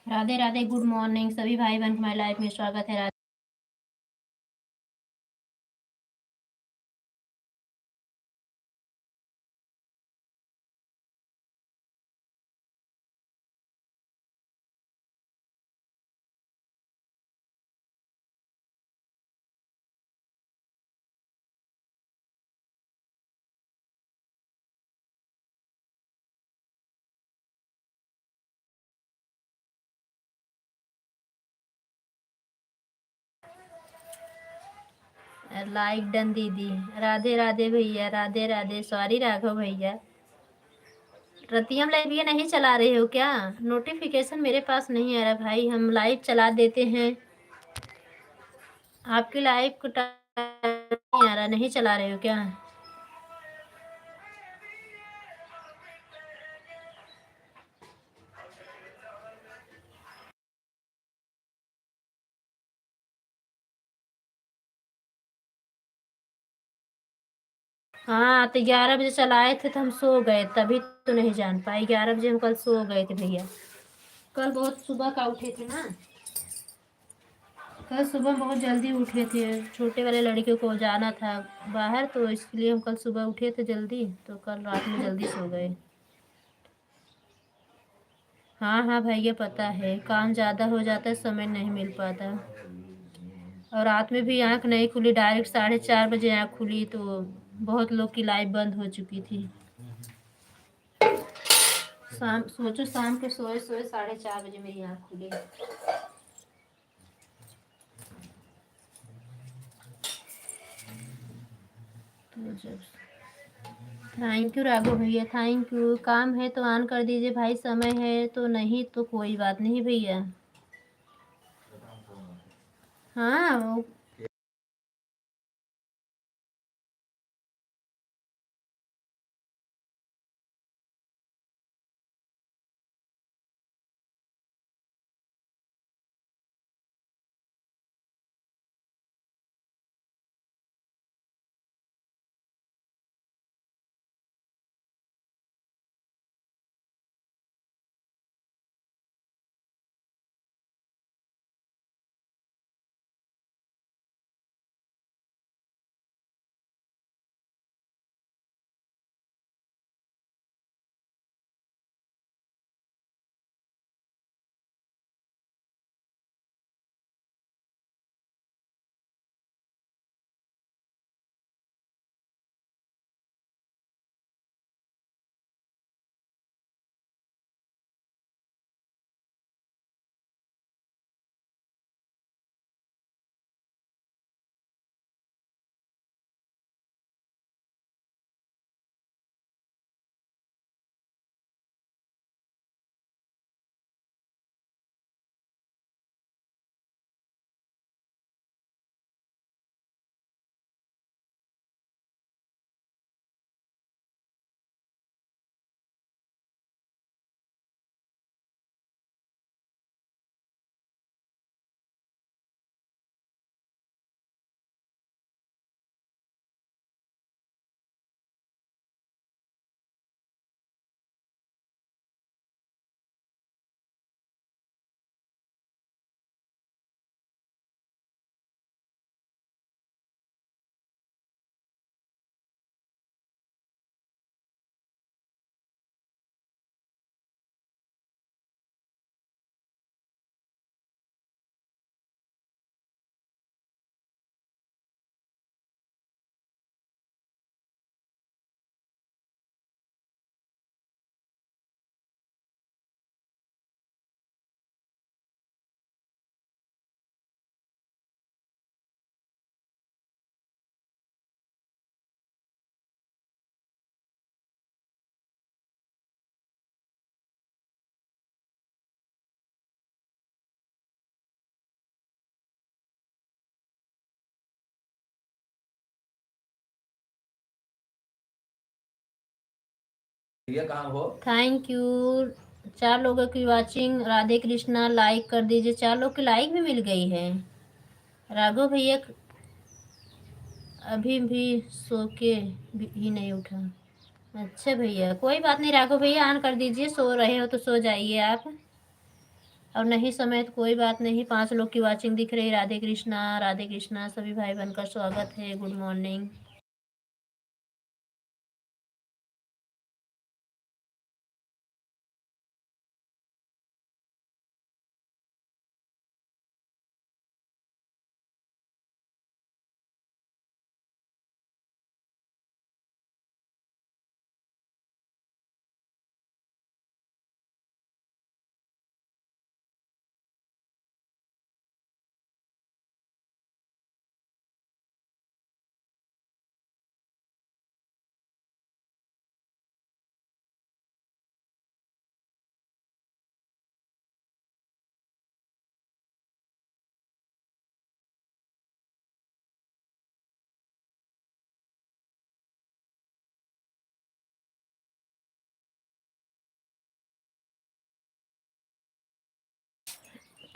Radhe Radhe, good morning सभी भाई बहन, हमारी लाइफ में स्वागत है। लाइक डन दीदी। राधे राधे भैया, राधे राधे। सॉरी राघव भैया, रतियम लाइव ये नहीं चला रहे हो क्या? नोटिफिकेशन मेरे पास नहीं आ रहा भाई, हम लाइव चला देते हैं। आपकी लाइव को नहीं आ रहा, नहीं चला रहे हो क्या? हाँ, तो 11 बजे चलाए थे तो हम सो गए, तभी तो नहीं जान पाए। 11 बजे हम कल सो गए थे भैया। कल बहुत सुबह का उठे थे ना। कल सुबह बहुत जल्दी उठे थे, छोटे वाले लड़के को जाना था बाहर, तो इसलिए हम कल सुबह उठे थे जल्दी, तो कल रात में जल्दी सो गए। हाँ हाँ भैया, पता है काम ज़्यादा हो जाता है, समय नहीं मिल पाता। और रात में भी आँख नहीं खुली, डायरेक्ट 4:30 बजे आँख खुली, तो बहुत लोग की लाइफ बंद हो चुकी थी। शाम सोचो, शाम को सोए सोए 4:30 बजे मेरी आँख खुली। तो जब थैंक यू राघव भैया, थैंक यू। काम है तो ऑन कर दीजिए भाई, समय है तो नहीं तो कोई बात नहीं भैया। हाँ ये कहाँ हो? Thank you. 4 लोगों की वाचिंग, राधे कृष्णा। लाइक कर दीजिए, 4 लोग की लाइक भी मिल गई है। राघव भैया अभी भी सो के ही नहीं उठा। अच्छा भैया, कोई बात नहीं राघव भैया, ऑन कर दीजिए। सो रहे हो तो सो जाइए आप। और नहीं समय तो कोई बात नहीं, 5 लोग की वाचिंग दिख रही। राधे कृष्णा सभी भाई बहन का स्वागत है। Good morning.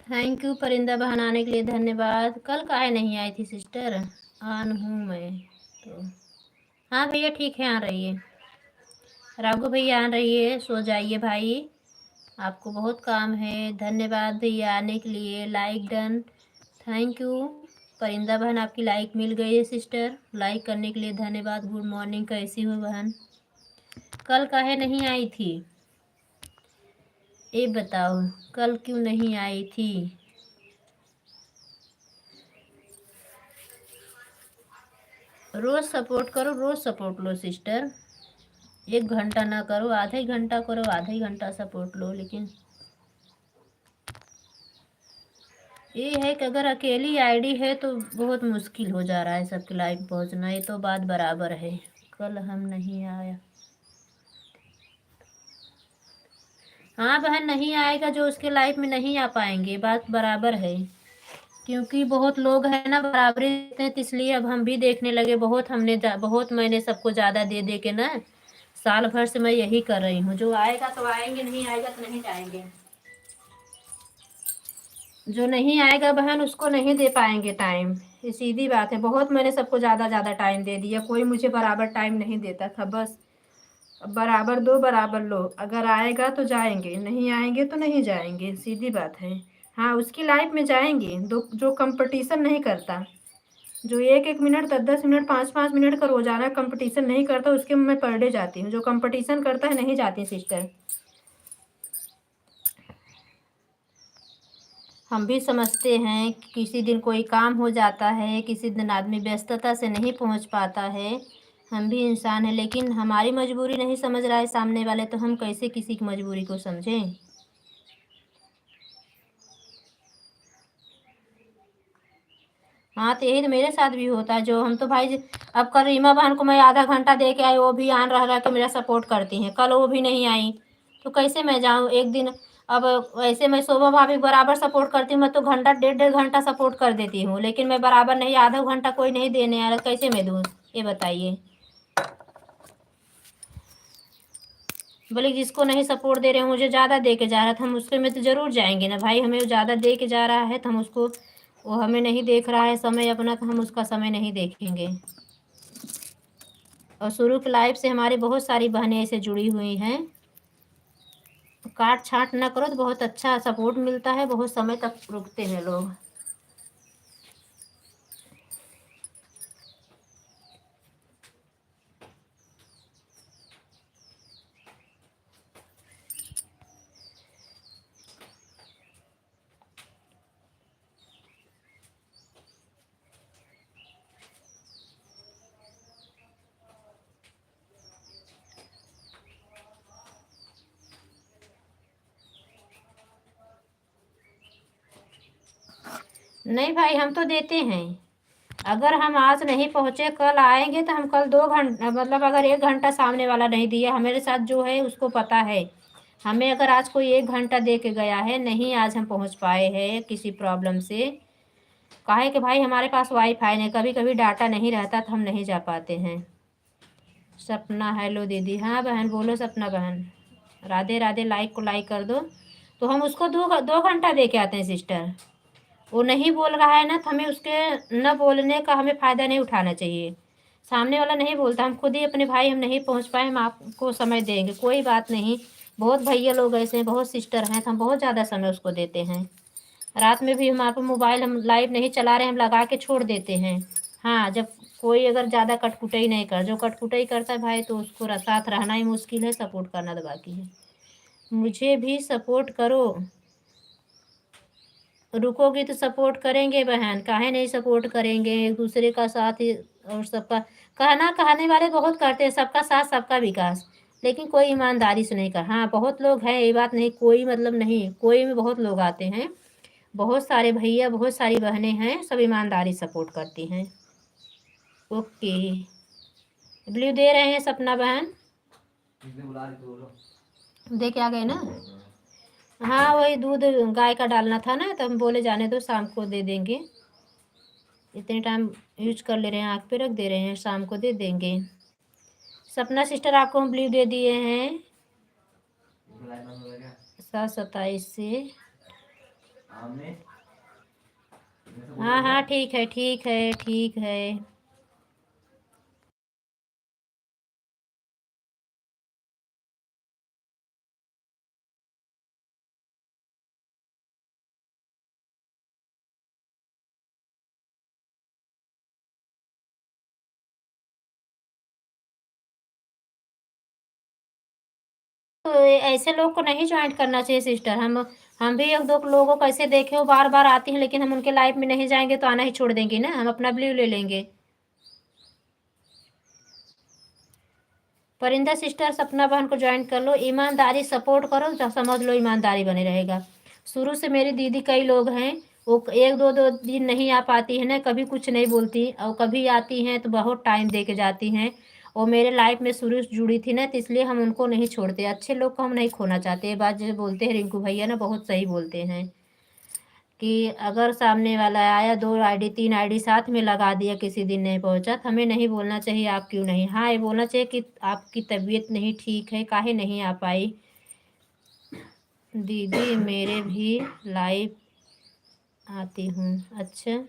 थैंक यू परिंदा बहन आने के लिए धन्यवाद। कल काहे नहीं आई थी सिस्टर? ऑन हूँ मैं तो। हाँ भैया ठीक है, आ रही है। राघव भैया आ रही है, सो जाइए भाई, आपको बहुत काम है। धन्यवाद भैया आने के लिए। Like done, thank you. परिंदा बहन आपकी लाइक मिल गई है सिस्टर, लाइक करने के लिए धन्यवाद। गुड मॉर्निंग, कैसी हो बहन? कल काहे नहीं आई थी ये बताओ, कल क्यों नहीं आई थी? रोज सपोर्ट करो, रोज सपोर्ट लो सिस्टर। 1 घंटा ना करो, आधा ही घंटा करो, आधा ही घंटा सपोर्ट लो। लेकिन ये है कि अगर अकेली आईडी है तो बहुत मुश्किल हो जा रहा है सबके लाइव पहुंचना, ये तो बात बराबर है। कल हम नहीं आया, हाँ बहन नहीं आएगा जो उसके लाइफ में नहीं आ पाएंगे, बात बराबर है। क्योंकि बहुत लोग हैं ना बराबरी देते हैं, तो इसलिए अब हम भी देखने लगे। बहुत मैंने सबको ज़्यादा दे दे के ना, साल भर से मैं यही कर रही हूँ। जो आएगा तो आएंगे, नहीं आएगा तो नहीं जाएंगे। जो नहीं आएगा बहन उसको नहीं दे पाएंगे टाइम, ये सीधी बात है। बहुत मैंने सबको ज़्यादा ज़्यादा टाइम दे दिया, कोई मुझे बराबर टाइम नहीं देता था। बस अब बराबर दो, बराबर लो। अगर आएगा तो जाएंगे, नहीं आएंगे तो नहीं जाएंगे, सीधी बात है। हाँ उसकी लाइफ में जाएंगे दो, जो कंपटीशन नहीं करता, जो 1-1 मिनट 10-10 मिनट 5-5 मिनट का रोजाना कंपटीशन नहीं करता, उसके मैं पर डे जाती हूँ। जो कंपटीशन करता है नहीं जाती सिस्टर। हम भी समझते हैं कि किसी दिन कोई काम हो जाता है, किसी दिन आदमी व्यस्तता से नहीं पहुंच पाता है। हम भी इंसान हैं, लेकिन हमारी मजबूरी नहीं समझ रहा है सामने वाले, तो हम कैसे किसी की मजबूरी को समझें? हाँ तो यही तो मेरे साथ भी होता है। जो हम तो भाई अब कल रीमा बहन को मैं आधा घंटा दे के आई, वो भी आन रह रहा कि मेरा सपोर्ट करती हैं, कल वो भी नहीं आई तो कैसे मैं जाऊँ एक दिन? अब वैसे मैं शोभा भाभी बराबर सपोर्ट करती हूँ, मैं तो घंटा 1.5 1.5 घंटा सपोर्ट कर देती हूँ, लेकिन मैं बराबर नहीं, आधा घंटा कोई नहीं देने आ रहा, कैसे मैं दूँ ये बताइए? बोले जिसको नहीं सपोर्ट दे रहे हैं, मुझे ज़्यादा दे के जा रहा था, हम उसके में तो ज़रूर जाएंगे ना भाई। हमें ज़्यादा दे के जा रहा है तो हम उसको, वो हमें नहीं देख रहा है समय अपना, तो हम उसका समय नहीं देखेंगे। और शुरू के लाइफ से हमारी बहुत सारी बहनें ऐसे जुड़ी हुई हैं। काट छाँट ना करो तो बहुत अच्छा सपोर्ट मिलता है, बहुत समय तक रुकते हैं लोग। नहीं भाई हम तो देते हैं। अगर हम आज नहीं पहुँचे, कल आएंगे तो हम कल 2 घंटा, मतलब अगर 1 घंटा सामने वाला नहीं दिया, हमारे साथ जो है उसको पता है। हमें अगर आज कोई 1 घंटा दे के गया है, नहीं आज हम पहुँच पाए हैं किसी प्रॉब्लम से, काहे कि भाई हमारे पास वाईफाई नहीं, कभी कभी डाटा नहीं रहता तो हम नहीं जा पाते हैं। सपना हेलो दीदी, हाँ बहन बोलो सपना बहन। राधे राधे, लाइक को लाइक कर दो। तो हम उसको 2 2 घंटा दे के आते हैं सिस्टर। वो नहीं बोल रहा है ना, तो हमें उसके न बोलने का हमें फ़ायदा नहीं उठाना चाहिए। सामने वाला नहीं बोलता, हम खुद ही अपने भाई हम नहीं पहुंच पाए, हम आपको समय देंगे, कोई बात नहीं, बहुत भैया लोग ऐसे हैं, बहुत सिस्टर हैं, तो हम बहुत ज़्यादा समय उसको देते हैं। रात में भी हमारे मोबाइल हम लाइव नहीं चला रहे हैं, हम लगा के छोड़ देते हैं। हाँ, जब कोई अगर ज़्यादा कटकुटाई नहीं कर, जो कटकुटाई करता है भाई, तो उसको साथ रहना ही मुश्किल है, सपोर्ट करना तो बाकी है। मुझे भी सपोर्ट करो। रुकोगी तो सपोर्ट करेंगे बहन, काहे नहीं सपोर्ट करेंगे, एक दूसरे का साथ ही। और सबका कहने वाले बहुत करते हैं, सबका साथ सबका विकास, लेकिन कोई ईमानदारी से नहीं कर। हाँ, बहुत लोग हैं, ये बात नहीं, कोई मतलब नहीं, कोई में बहुत लोग आते हैं, बहुत सारे भैया, बहुत सारी बहनें हैं, सब ईमानदारी सपोर्ट करती हैं। ओके, ब्लू दे रहे हैं सपना बहन, दे के आ गए ना। हाँ, वही दूध गाय का डालना था ना, तो हम बोले जाने दो, शाम को दे देंगे। इतने टाइम यूज कर ले रहे हैं, आँख पे रख दे रहे हैं, शाम को दे देंगे। सपना सिस्टर, आपको हम ब्लू दे दिए हैं 7:27 से। हाँ हाँ, ठीक है, ठीक है, ठीक है। तो ऐसे लोग को नहीं ज्वाइन करना चाहिए सिस्टर। हम भी एक दो लोगों को ऐसे देखे हो, बार बार आती हैं, लेकिन हम उनके लाइफ में नहीं जाएंगे तो आना ही छोड़ देंगे ना, हम अपना ब्लू ले लेंगे। परिंदा सिस्टर, सपना बहन को ज्वाइन कर लो, ईमानदारी सपोर्ट करो, तो समझ लो ईमानदारी बने रहेगा। शुरू से मेरी दीदी कई लोग हैं, वो एक दो दो दिन नहीं आ पाती है ना, कभी कुछ नहीं बोलती, और कभी आती हैं तो बहुत टाइम दे के जाती हैं। वो मेरे लाइफ में शुरू से जुड़ी थी ना, तो इसलिए हम उनको नहीं छोड़ते, अच्छे लोग को हम नहीं खोना चाहते। ये बात जो बोलते हैं रिंकू भैया ना, बहुत सही बोलते हैं कि अगर सामने वाला आया, 2 आईडी 3 आईडी साथ में लगा दिया, किसी दिन नहीं पहुंचा, तो हमें नहीं बोलना चाहिए आप क्यों नहीं। हाँ, ये बोलना चाहिए कि आपकी तबीयत नहीं ठीक है, काहे नहीं आ पाई दीदी, मेरे भी लाइव आती हूँ। अच्छा,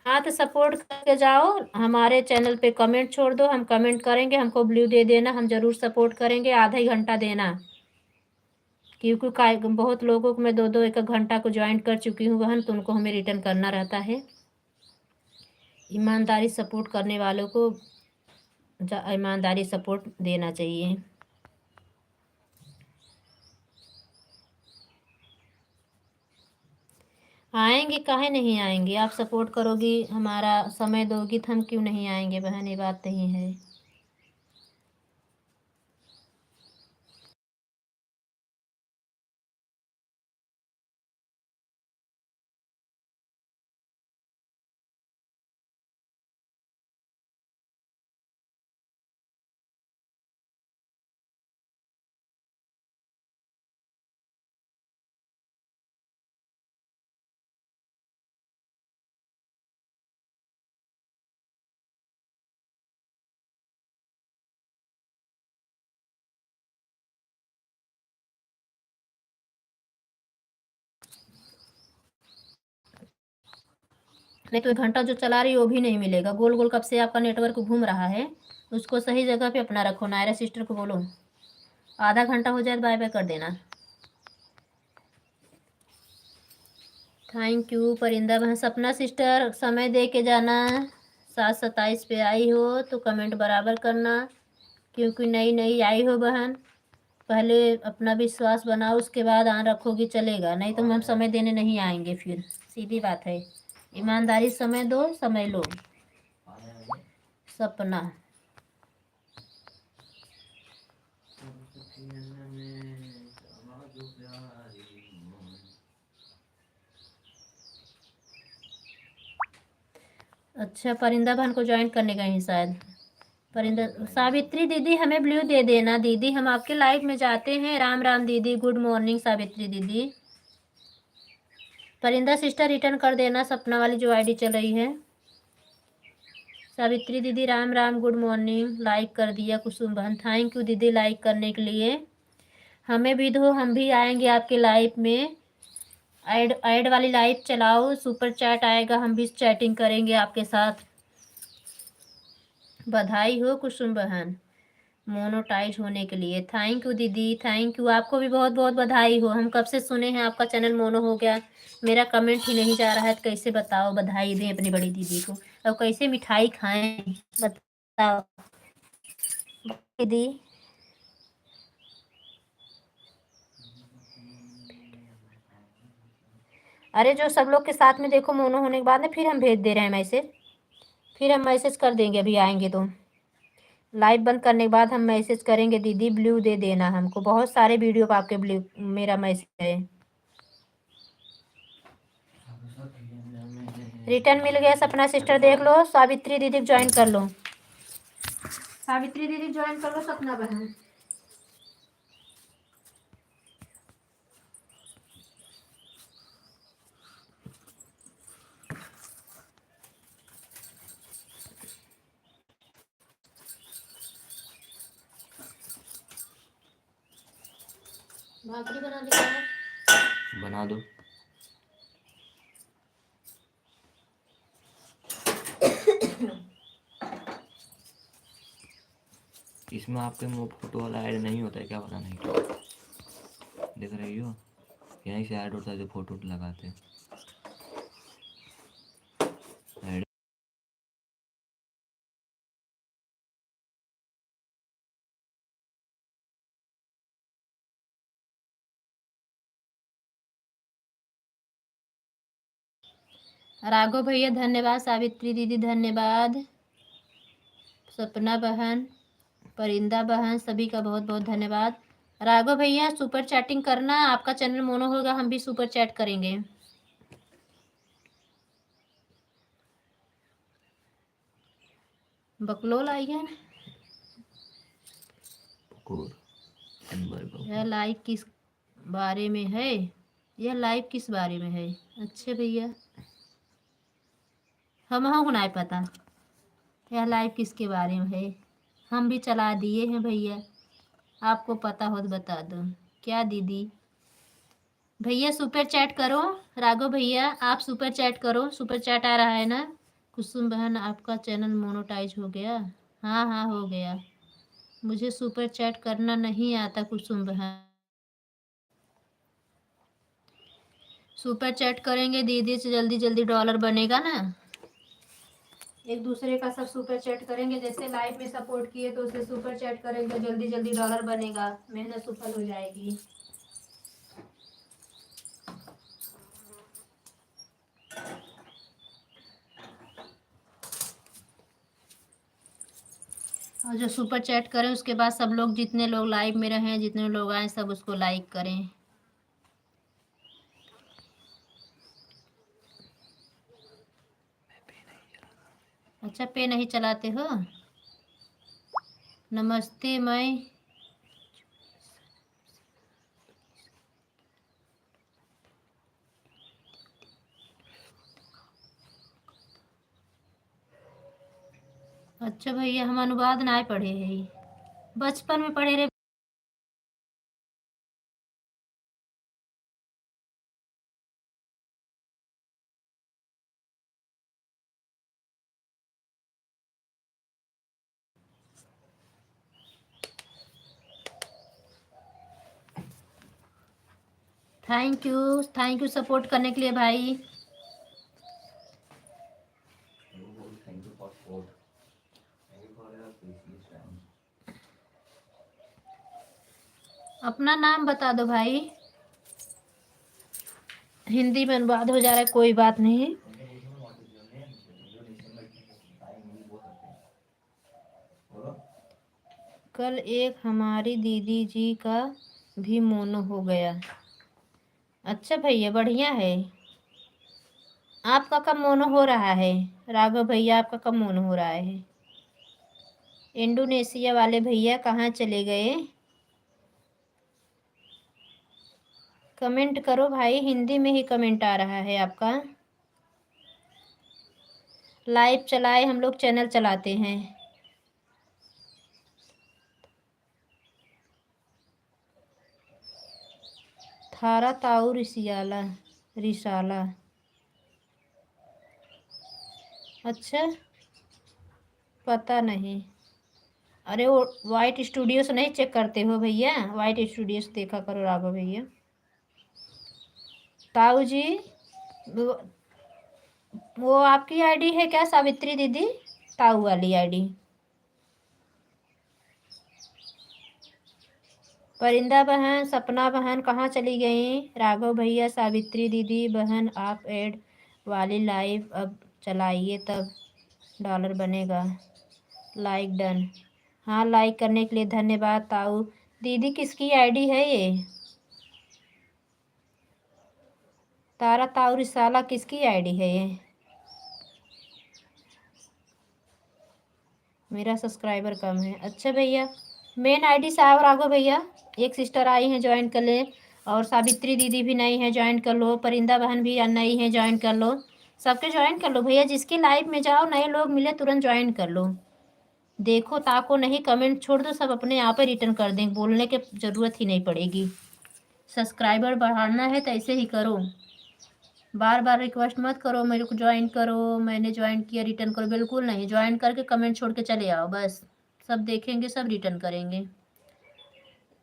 हाँ, तो सपोर्ट करके जाओ, हमारे चैनल पे कमेंट छोड़ दो, हम कमेंट करेंगे, हमको ब्लू दे देना, हम ज़रूर सपोर्ट करेंगे। आधा ही घंटा देना, क्योंकि बहुत लोगों को मैं 2-2 1-1 घंटा को ज्वाइन कर चुकी हूँ बहन, तो उनको हमें रिटर्न करना रहता है। ईमानदारी सपोर्ट करने वालों को ईमानदारी सपोर्ट देना चाहिए। आएंगे, काहे नहीं आएंगे, आप सपोर्ट करोगी, हमारा समय दोगी, तो हम क्यों नहीं आएंगे बहन, ये बात नहीं है। नहीं तो 1 घंटा जो चला रही है वो भी नहीं मिलेगा, गोल गोल कब से आपका नेटवर्क घूम रहा है, उसको सही जगह पे अपना रखो। नायरा सिस्टर को बोलो, आधा घंटा हो जाए तो बाय बाय कर देना। थैंक यू परिंदा बहन। सपना सिस्टर, समय दे के जाना, 7:27 पे आई हो तो कमेंट बराबर करना, क्योंकि नई नई आई हो बहन, पहले अपना विश्वास बनाओ, उसके बाद आन रखोगी चलेगा, नहीं तो हम समय देने नहीं आएंगे फिर, सीधी बात है। ईमानदारी समय दो, समय लो। सपना, अच्छा, परिंदा बहन को ज्वाइन करने गए हैं शायद। परिंदा, सावित्री दीदी हमें ब्लू दे देना दीदी, हम आपके लाइव में जाते हैं। राम राम दीदी, गुड मॉर्निंग सावित्री दीदी। परिंदा सिस्टर रिटर्न कर देना, सपना वाली जो आईडी चल रही है। सावित्री दीदी Ram Ram, good morning, like कर दिया कुसुम बहन, थैंक यू दीदी लाइक करने के लिए। हमें भी दो, हम भी आएंगे आपके लाइव में। ऐड ऐड वाली लाइव चलाओ, सुपर चैट आएगा, हम भी चैटिंग करेंगे आपके साथ। बधाई हो कुसुम बहन, मोनोटाइज होने के लिए। थैंक यू दीदी, थैंक यू। आपको भी बहुत बहुत बधाई हो। हम कब से सुने हैं आपका चैनल मोनो हो गया, मेरा कमेंट ही नहीं जा रहा है, तो कैसे बताओ बधाई दें अपनी बड़ी दीदी को, और कैसे मिठाई खाएं बताओ दीदी। अरे जो सब लोग के साथ में देखो मोनो होने के बाद में फिर हम भेज दे रहे हैं मैसेज, फिर हम मैसेज कर देंगे अभी आएंगे तो। लाइव बंद करने के बाद हम मैसेज करेंगे दीदी ब्लू दे देना हमको। बहुत सारे वीडियो पे आपके ब्लू मेरा मैसेज है। रिटर्न मिल गया सपना सिस्टर, देख लो। सावित्री दीदी ज्वाइन कर लो, सावित्री दीदी ज्वाइन कर लो सपना बहन। भाकरी बना दी, बना दो। इसमें आपके मुंह फोटो वाला ऐड नहीं होता है क्या, पता नहीं, देख रही हो यहीं से ऐड होता है जो फोटो लगाते हैं। राघव भैया धन्यवाद, सावित्री दीदी धन्यवाद, सपना बहन, परिंदा बहन, सभी का बहुत बहुत धन्यवाद। राघव भैया सुपर चैटिंग करना, आपका चैनल मोनो होगा हम भी सुपर चैट करेंगे। बकलोल आई है। यह लाइव किस बारे में है, यह लाइव किस बारे में है? अच्छे भैया हम को नहीं पता यह लाइव किसके बारे में है, हम भी चला दिए हैं भैया, आपको पता हो तो बता दो। क्या दीदी भैया सुपर चैट करो, राघव भैया आप सुपर चैट करो, सुपर चैट आ रहा है ना। कुसुम बहन आपका चैनल मोनोटाइज हो गया? हाँ हाँ हो गया, मुझे सुपर चैट करना नहीं आता कुसुम बहन। सुपर चैट करेंगे दीदी से जल्दी जल्दी डॉलर बनेगा ना, एक दूसरे का सब सुपर चैट करेंगे, जैसे लाइव में सपोर्ट किए तो उसे सुपर चैट करेंगे, जल्दी जल्दी डॉलर बनेगा, मेहनत सफल हो जाएगी। और जो सुपर चैट करें उसके बाद सब लोग जितने लोग लाइव में रहें, जितने लोग आए सब उसको लाइक करें। अच्छा पे नहीं चलाते हो? नमस्ते, मैं अच्छा भैया हम अनुवाद ना पढ़े है, बचपन में पढ़े रे। थैंक यू सपोर्ट करने के लिए भाई। अपना नाम बता दो भाई, हिंदी में अनुवाद हो जा रहा है, कोई बात नहीं। कल एक हमारी दीदी जी का भी मोनो हो गया। अच्छा भैया बढ़िया है। आपका कब मोनो हो रहा है राघव भैया, आपका कब मोनो हो रहा है? इंडोनेशिया वाले भैया कहाँ चले गए? कमेंट करो भाई, हिंदी में ही कमेंट आ रहा है आपका। लाइव चलाए, हम लोग चैनल चलाते हैं। थारा ताऊ रिसियाला रिसाला, अच्छा पता नहीं। अरे वो वाइट स्टूडियो से नहीं चेक करते हो भैया? वाइट स्टूडियो से देखा करो राघव भैया। ताऊ जी, वो आपकी आईडी है क्या सावित्री दीदी? ताऊ वाली आईडी। परिंदा बहन, सपना बहन कहाँ चली गई? राघव भैया, सावित्री दीदी बहन, आप ऐड वाली लाइव अब चलाइए तब डॉलर बनेगा। Like done. हाँ, लाइक करने के लिए धन्यवाद ताऊ। दीदी किसकी आईडी है ये? तारा ताऊ रिसाला किसकी आईडी है ये? मेरा सब्सक्राइबर कम है। अच्छा भैया, मेन आईडी से आओ राघव भैया। एक सिस्टर आई हैं, ज्वाइन कर ले। और सावित्री दीदी भी नई है, ज्वाइन कर लो। परिंदा बहन भी नई है, ज्वाइन कर लो। सबके ज्वाइन कर लो भैया। जिसके लाइव में जाओ, नए लोग मिले तुरंत ज्वाइन कर लो। देखो ताको नहीं, कमेंट छोड़ दो, सब अपने आप ही रिटर्न कर दें, बोलने की ज़रूरत ही नहीं पड़ेगी। सब्सक्राइबर बढ़ाना है तो ऐसे ही करो, बार बार रिक्वेस्ट मत करो मेरे को ज्वाइन करो, मैंने ज्वाइन किया रिटर्न करो। बिल्कुल नहीं, ज्वाइन करके कमेंट छोड़ के चले आओ बस। सब देखेंगे, सब रिटर्न करेंगे।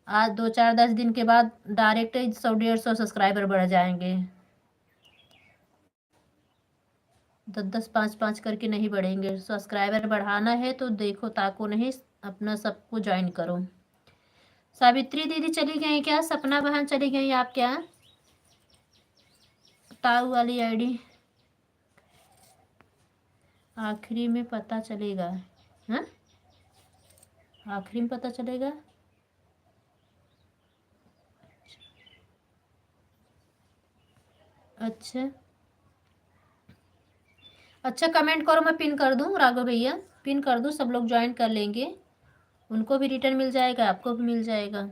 आज 2 4 10 दिन के बाद डायरेक्ट 100 150 सब्सक्राइबर बढ़ जाएंगे। 10 10 5 5 करके नहीं बढ़ेंगे। सब्सक्राइबर बढ़ाना है तो देखो ताको नहीं, अपना सबको ज्वाइन करो। सावित्री दीदी चली गई क्या? सपना बहन चली गई आप क्या? ताऊ वाली आईडी आखिरी में पता चलेगा। हाँ, आखिरी में पता चलेगा। अच्छा अच्छा, कमेंट करो, मैं पिन कर दूँ राघव भैया, पिन कर दूँ, सब लोग ज्वाइन कर लेंगे। उनको भी रिटर्न मिल जाएगा, आपको भी मिल जाएगा।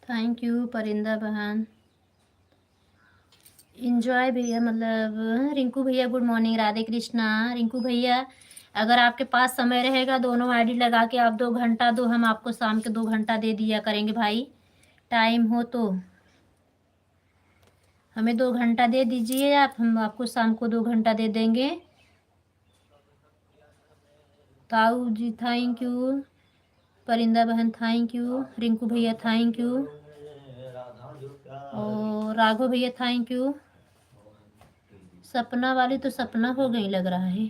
थैंक यू परिंदा बहन। इंजॉय भैया, मतलब रिंकू भैया गुड मॉर्निंग, राधे कृष्णा। रिंकू भैया, अगर आपके पास समय रहेगा, दोनों आईडी लगा के आप 2 घंटा दो, हम आपको शाम के 2 घंटा दे दिया करेंगे भाई। टाइम हो तो हमें 2 घंटा दे दीजिए आप, हम आपको शाम को 2 घंटा दे देंगे। ताऊ जी थैंक यू, परिंदा बहन थैंक यू, रिंकू भैया थैंक यू, और राघव भैया थैंक यू। सपना वाली तो सपना हो गई लग रहा है।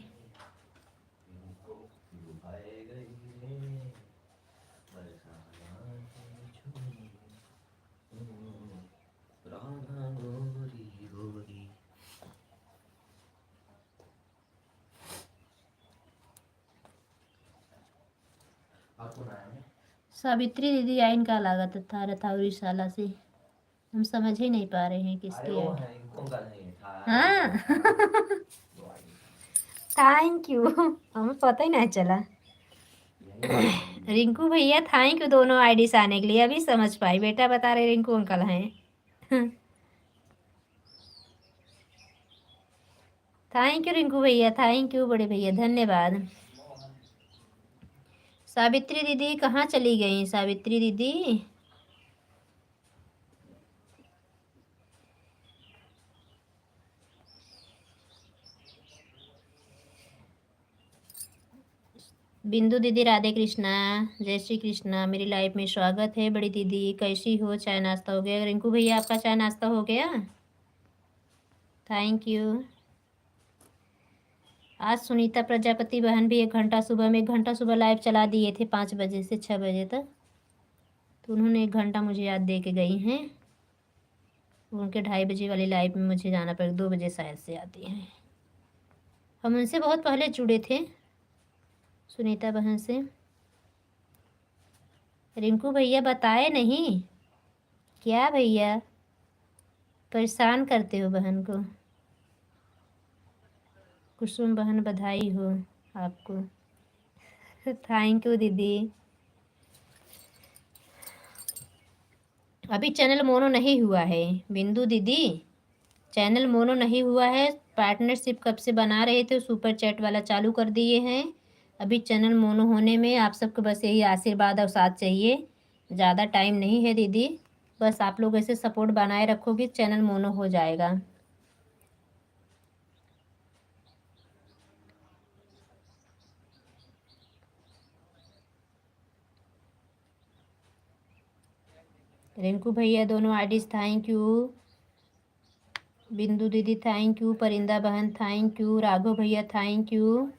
सावित्री दीदी आइन का लागत था रथावरी शाला से, हम समझ ही नहीं पा रहे हैं किसकी आइन। हाँ थैंक यू, हमें पता ही नहीं चला। रिंकू भैया थैंक यू दोनों आईडी से आने के लिए, अभी समझ पाई, बेटा बता रहे रिंकू अंकल हैं। थैंक यू रिंकू भैया, थैंक यू बड़े भैया, धन्यवाद। सावित्री दीदी कहाँ चली गई सावित्री दीदी? बिंदु दीदी राधे कृष्णा, जय श्री कृष्णा, मेरी लाइफ में स्वागत है बड़ी दीदी, कैसी हो, चाय नाश्ता हो गया? रिंकू भैया आपका चाय नाश्ता हो गया? Thank you. आज सुनीता प्रजापति बहन भी 1 घंटा सुबह में 1 घंटा सुबह लाइव चला दिए थे 5 बजे से 6 बजे तक, तो उन्होंने 1 घंटा मुझे याद दे के गई हैं। उनके 2:30 बजे वाली लाइव में मुझे जाना पड़ेगा, 2 बजे शायद से आती हैं। हम उनसे बहुत पहले जुड़े थे, सुनीता बहन से। रिंकू भैया बताए नहीं क्या भैया, परेशान करते हो बहन को। कुसुम बहन बधाई हो आपको। थैंक यू दीदी। अभी चैनल मोनो नहीं हुआ है बिंदु दीदी, चैनल मोनो नहीं हुआ है। पार्टनरशिप कब से बना रहे थे, सुपर चैट वाला चालू कर दिए हैं। अभी चैनल मोनो होने में आप सबको बस यही आशीर्वाद और साथ चाहिए, ज़्यादा टाइम नहीं है दीदी, बस आप लोग ऐसे सपोर्ट बनाए रखोगे चैनल मोनो हो जाएगा। रिंकू भैया दोनों आईडीज थैंक यू। बिंदु दीदी थैंक यू, परिंदा बहन थैंक यू, राघव भैया thank you.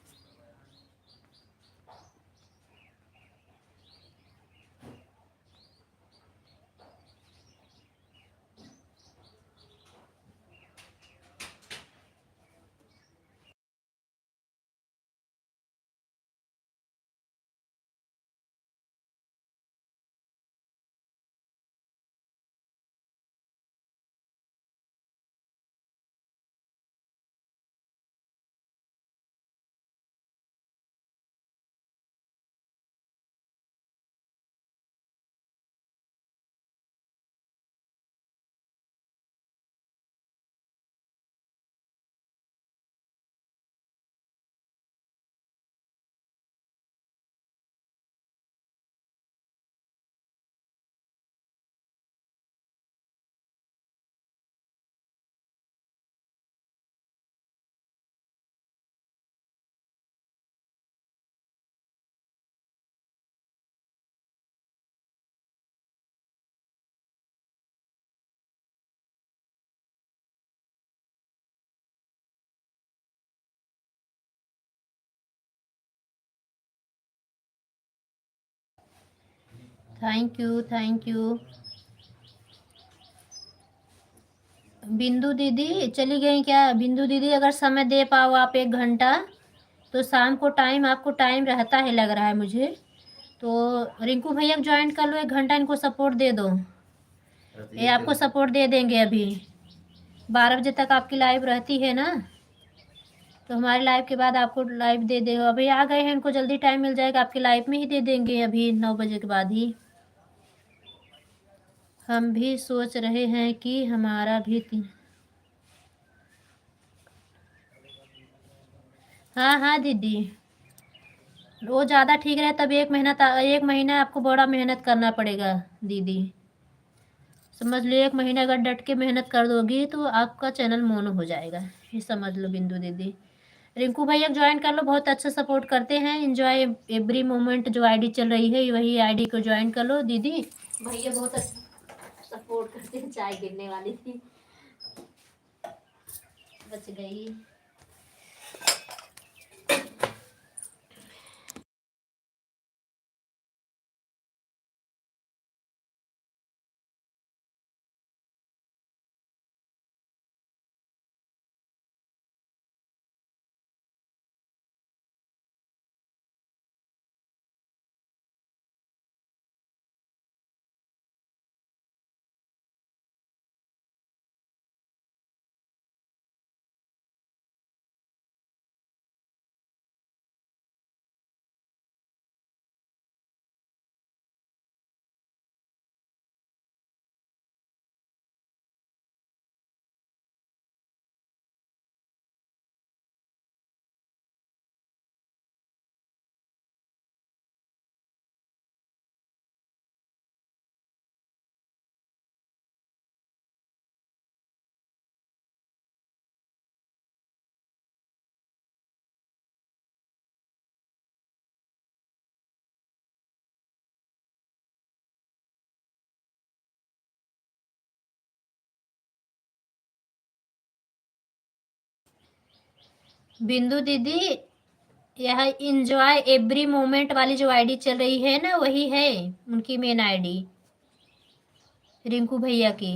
Thank you thank you. बिंदु दीदी चली गई क्या? बिंदु दीदी अगर समय दे पाओ आप 1 घंटा, तो शाम को टाइम आपको टाइम रहता है लग रहा है मुझे, तो रिंकू भैया ज्वाइन कर लो, 1 घंटा इनको सपोर्ट दे दो, ये आपको सपोर्ट दे देंगे। अभी 12 बजे तक आपकी लाइव रहती है ना, तो हमारे लाइव के बाद आपको लाइव दे देंगे। अभी आ गए हैं, इनको जल्दी टाइम मिल जाएगा, आपकी लाइव में ही दे देंगे अभी 9 बजे के बाद ही। हम भी सोच रहे हैं कि हमारा भी हाँ हाँ दीदी, वो ज़्यादा ठीक रहे तब 1 महीना आपको बड़ा मेहनत करना पड़ेगा दीदी, समझ लो 1 महीना अगर डट के मेहनत कर दोगी तो आपका चैनल मोनो हो जाएगा, ये समझ लो बिंदु दीदी। रिंकू भैया ज्वाइन कर लो, बहुत अच्छा सपोर्ट करते हैं, एंजॉय एवरी मोमेंट जो आईडी चल रही है वही आईडी को ज्वाइन कर लो दीदी। भैया बहुत अच्छा सपोर्ट करते हैं, चाय गिरने वाली थी, बच गई। बिंदु दीदी, यह इंजॉय एवरी मोमेंट वाली जो आईडी चल रही है ना, वही है उनकी मेन आईडी, रिंकू भैया की।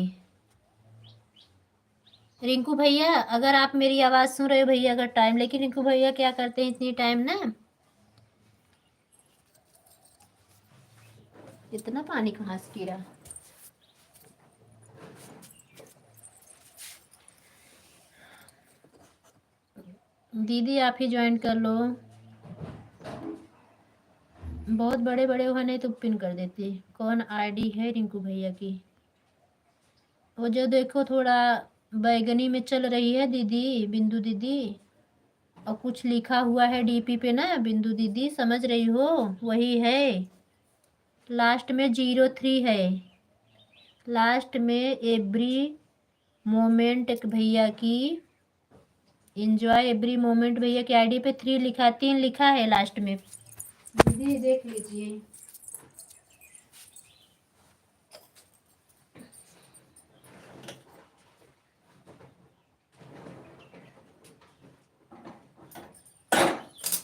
रिंकू भैया, अगर आप मेरी आवाज सुन रहे हो भैया, अगर टाइम, लेकिन रिंकू भैया क्या करते हैं इतनी टाइम ना, इतना पानी कहाँ से गिरा। दीदी आप ही ज्वाइन कर लो, बहुत बड़े बड़े हुआ नहीं तो पिन कर देती। कौन आईडी है रिंकू भैया की? वो जो देखो थोड़ा बैगनी में चल रही है दीदी, बिंदु दीदी, और कुछ लिखा हुआ है डीपी पे ना, बिंदु दीदी समझ रही हो, वही है। लास्ट में 03 है, लास्ट में एवरी मोमेंट भैया की, इंजॉय एवरी मोमेंट भैया की आईडी पे 3 लिखा, 3 लिखा है लास्ट में। दीदी देख लीजिए।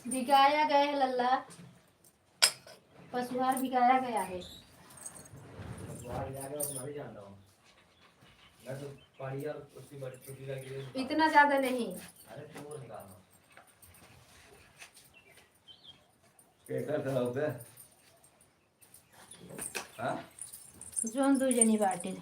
भिगाया गया है लल्ला, पशुहार भिगाया गया है। इतना ज्यादा नहीं। जोन दो जनी बाटे।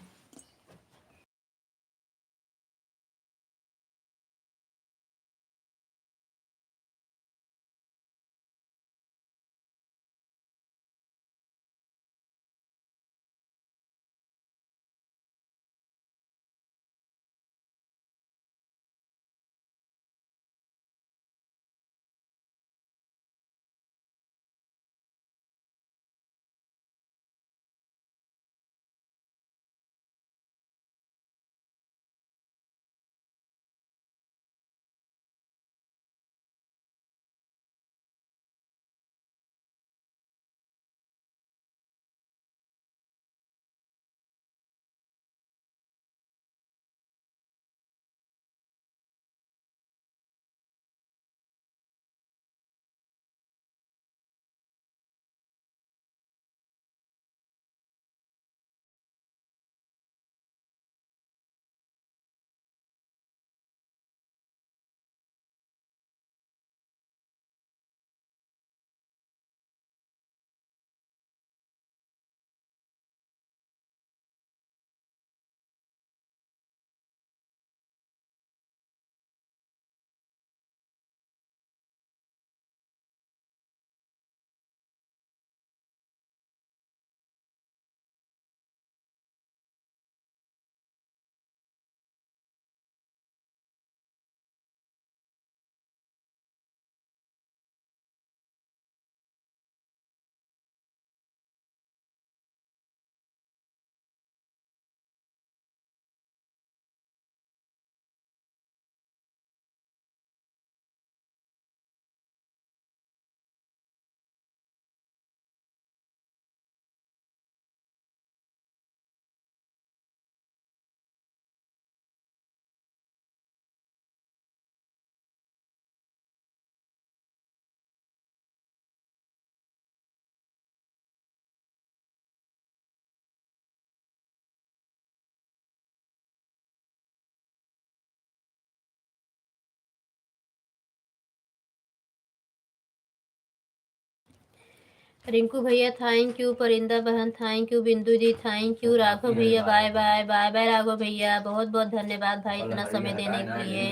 रिंकू भैया थैंक यू, परिंदा बहन थैंक यू, बिंदु जी थैंक यू, राघव भैया bye bye, bye bye Raghav भैया, बहुत बहुत धन्यवाद भाई इतना समय देने के लिए।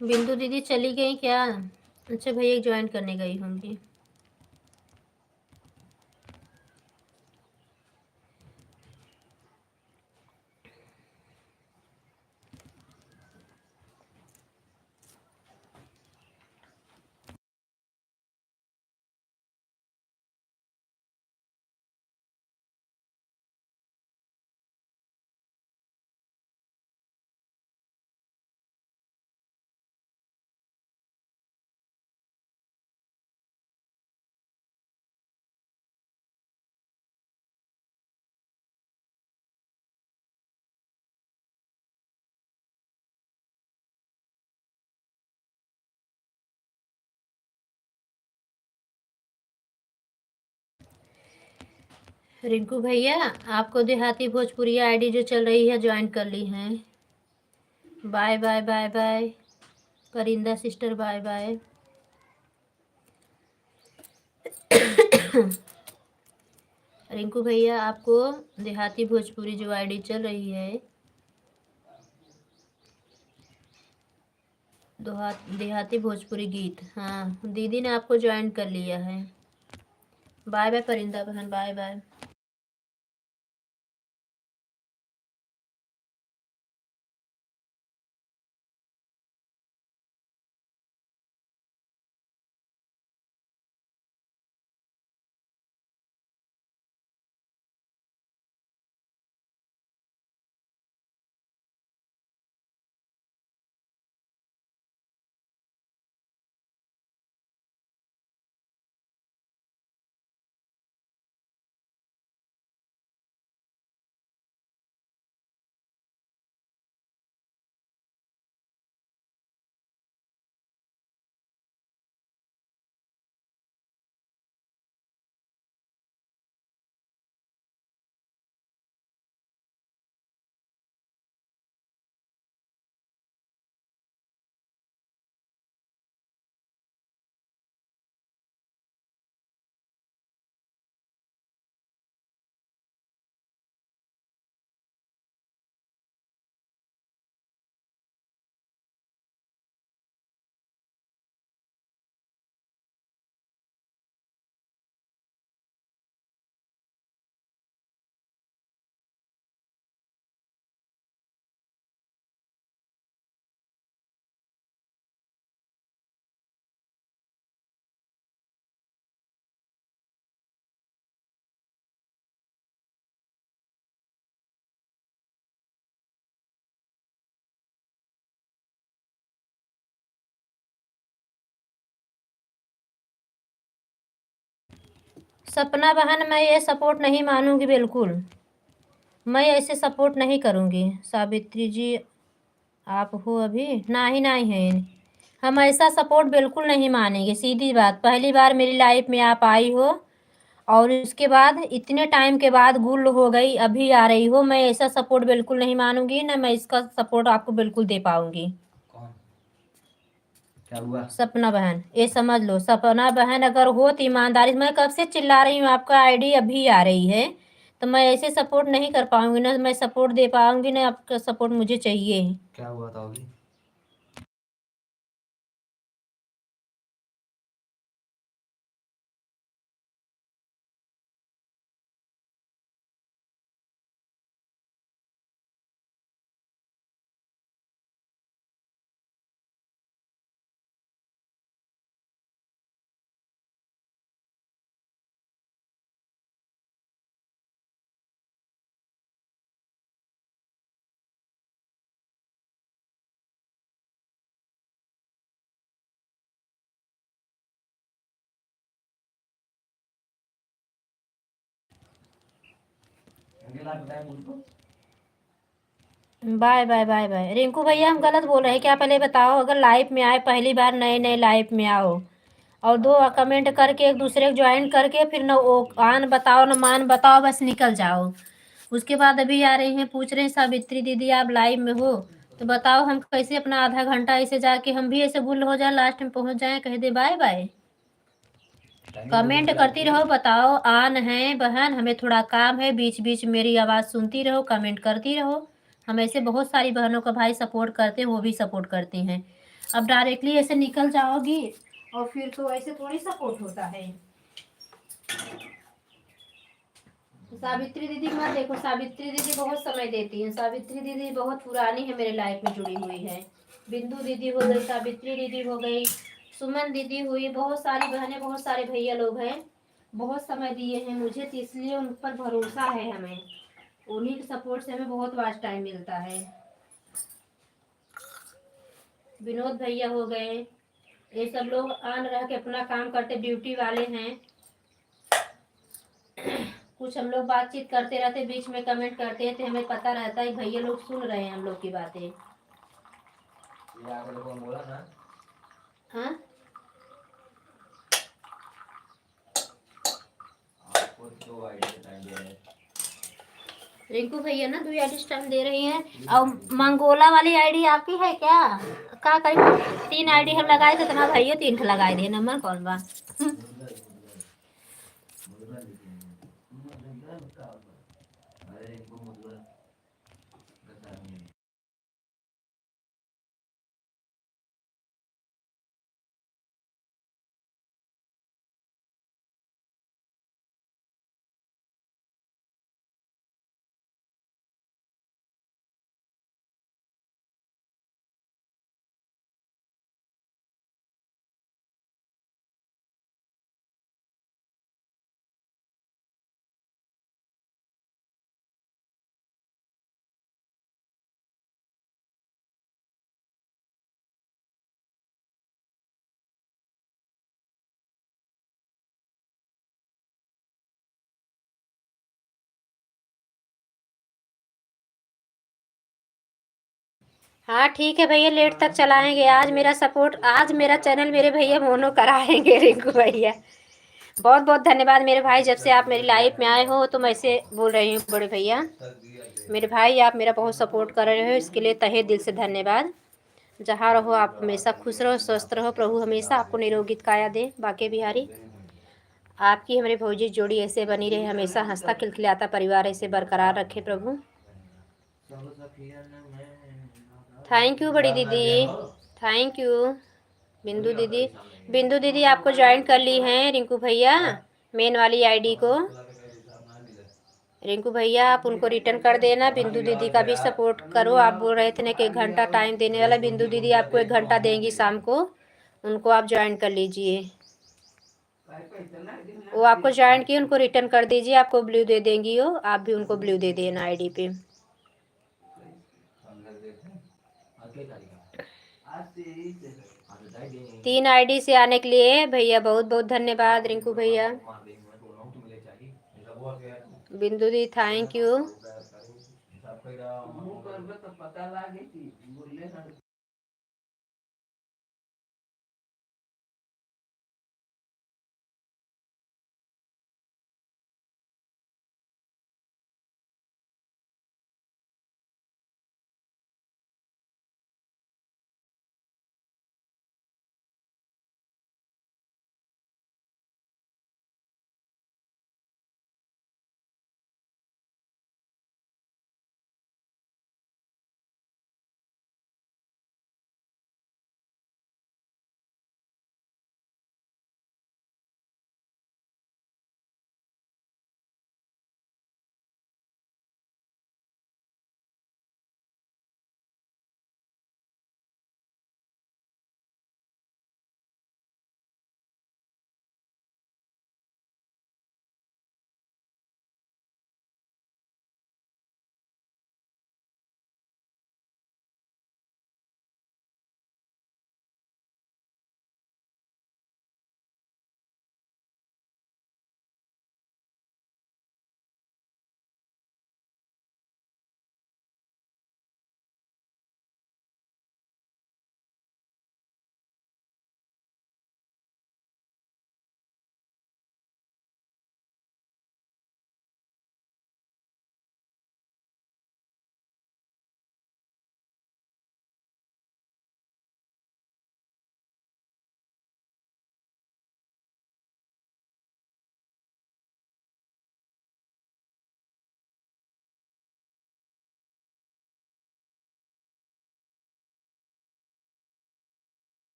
बिंदु दीदी चली गई क्या? अच्छा भैया ज्वाइन करने गई होंगी। रिंकू भैया आपको देहाती भोजपुरी आईडी जो चल रही है ज्वाइन कर ली हैं। Bye bye bye bye. Parinda sister bye bye. Rinku भैया आपको देहाती भोजपुरी जो आईडी चल रही है, देहाती भोजपुरी गीत, हाँ दीदी ने आपको ज्वाइन कर लिया है। बाय बाय परिंदा बहन, बाय बाय। सपना बहन मैं ये सपोर्ट नहीं मानूंगी, बिल्कुल मैं ऐसे सपोर्ट नहीं करूंगी। सावित्री जी आप हो अभी नहीं नहीं है, हम ऐसा सपोर्ट बिल्कुल नहीं मानेंगे। सीधी बात, पहली बार मेरी लाइफ में आप आई हो और उसके बाद इतने टाइम के बाद गुल हो गई, अभी आ रही हो। मैं ऐसा सपोर्ट बिल्कुल नहीं मानूंगी, ना मैं इसका सपोर्ट आपको बिल्कुल दे पाऊंगी। क्या हुआ? सपना बहन ये समझ लो, सपना बहन अगर हो तो ईमानदारी, मैं कब से चिल्ला रही हूँ आपका आईडी अभी आ रही है, तो मैं ऐसे सपोर्ट नहीं कर पाऊंगी, ना मैं सपोर्ट दे पाऊंगी, ना आपका सपोर्ट मुझे चाहिए। क्या हुआ था अभी? Bye bye bye bye. Rinku भैया हम गलत बोल रहे हैं क्या? पहले बताओ, अगर लाइव में आए पहली बार, नए नए लाइव में आओ और दो कमेंट करके एक दूसरे को ज्वाइन करके फिर न वो आन बताओ न मान बताओ, बस निकल जाओ। उसके बाद अभी आ रही हैं पूछ रहे हैं सावित्री दीदी आप लाइव में हो, तो बताओ हम कैसे अपना आधा घंटा ऐसे जाके हम भी ऐसे गुल हो जाए, लास्ट में पहुंच जाए, कह दे बाय बाय। कमेंट करती रहो, बताओ आन है बहन, हमें थोड़ा काम है, बीच बीच मेरी आवाज़ सुनती रहो, कमेंट करती रहो। हम ऐसे बहुत सारी बहनों का भाई सपोर्ट करते हैं, वो भी सपोर्ट करती हैं। अब डायरेक्टली ऐसे निकल जाओगी और फिर तो ऐसे थोड़ी सपोर्ट होता है। सावित्री दीदी मत देखो, सावित्री दीदी बहुत समय देती हैं, सावित्री दीदी बहुत पुरानी है, मेरे लाइफ में जुड़ी हुई है। बिंदु दीदी हो गई, सावित्री दीदी हो गई, सुमन दीदी हुई, बहुत सारी बहनें, बहुत सारे भैया लोग हैं, बहुत समय दिए हैं मुझे, तो इसलिए उन पर भरोसा है हमें, उन्हीं के सपोर्ट से हमें बहुत वास्ट टाइम मिलता है। विनोद भैया हो गए, ये सब लोग आन रह के अपना काम करते, ड्यूटी वाले हैं। कुछ हम लोग बातचीत करते रहते, बीच में कमेंट करते हैं, तो हमें पता रहता है भैया लोग सुन रहे हैं हम लोग की बातें। ये आप लोगों ने बोला ना। हाँ रिंकू भैया ना 2 आईडी टाइम दे रही हैं। और मंगोला वाली आईडी आपकी है क्या? का करी 3 आईडी हम लगाए थे, तुम्हारा भैया 3 लगाए थे। नंबर कौन बा? हाँ ठीक है भैया, लेट तक चलाएंगे। आज मेरा सपोर्ट, आज मेरा चैनल मेरे भैया मोनो कराएंगे रिंकू भैया। बहुत बहुत धन्यवाद मेरे भाई, जब से आप मेरी लाइफ में आए हो तो मैं ऐसे बोल रही हूँ बड़े भैया। मेरे भाई आप मेरा बहुत सपोर्ट कर रहे हो, इसके लिए तहे दिल से धन्यवाद। जहाँ रहो आप हमेशा खुश रहो, स्वस्थ रहो। प्रभु हमेशा आपको निरोगी काया दे। बाके बिहारी आपकी हमारे भौजी जोड़ी ऐसे बनी रहे, हमेशा हंसता खिलखिलाता परिवार ऐसे बरकरार रखे प्रभु। थैंक यू बड़ी दीदी, थैंक यू। बिंदु दीदी, बिंदु दीदी आपको ज्वाइन कर ली हैं रिंकू भैया, मेन वाली आईडी को। रिंकू भैया आप उनको रिटर्न कर देना। बिंदु दीदी का भी सपोर्ट करो। आप बोल रहे थे ना कि 1 घंटा टाइम देने वाला, बिंदु दीदी आपको 1 घंटा देंगी शाम को, उनको आप ज्वाइन कर लीजिए। वो आपको ज्वाइन किए, उनको रिटर्न कर दीजिए, आपको ब्लू दे देंगी वो, आप भी उनको ब्लू दे देना आईडी पे। 3 आईडी से आने के लिए भैया बहुत बहुत धन्यवाद रिंकू भैया। बिंदु दी थैंक यू।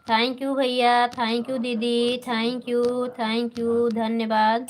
थैंक यू भैया, थैंक यू दीदी, थैंक यू, थैंक यू, धन्यवाद।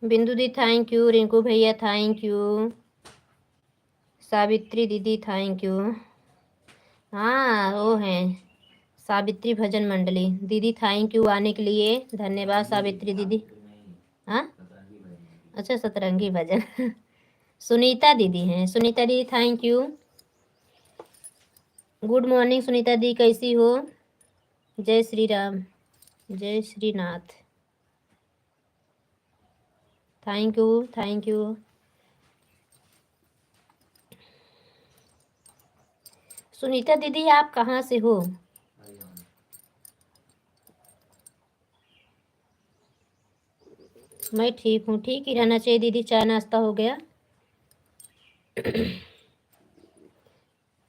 बिंदु दी थैंक यू, रिंकू भैया थैंक यू, सावित्री दीदी थैंक यू। हाँ वो हैं सावित्री भजन मंडली दीदी, थैंक यू आने के लिए, धन्यवाद सावित्री दीदी। हाँ अच्छा, सतरंगी भजन सुनीता दीदी हैं, सुनीता दीदी thank you. Good morning Sunita दी, कैसी हो? जय श्री राम, जय Shrinath, thank you thank you. Sunita दीदी आप कहाँ से हो? मैं ठीक हूँ, ठीक ही रहना चाहिए दीदी। चाय नाश्ता हो गया?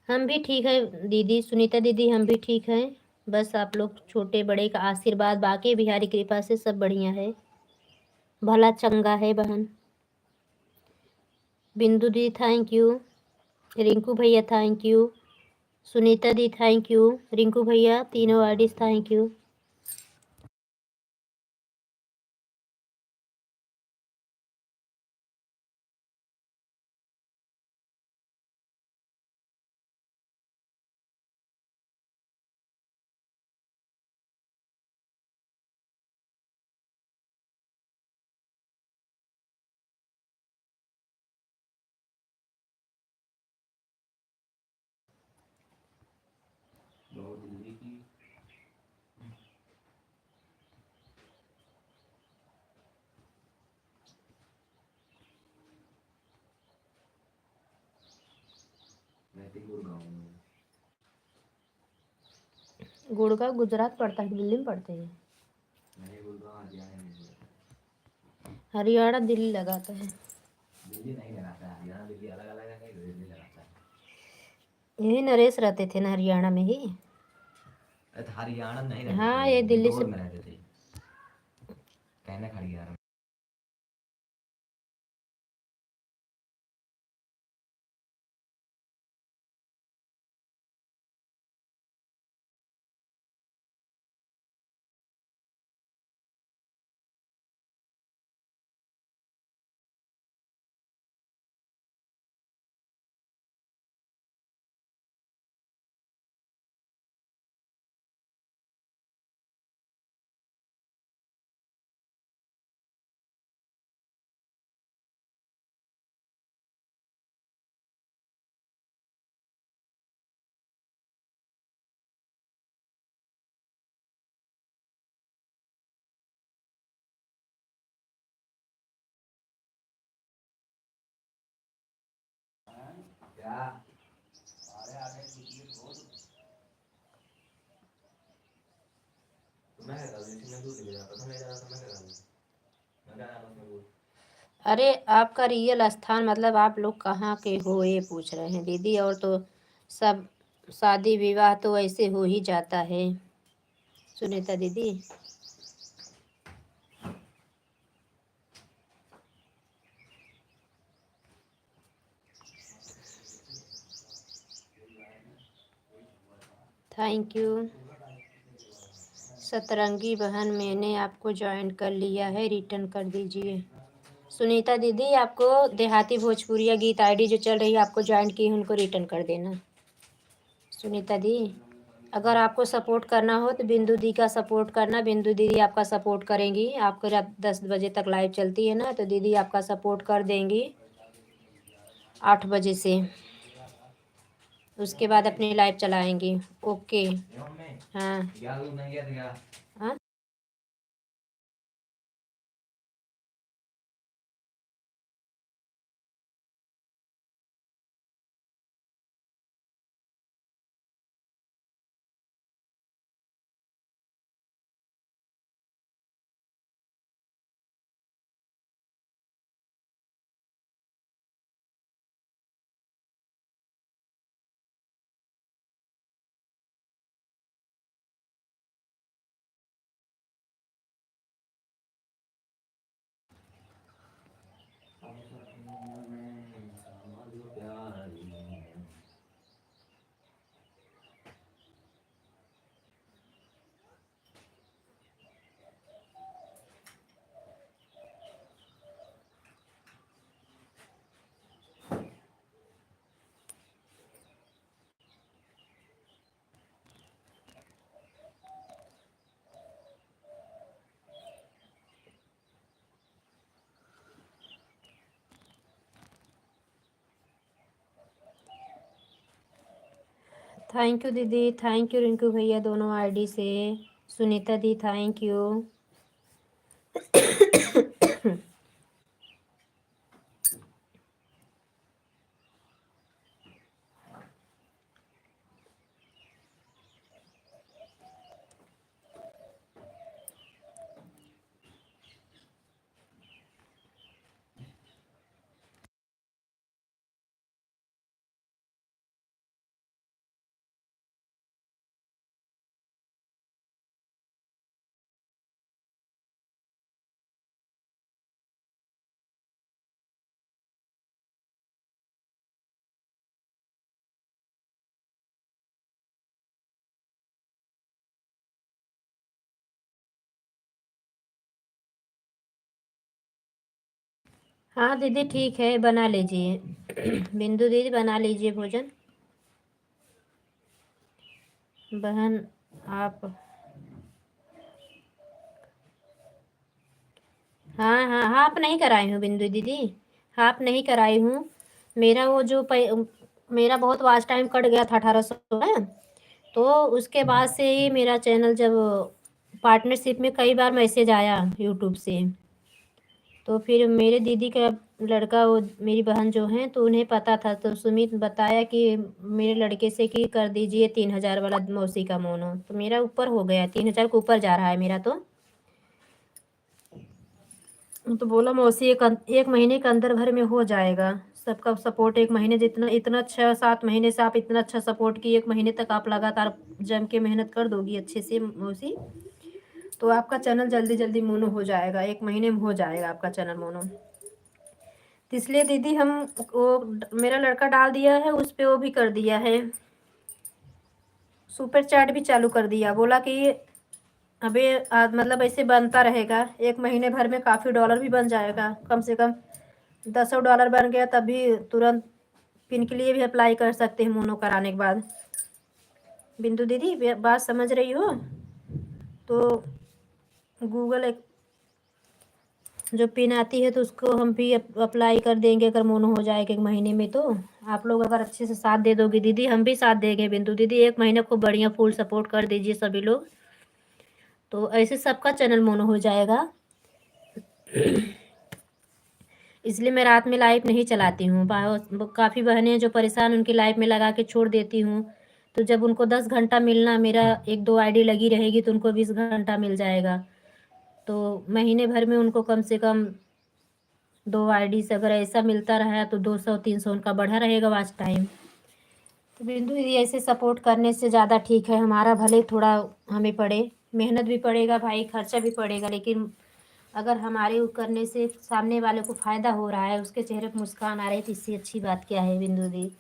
हम भी ठीक है दीदी, सुनीता दीदी हम भी ठीक हैं। बस आप लोग छोटे बड़े का आशीर्वाद, बाकी बिहारी कृपा से सब बढ़िया है, भला चंगा है बहन। बिंदु दी थैंक यू, रिंकू भैया थैंक यू, सुनीता दी थैंक यू, रिंकू भैया तीनों artist thank you. Gurgaon Gujarat पड़ता है, दिल्ली में पड़ते हैं। हरियाणा दिल्ली लगाता है। दिल्ली नहीं लगाता है, हरियाणा दिल्ली अलग अलग है, दिल्ली लगाता है। यही नरेश रहते थे ना हरियाणा में ही। हरियाणा नहीं रहते हाँ थे, ये दिल्ली से में रहते थे, कहने हरियाणा। अरे आपका रियल स्थान मतलब आप लोग कहाँ के हो ये पूछ रहे हैं दीदी, और तो सब शादी विवाह तो ऐसे हो ही जाता है सुनीता दीदी। थैंक यू सतरंगी बहन, मैंने आपको ज्वाइन कर लिया है, रिटर्न कर दीजिए। सुनीता दीदी आपको देहाती भोजपुरिया गीत आईडी जो चल रही है आपको ज्वाइन की है, उनको रिटर्न कर देना। सुनीता दी अगर आपको सपोर्ट करना हो तो बिंदु दी का सपोर्ट करना, बिंदु दीदी आपका सपोर्ट करेंगी। आपको रात 10 बजे तक लाइव चलती है ना, तो दीदी आपका सपोर्ट कर देंगी 8 बजे से, उसके बाद अपनी लाइव चलाएंगी। ओके हाँ हाँ। थैंक यू दीदी, थैंक यू रिंकू भैया दोनों आईडी से। सुनीता दी थैंक यू। हाँ दीदी ठीक है, बना लीजिए। बिंदु दीदी बना लीजिए भोजन। बहन आप, हाँ हाँ हाफ नहीं कराई हूँ बिंदु दीदी, हाफ नहीं कराई हूँ। मेरा वो जो मेरा बहुत वाच टाइम कट गया था 1800 में। तो उसके बाद से ही मेरा चैनल जब पार्टनरशिप में कई बार मैसेज आया यूट्यूब से, तो फिर मेरे दीदी का लड़का, वो मेरी बहन जो है, तो उन्हें पता था, तो सुमित बताया कि मेरे लड़के से कि कर दीजिए 3000 वाला मौसी का मोनो। तो मेरा ऊपर हो गया, 3000 के ऊपर जा रहा है मेरा। तो बोला मौसी एक महीने के अंदर भर में हो जाएगा। सबका सपोर्ट एक महीने, जितना इतना 6-7 महीने से आप इतना अच्छा सपोर्ट की, एक महीने तक आप लगातार जम के मेहनत कर दोगी अच्छे से मौसी, तो आपका चैनल जल्दी जल्दी मोनो हो जाएगा, एक महीने में हो जाएगा आपका चैनल मोनो। तो इसलिए दीदी हम वो मेरा लड़का डाल दिया है उस पे, वो भी कर दिया है, सुपर चैट भी चालू कर दिया। बोला कि अभी मतलब ऐसे बनता रहेगा, एक महीने भर में काफ़ी डॉलर भी बन जाएगा, कम से कम 10 डॉलर बन गया तब भी तुरंत पिन के लिए भी अप्लाई कर सकते हैं मोनो कराने के बाद। बिंदु दीदी बात समझ रही हो? तो गूगल एक जो पिन आती है तो उसको हम भी अप्लाई कर देंगे अगर मोनो हो जाएगा एक महीने में। तो आप लोग अगर अच्छे से साथ दे दोगे दीदी, हम भी साथ देंगे। बिंदु दीदी एक महीने खूब बढ़िया फुल सपोर्ट कर दीजिए सभी लोग, तो ऐसे सबका चैनल मोनो हो जाएगा। इसलिए मैं रात में लाइव नहीं चलाती हूँ। काफ़ी बहनें जो परेशान, उनकी लाइव में लगा के छोड़ देती हूँ। तो जब उनको 10 घंटा मिलना, मेरा 1-2 आईडी लगी रहेगी तो उनको 20 घंटा मिल जाएगा। तो महीने भर में उनको कम से कम 2 आईडी से अगर ऐसा मिलता रहा तो 200-300 उनका बढ़ा रहेगा वाच टाइम। तो बिंदु दीदी ऐसे सपोर्ट करने से ज़्यादा ठीक है, हमारा भले थोड़ा हमें पड़े, मेहनत भी पड़ेगा भाई, खर्चा भी पड़ेगा, लेकिन अगर हमारे करने से सामने वाले को फ़ायदा हो रहा है, उसके चेहरे पर मुस्कान आ रही है, तो इससे अच्छी बात क्या है बिंदु दी।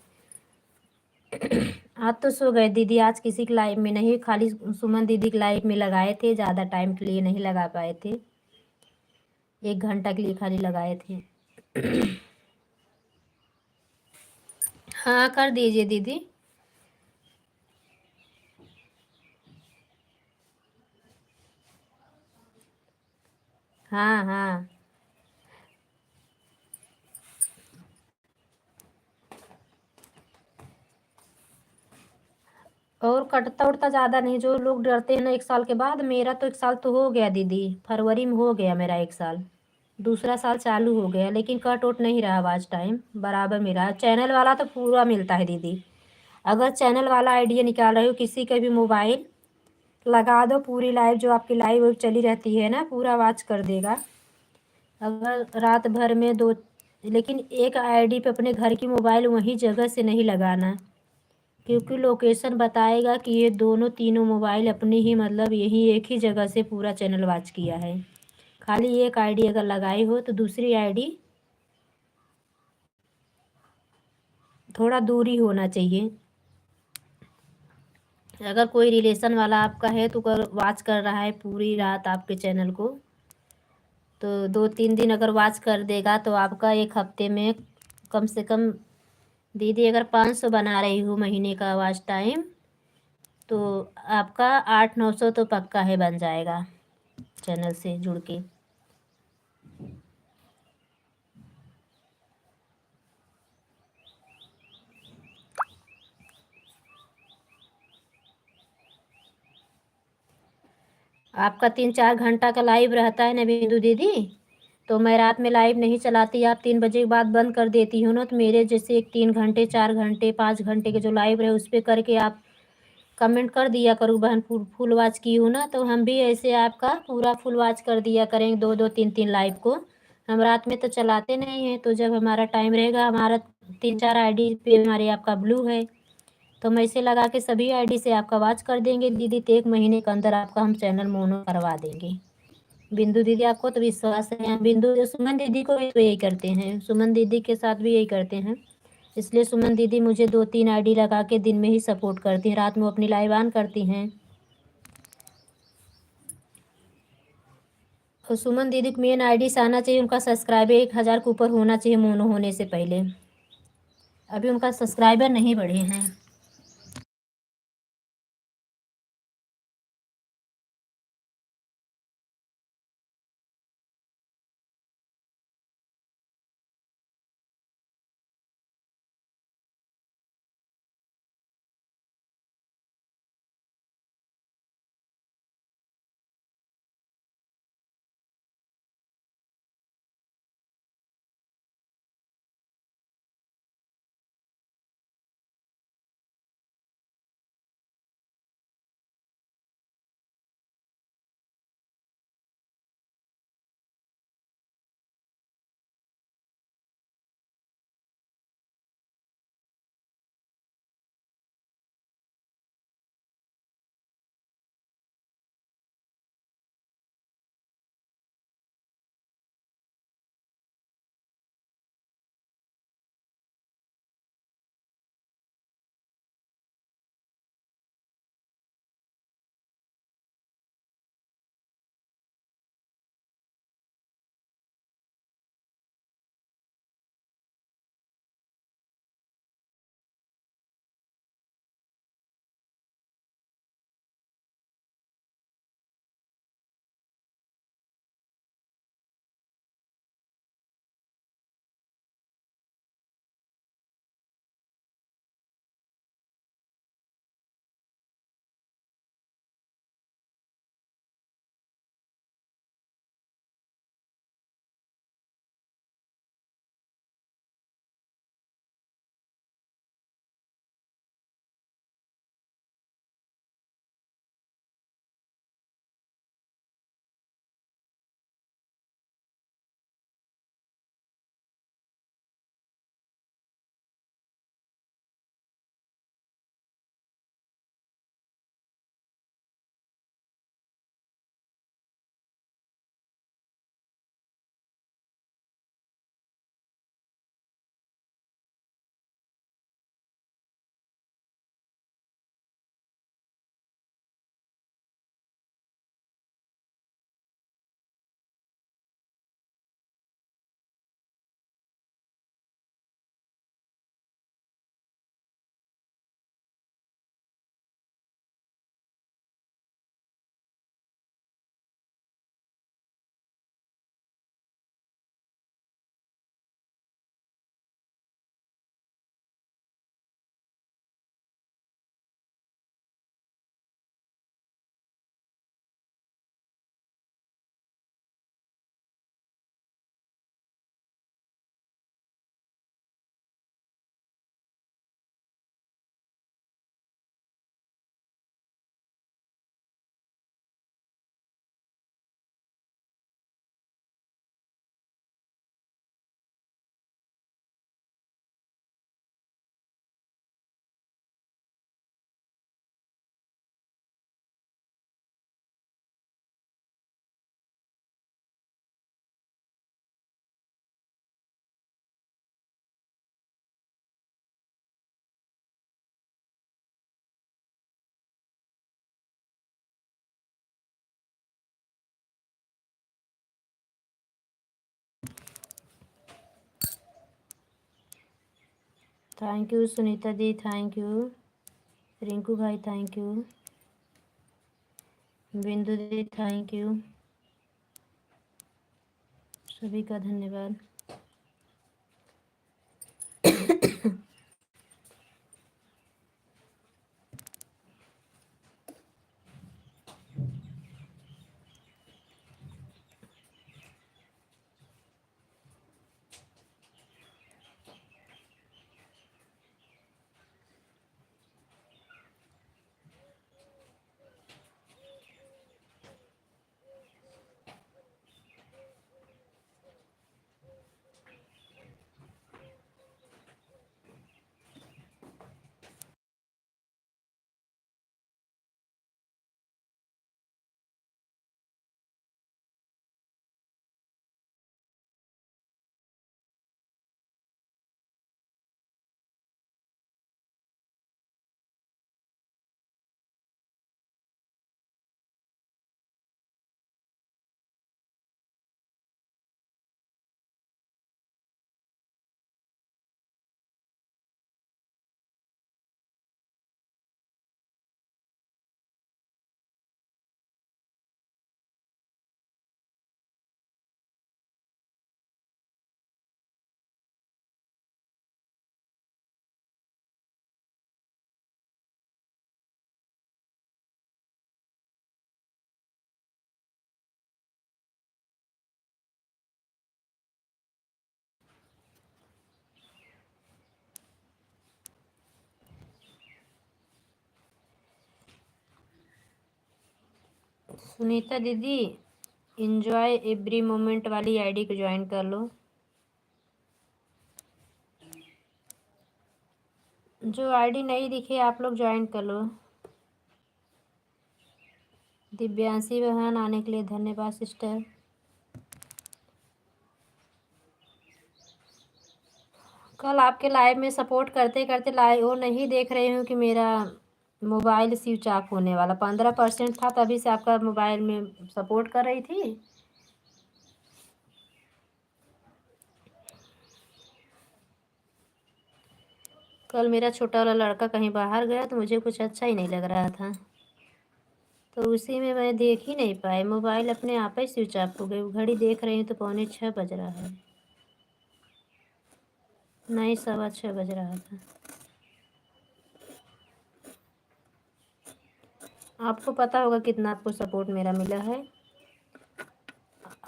आज तो सो गए दीदी, आज किसी की लाइव में नहीं, खाली सुमन दीदी की लाइव में लगाए थे, ज़्यादा टाइम के लिए नहीं लगा पाए थे, 1 घंटा के लिए खाली लगाए थे। हाँ कर दीजिए दीदी। हाँ हाँ। और कटता उटता ज़्यादा नहीं, जो लोग डरते हैं ना 1 साल के बाद, मेरा तो 1 साल तो हो गया दीदी, फरवरी में हो गया मेरा 1 साल, दूसरा साल चालू हो गया, लेकिन कट उट नहीं रहा आवाज़ टाइम, बराबर मिला। चैनल वाला तो पूरा मिलता है दीदी। अगर चैनल वाला आइडिया निकाल रहे हो, किसी का भी मोबाइल लगा दो, पूरी लाइव जो आपकी लाइव चली रहती है ना, पूरा आवाज़ कर देगा। अगर रात भर में दो, लेकिन एक आईडी पे अपने घर की मोबाइल वहीं जगह से नहीं लगाना, क्योंकि लोकेशन बताएगा कि ये दोनों तीनों मोबाइल अपनी ही, मतलब यही एक ही जगह से पूरा चैनल वॉच किया है। खाली एक आईडी अगर लगाई हो तो दूसरी आईडी थोड़ा दूरी होना चाहिए। अगर कोई रिलेशन वाला आपका है तो अगर वॉच कर रहा है पूरी रात आपके चैनल को, तो 2-3 दिन अगर वॉच कर देगा तो आपका एक हफ्ते में कम से कम, दीदी अगर 500 बना रही हूँ महीने का वॉच टाइम, तो आपका 800-900 तो पक्का है बन जाएगा चैनल से जुड़ के। आपका 3-4 घंटा का लाइव रहता है ना बिंदु दीदी, तो मैं रात में लाइव नहीं चलाती, आप 3 बजे के बाद बंद कर देती हो ना, तो मेरे जैसे एक 3 घंटे 4 घंटे 5 घंटे के जो लाइव रहे उस पर करके आप कमेंट कर दिया करो बहन, फुल वॉच की हूँ ना, तो हम भी ऐसे आपका पूरा फुल वॉच कर दिया करेंगे 2-2 3-3 लाइव को। हम रात में तो चलाते नहीं हैं, तो जब हमारा टाइम रहेगा, हमारा 3-4 आईडी पे हमारे आपका ब्लू है, तो हम ऐसे लगा के सभी आईडी से आपका वॉच कर देंगे दीदी, तो 1 महीने के अंदर आपका हम चैनल मोनो करवा देंगे। बिंदु दीदी आपको तो विश्वास है, हम बिंदु सुमन दीदी को भी तो यही करते हैं, सुमन दीदी के साथ भी यही करते हैं, इसलिए सुमन दीदी मुझे 2-3 आईडी लगा के दिन में ही सपोर्ट करती हैं, रात में अपनी लाइव ऑन करती हैं। और सुमन दीदी को मेन आईडी से आना चाहिए, उनका सब्सक्राइबर 1000 के ऊपर होना चाहिए मोनो होने से पहले, अभी उनका सब्सक्राइबर नहीं बढ़े हैं। थैंक यू सुनीता दी, थैंक यू रिंकू भाई, थैंक यू बिंदु दी, थैंक यू, सभी का धन्यवाद। सुनीता दीदी, इंजॉय एवरी मोमेंट वाली आईडी को ज्वाइन कर लो। जो आईडी नहीं दिखे आप लोग ज्वाइन कर लो। दिव्यांशी बहन आने के लिए धन्यवाद सिस्टर। कल आपके लाइव में सपोर्ट करते करते लाइव वो नहीं देख रही हूँ कि मेरा मोबाइल स्विच ऑफ होने वाला 15% था, तभी से आपका मोबाइल में सपोर्ट कर रही थी। कल मेरा छोटा वाला लड़का कहीं बाहर गया तो मुझे कुछ अच्छा ही नहीं लग रहा था, तो उसी में मैं देख ही नहीं पाई, मोबाइल अपने आप ही स्विच ऑफ हो गई। घड़ी देख रही हूँ तो 5:45 बज रहा है, नहीं 6:15 बज रहा था। आपको पता होगा कितना आपको सपोर्ट मेरा मिला है।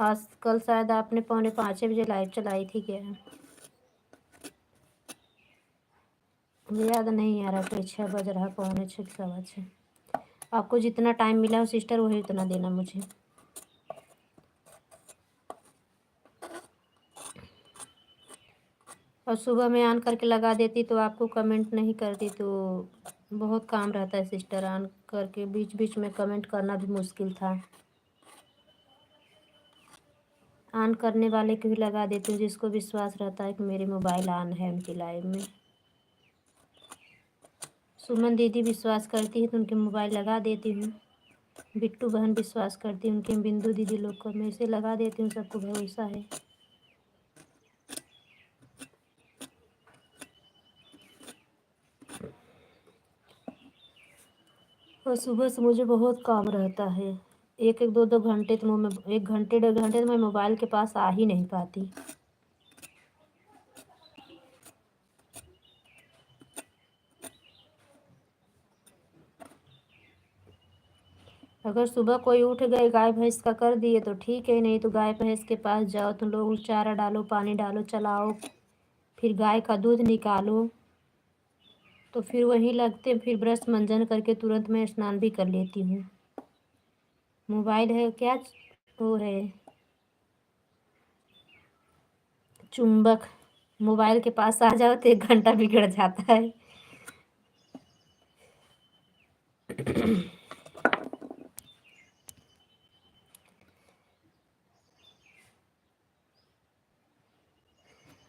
आज कल शायद आपने 4:45 बजे लाइव चलाई थी क्या? मुझे याद नहीं आ रहा, कोई 6 बज रहा, 5:45 6:15। आपको जितना टाइम मिला हो सिस्टर वही उतना देना मुझे। और सुबह में ऑन करके लगा देती तो आपको कमेंट नहीं करती, तो बहुत काम रहता है सिस्टर, ऑन करके बीच बीच में कमेंट करना भी मुश्किल था। ऑन करने वाले को भी लगा देती हूँ जिसको विश्वास रहता है कि मेरे मोबाइल ऑन है उनकी लाइव में। सुमन दीदी विश्वास करती है तो उनके मोबाइल लगा देती हूँ। बिट्टू बहन विश्वास करती है, उनके बिंदु दीदी लोग को मैं इसे लगा देती हूँ, सबको भरोसा है। और सुबह से मुझे बहुत काम रहता है, एक एक दो दो घंटे तो मैं 1 घंटे 1.5 घंटे तो मैं मोबाइल के पास आ ही नहीं पाती। अगर सुबह कोई उठ गए गाय भैंस का कर दिए तो ठीक है, नहीं तो गाय भैंस के पास जाओ तो लोग चारा डालो, पानी डालो, चलाओ, फिर गाय का दूध निकालो, तो फिर वहीं लगते, फिर ब्रश मंजन करके तुरंत मैं स्नान भी कर लेती हूँ। मोबाइल है क्या, वो है चुंबक, मोबाइल के पास आ जाओ तो 1 घंटा बिगड़ जाता है।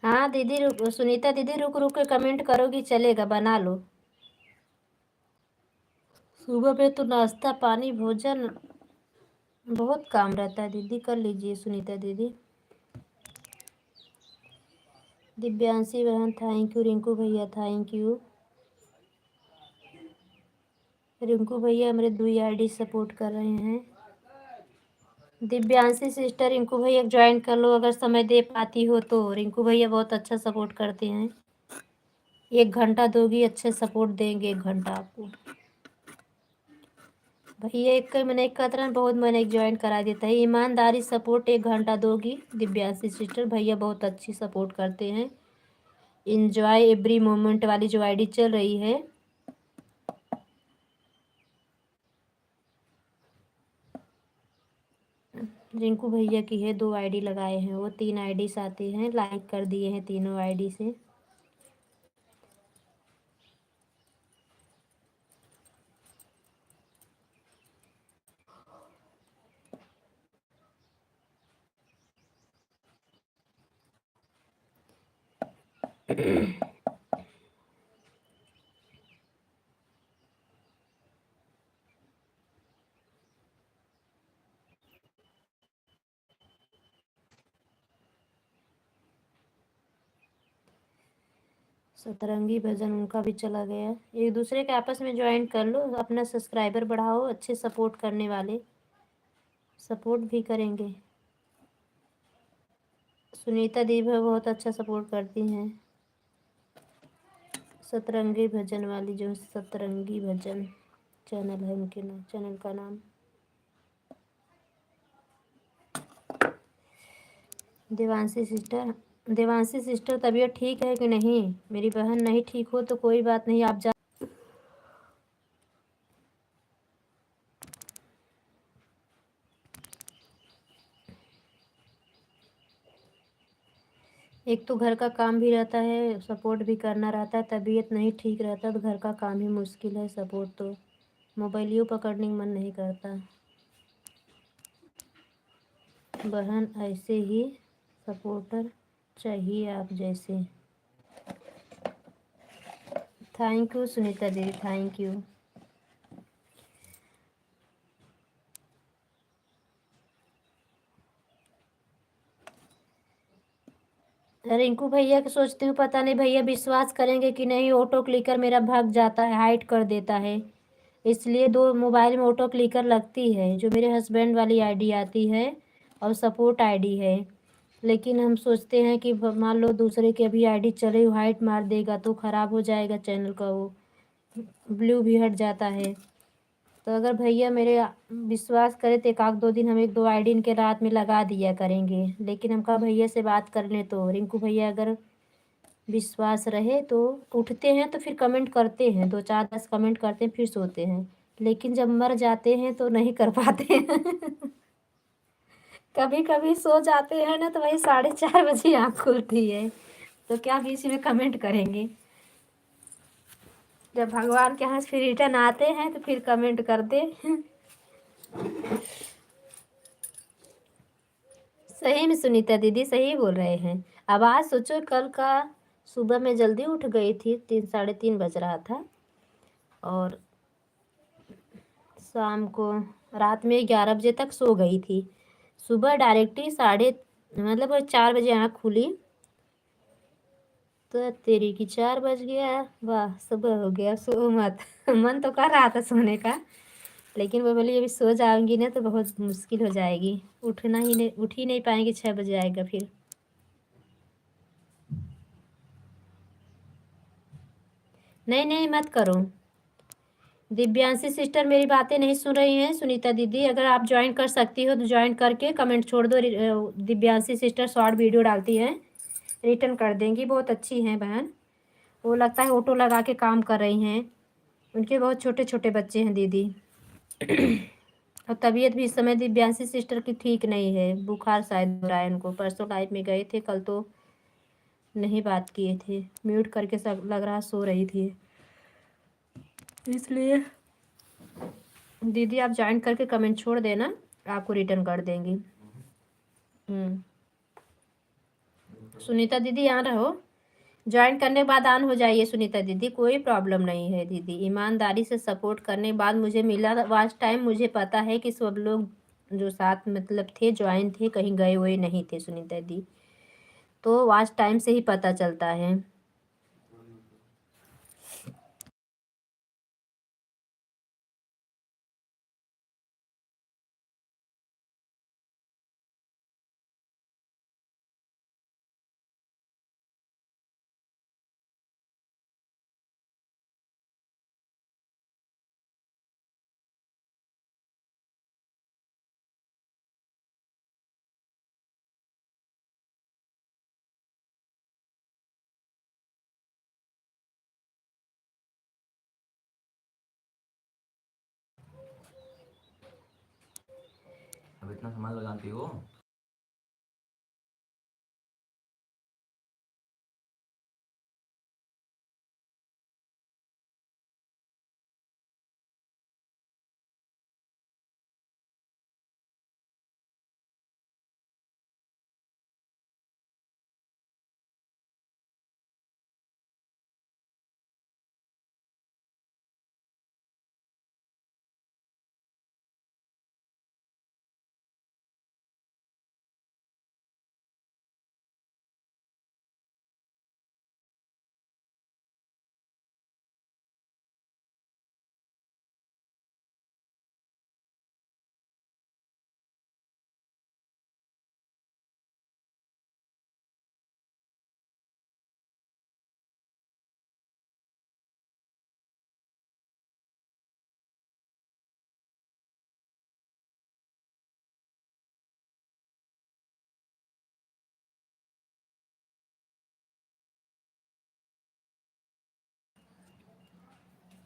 हाँ दीदी रुक, सुनीता दीदी रुक रुक के कमेंट करोगी चलेगा, बना लो। सुबह में तो नाश्ता पानी भोजन बहुत काम रहता है दीदी, कर लीजिए सुनीता दीदी। दिव्यांशी बहन थैंक यू, रिंकू भैया थैंक यू। रिंकू भैया मेरे 2 आईडी सपोर्ट कर रहे हैं। दिव्यांशी सिस्टर रिंकू भैया ज्वाइन कर लो अगर समय दे पाती हो तो, रिंकू भैया बहुत अच्छा सपोर्ट करते हैं। 1 घंटा दोगी, अच्छे सपोर्ट देंगे 1 घंटा आपको। भैया एक मैंने एक कतरन बहुत मैंने ज्वाइन करा देता है, ईमानदारी सपोर्ट 1 घंटा दोगी दिव्यांशी सिस्टर, भैया बहुत अच्छी सपोर्ट करते हैं। इंजॉय एवरी मोमेंट वाली जो आईडी चल रही है, रिंकू भैया की है, 2 आईडी लगाए हैं वो, 3 आईडी आते हैं, लाइक कर दिए हैं तीनों आईडी से। सतरंगी भजन उनका भी चला गया। एक दूसरे के आपस में ज्वाइन कर लो, अपना सब्सक्राइबर बढ़ाओ, अच्छे सपोर्ट करने वाले सपोर्ट भी करेंगे। सुनीता दी भी बहुत अच्छा सपोर्ट करती हैं। सतरंगी भजन वाली जो सतरंगी भजन चैनल है उनके नाम, चैनल का नाम। देवांशी सिस्टर तबीयत ठीक है कि नहीं? मेरी बहन नहीं ठीक हो तो कोई बात नहीं, आप जा। एक तो घर का काम भी रहता है, सपोर्ट भी करना रहता है, तबीयत नहीं ठीक रहता तो घर का काम ही मुश्किल है, सपोर्ट तो मोबाइल यूँ पकड़ने का मन नहीं करता। बहन ऐसे ही सपोर्टर चाहिए आप जैसे। थैंक यू सुनीता दीदी, थैंक यू। रिंकू भैया के सोचती हूँ, पता नहीं भैया विश्वास करेंगे कि नहीं, ऑटो क्लिकर मेरा भाग जाता है, हाइड कर देता है, इसलिए दो मोबाइल में ऑटो क्लिकर लगती है, जो मेरे हस्बैंड वाली आईडी आती है और सपोर्ट आईडी है। लेकिन हम सोचते हैं कि मान लो दूसरे की अभी आईडी चले, हाइड मार देगा तो ख़राब हो जाएगा चैनल का, वो ब्लू भी हट जाता है। तो अगर भैया मेरे विश्वास करे तो एक आध दो दिन हम एक दो आईडी इनके रात में लगा दिया करेंगे, लेकिन हम कहा भैया से बात कर लें तो रिंकू भैया अगर विश्वास रहे तो उठते हैं तो फिर कमेंट करते हैं, 2 4 10 कमेंट करते हैं, फिर सोते हैं, लेकिन जब मर जाते हैं तो नहीं कर पाते हैं। कभी कभी सो जाते हैं ना तो वही 4:30 बजे आँख खुलती है, तो क्या बीच में कमेंट करेंगे। जब भगवान के यहाँ से फिर रिटर्न आते हैं तो फिर कमेंट करते हैं। सही में सुनीता दीदी सही बोल रहे हैं। अब आज सोचो, कल का सुबह में जल्दी उठ गई थी, 3 साढ़े 3 बज रहा था, और शाम को रात में 11 बजे तक सो गई थी। सुबह डायरेक्ट ही साढ़े मतलब 4 बजे आँख खुली तो तेरी की 4 बज गया। वाह, सुबह हो गया, सो मत। मन तो कर रहा था सोने का, लेकिन वो बोली अभी सो जाऊंगी ना तो बहुत मुश्किल हो जाएगी, उठना ही नहीं, उठ ही नहीं पाएंगे, 6 बजे आएगा फिर। नहीं नहीं मत करो। दिव्यांशी सिस्टर मेरी बातें नहीं सुन रही हैं, सुनीता दीदी अगर आप ज्वाइन कर सकती हो तो ज्वाइन करके कमेंट छोड़ दो। दिव्यांशी सिस्टर शॉर्ट वीडियो डालती हैं, रिटर्न कर देंगी, बहुत अच्छी हैं बहन। वो लगता है ऑटो लगा के काम कर रही हैं, उनके बहुत छोटे छोटे बच्चे हैं दीदी। और तबीयत भी इस समय दिव्यांशी सिस्टर की ठीक नहीं है, बुखार शायद हो रहा है उनको, परसों लाइव में गए थे, कल तो नहीं बात किए थे, म्यूट करके सब लग रहा सो रही थी, इसलिए दीदी आप ज्वाइन करके कमेंट छोड़ देना, आपको रिटर्न कर देंगी। सुनीता दीदी यहाँ रहो, ज्वाइन करने के बाद ऑन हो जाइए सुनीता दीदी, कोई प्रॉब्लम नहीं है दीदी, ईमानदारी से सपोर्ट करने के बाद मुझे मिला वाच टाइम, मुझे पता है कि सब लोग जो साथ मतलब थे ज्वाइन थे, कहीं गए हुए नहीं थे सुनीता दी, तो वाच टाइम से ही पता चलता है। अब इतना सामान लगाती हो।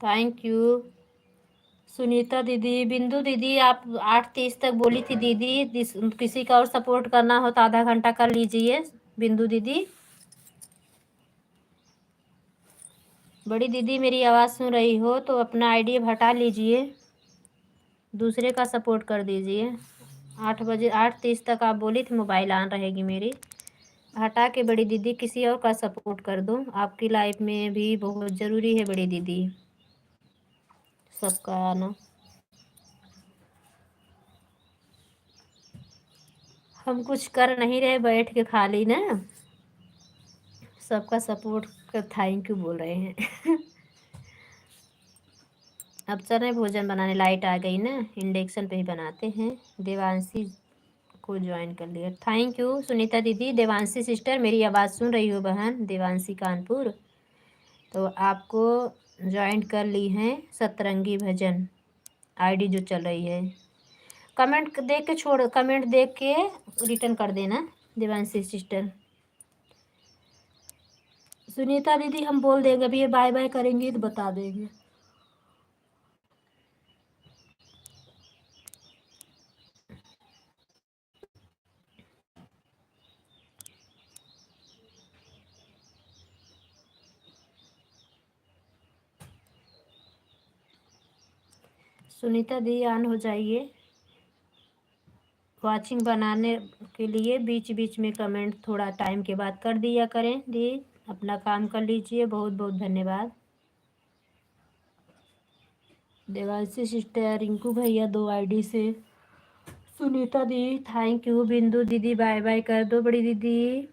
थैंक यू सुनीता दीदी। बिंदु दीदी आप 8:30 तक बोली थी दीदी, किसी का और सपोर्ट करना हो तो आधा घंटा कर लीजिए बिंदु दीदी। बड़ी दीदी मेरी आवाज़ सुन रही हो तो अपना आईडी हटा लीजिए, दूसरे का सपोर्ट कर दीजिए। 8 बजे 8:30 तक आप बोली थी मोबाइल ऑन रहेगी मेरी, हटा के बड़ी दीदी किसी और का सपोर्ट कर दो। आपकी लाइफ में भी बहुत ज़रूरी है बड़ी दीदी सबका आना। हम कुछ कर नहीं रहे बैठ के खाली ना, सबका सपोर्ट कर थैंक यू बोल रहे हैं। अब चल रहे भोजन बनाने, लाइट आ गई ना, इंडक्शन पे ही बनाते हैं। देवांशी को ज्वाइन कर लिया, थैंक यू सुनीता दीदी। देवांशी सिस्टर मेरी आवाज़ सुन रही हो बहन, देवांशी कानपुर, तो आपको ज्वाइन कर ली हैं सतरंगी भजन आईडी जो चल रही है। कमेंट देख के छोड़, कमेंट देख के रिटर्न कर देना देवांशी सिस्टर। सुनीता दीदी हम बोल देंगे, अभी ये बाय बाय करेंगी तो बता देंगे। सुनीता दी ऑन हो जाइए। वाचिंग बनाने के लिए बीच बीच में कमेंट थोड़ा टाइम के बाद कर दिया करें दी, अपना काम कर लीजिए। बहुत बहुत धन्यवाद। देवांशी सिस्टर, रिंकू भैया 2 आईडी से, सुनीता दी थैंक यू, बिंदु दीदी बाय बाय कर दो बड़ी दीदी।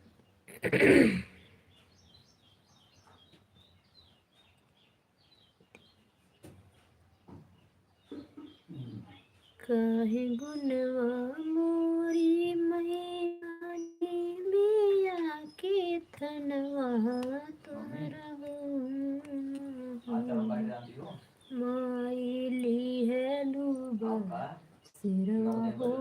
कहे गुनवा मोरी मैयानी बिया के थनवा तोहरा माइली है लूबा सिरवा हो।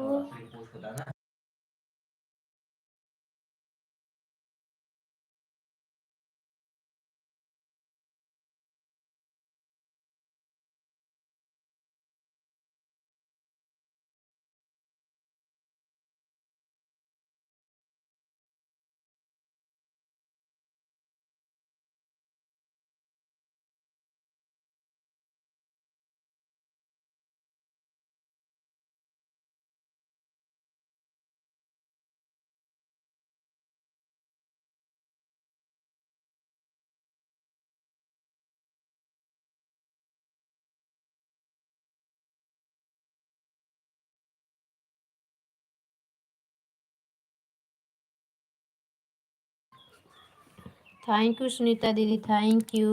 थैंक यू सुनीता दीदी, थैंक यू।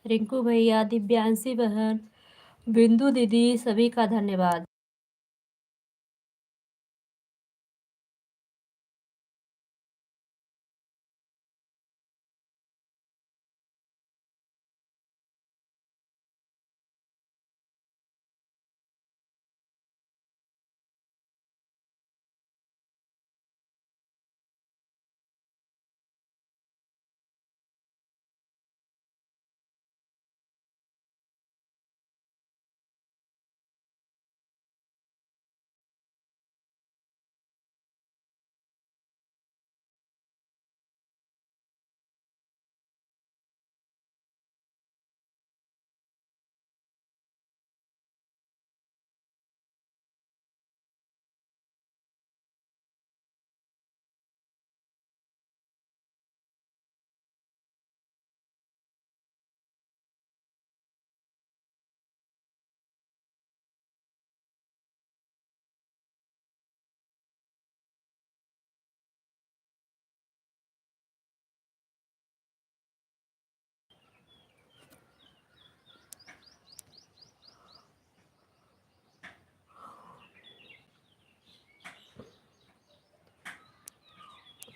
रिंकू भैया, दिव्यांशी बहन, बिंदु दीदी, सभी का धन्यवाद।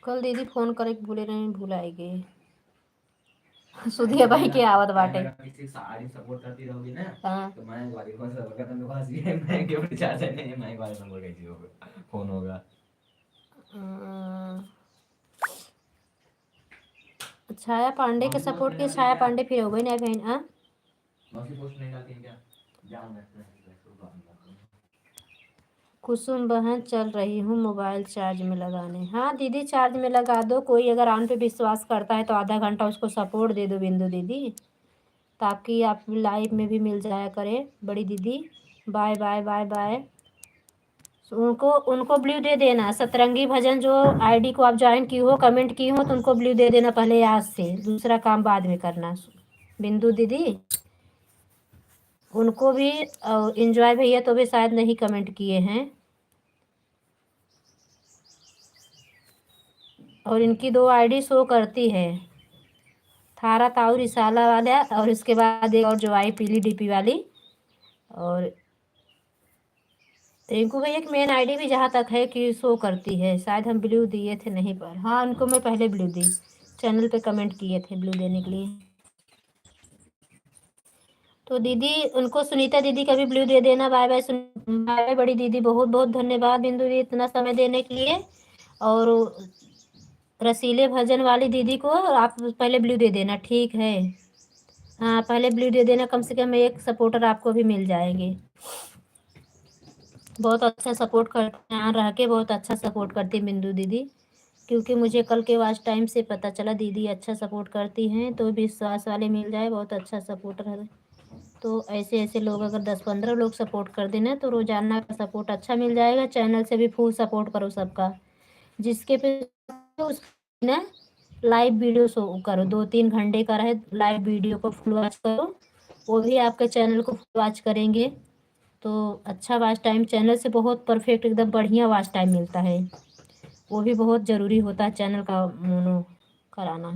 कल दीदी फोन करे भूले नहीं, भुलाएगी। सुधिया भाई के आवत बाटे। किसी साड़ी सपोर्ट करती रहोगी ना, हाँ तो मैं वाली कौन सा करता मेरे पास ये मैं क्यों रिचार्ज है नहीं, मैं वाला नंबर कैसे होगा फोन होगा। छाया पांडे के सपोर्ट के, छाया पांडे फिर हो गई ना बहन। हाँ मौसी पोस्ट नहीं डालती है क्या, जाऊंगा कुसुम बहन चल रही हूँ मोबाइल चार्ज में लगाने। हाँ दीदी चार्ज में लगा दो। कोई अगर आन पे विश्वास करता है तो आधा घंटा उसको सपोर्ट दे दो बिंदु दीदी, ताकि आप लाइव में भी मिल जाया करे बड़ी दीदी। Bye bye bye bye. उनको उनको ब्लू दे देना। सतरंगी भजन जो आईडी को आप ज्वाइन की हो, कमेंट की हो, तो उनको ब्लू दे देना पहले आज से, दूसरा काम बाद में करना बिंदु दीदी। उनको भी एंजॉय भैया तो भी शायद नहीं कमेंट किए हैं। और इनकी 2 आईडी शो करती है, थारा ताऊ रिसाला वाला और इसके बाद एक और जो आई पीली डीपी वाली। और रिंकू भैया की मेन आईडी भी जहाँ तक है कि शो करती है। शायद हम ब्लू दिए थे नहीं पर, हाँ उनको मैं पहले ब्लू दी, चैनल पे कमेंट किए थे ब्लू देने के लिए। तो दीदी उनको सुनीता दीदी का भी ब्लू दे देना। बाय बाय बाय बाय बड़ी दीदी, बहुत बहुत धन्यवाद बिंदु दीदी इतना समय देने के लिए। और रसीले भजन वाली दीदी को आप पहले ब्लू दे देना, ठीक है। हाँ पहले ब्लू दे देना, कम से कम एक सपोर्टर आपको भी मिल जाएंगे। बहुत अच्छा सपोर्ट करते हैं, यहाँ रह के बहुत अच्छा सपोर्ट करती बिंदु दीदी, क्योंकि मुझे कल के वॉच टाइम से पता चला दीदी अच्छा सपोर्ट करती हैं। तो विश्वास वाले मिल जाए, बहुत अच्छा सपोर्टर है। तो ऐसे ऐसे लोग अगर 10-15 लोग सपोर्ट कर देना तो रोजाना का सपोर्ट अच्छा मिल जाएगा। चैनल से भी फुल सपोर्ट करो सबका, जिसके पे उस ना लाइव वीडियो शो करो, 2-3 घंटे का रहे लाइव वीडियो को फुल वॉच करो, वो भी आपके चैनल को फुल वॉच करेंगे तो अच्छा वॉच टाइम चैनल से बहुत परफेक्ट एकदम बढ़िया वॉच टाइम मिलता है। वो भी बहुत ज़रूरी होता है चैनल का मोनो कराना।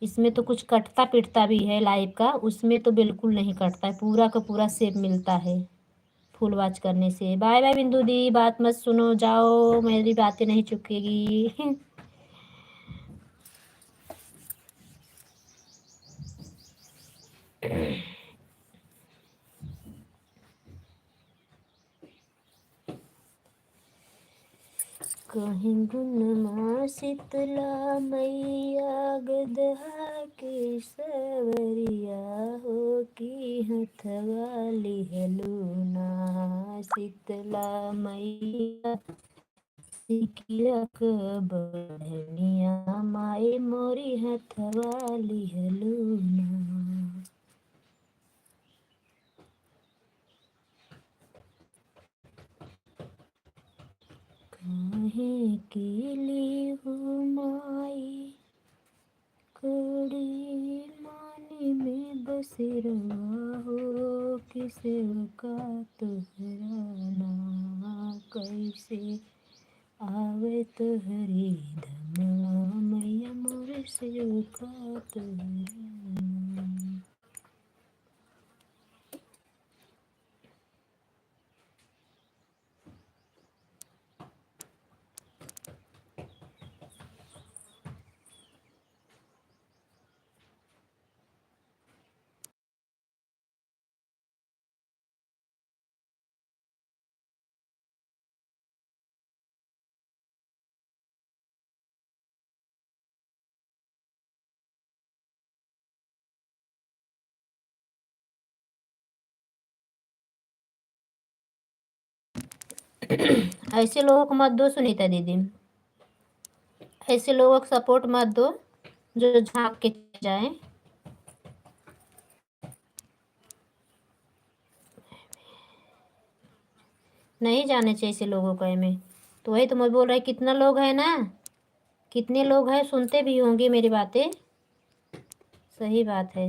इसमें तो कुछ कटता पिटता भी है लाइव का, उसमें तो बिल्कुल नहीं कटता है, पूरा का पूरा सेव मिलता है फुल वॉच करने से। बाय बाय बिंदु दी, बात मत सुनो, जाओ मेरी बातें नहीं चुकेगी। कहीं गुनमा शीतला मैया गदहा के सवरिया हो की हथवा लिहलूना। शीतला मैया सिकिलक बढ़निया माए मोरी हथवा लिहलूना। काहे के लिए हो माई कड़ी मानी में बसेरवा हो, किसे का तुहराना कैसे आवे तुहरी धमा मैया मोर से का तुहराना। ऐसे लोगों को मत दो सुनीता दीदी, ऐसे लोगों को सपोर्ट मत दो जो झांक के जाए। नहीं जाने चाहिए ऐसे लोगों को में। तो वही तो मैं बोल रहा है, कितना लोग है ना, कितने लोग हैं सुनते भी होंगे मेरी बातें। सही बात है,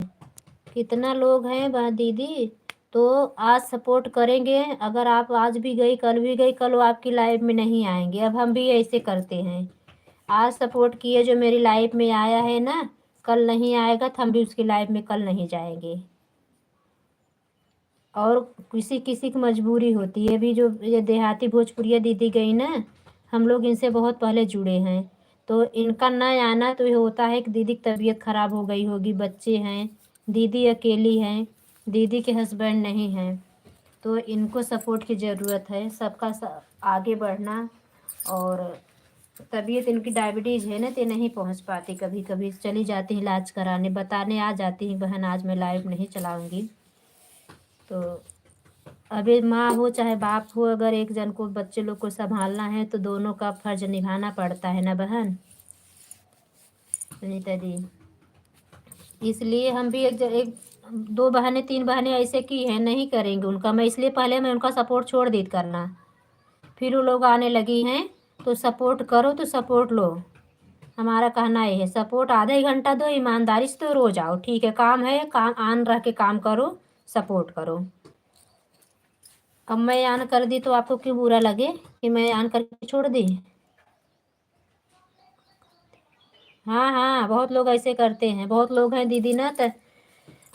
कितना लोग हैं वह दीदी। तो आज सपोर्ट करेंगे, अगर आप आज भी गई कल भी गई, कल वो आपकी लाइफ में नहीं आएंगे। अब हम भी ऐसे करते हैं, आज सपोर्ट किए जो मेरी लाइफ में आया है ना, कल नहीं आएगा तो हम भी उसकी लाइफ में कल नहीं जाएंगे। और किसी किसी की मजबूरी होती है। अभी जो ये देहाती भोजपुरिया दीदी गई ना, हम लोग इनसे बहुत पहले जुड़े हैं, तो इनका ना आना तो ये होता है कि दीदी की तबीयत ख़राब हो गई होगी, बच्चे हैं, दीदी अकेली हैं, दीदी के हस्बैंड नहीं हैं, तो इनको सपोर्ट की ज़रूरत है सबका आगे बढ़ना। और तबीयत इनकी डायबिटीज़ है ना, तो नहीं पहुंच पाती, कभी कभी चली जाती हैं इलाज कराने, बताने आ जाती हैं बहन आज मैं लाइव नहीं चलाऊंगी। तो अभी माँ हो चाहे बाप हो, अगर एक जन को बच्चे लोग को संभालना है तो दोनों का फर्ज निभाना पड़ता है ना बहन सुनीता दी। इसलिए हम भी एक दो बहनें तीन बहनें ऐसे की हैं, नहीं करेंगे उनका। मैं इसलिए पहले मैं उनका सपोर्ट छोड़ दी करना, फिर वो लोग आने लगी हैं तो सपोर्ट करो तो सपोर्ट लो। हमारा कहना ये है, सपोर्ट आधा ही घंटा दो, ईमानदारी से तो रोज आओ, ठीक है, काम है, काम आन रह के काम करो, सपोर्ट करो। अब मैं आन कर दी तो आपको क्यों बुरा लगे कि मैं आन करके छोड़ दी? हाँ हाँ, बहुत लोग ऐसे करते हैं, बहुत लोग हैं दीदी ना, तो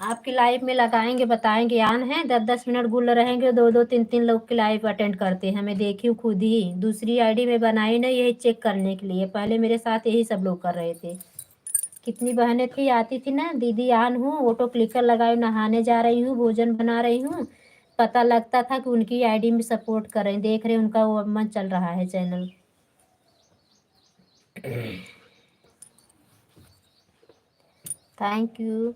आपकी लाइव में लगाएंगे, बताएंगे आन है, 10-10 मिनट गुल रहेंगे, 2-2 3-3 लोग की लाइव अटेंड करते हैं। मैं देखी हूँ खुद ही, दूसरी आईडी में बनाई ना यही चेक करने के लिए, पहले मेरे साथ यही सब लोग कर रहे थे। कितनी बहनें थी, आती थी ना, दीदी आन हूँ, ऑटो क्लिकर लगाई, नहाने जा रही हूँ, भोजन बना रही हूँ, पता लगता था कि उनकी आईडी में सपोर्ट कर रहे हैं, देख रहे हैं उनका वो मन चल रहा है चैनल। Thank you.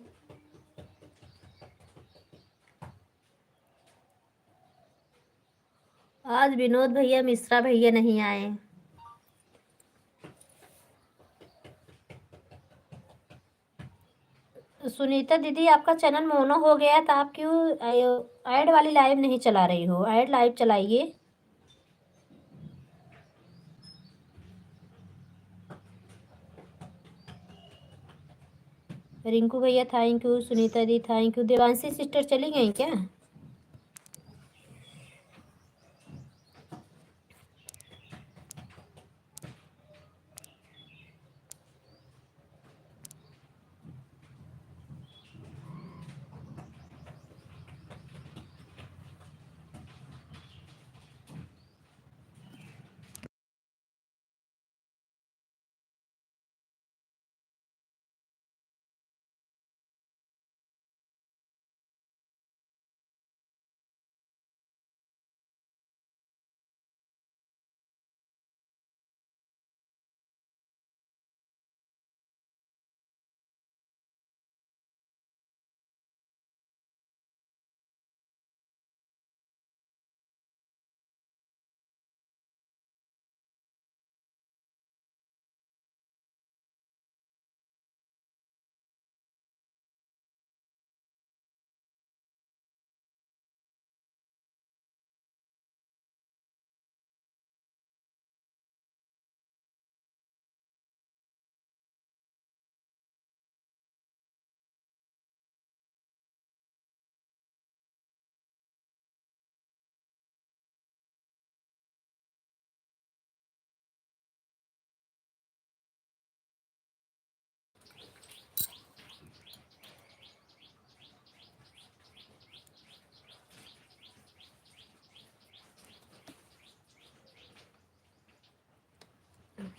आज विनोद भैया मिश्रा भैया नहीं आए। सुनीता दीदी, आपका चैनल मोनो हो गया था, आप क्यों ऐड वाली लाइव नहीं चला रही हो? ऐड लाइव चलाइए। रिंकू भैया थैंक यू, सुनीता दी थैंक यू। देवांशी सिस्टर चली गई क्या?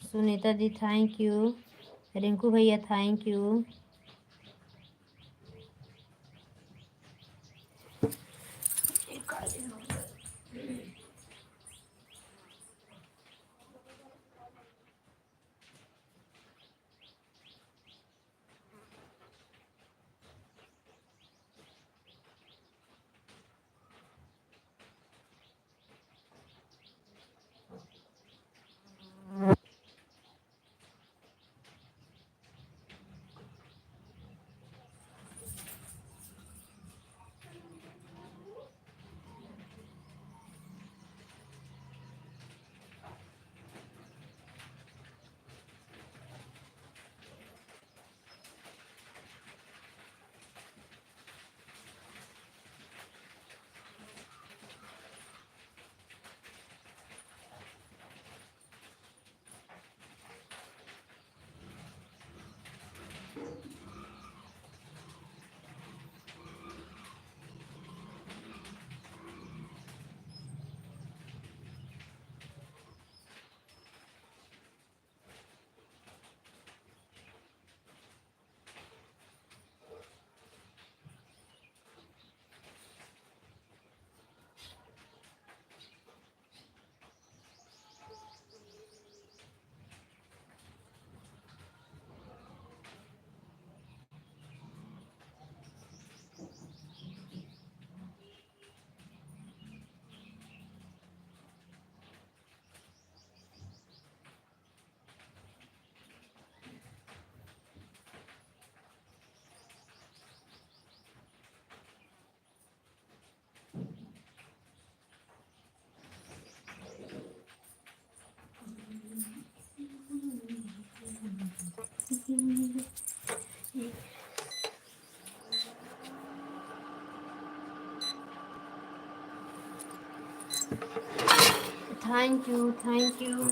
सुनीता दी थैंक यू, रिंकू भैया thank you. Thank you, thank you.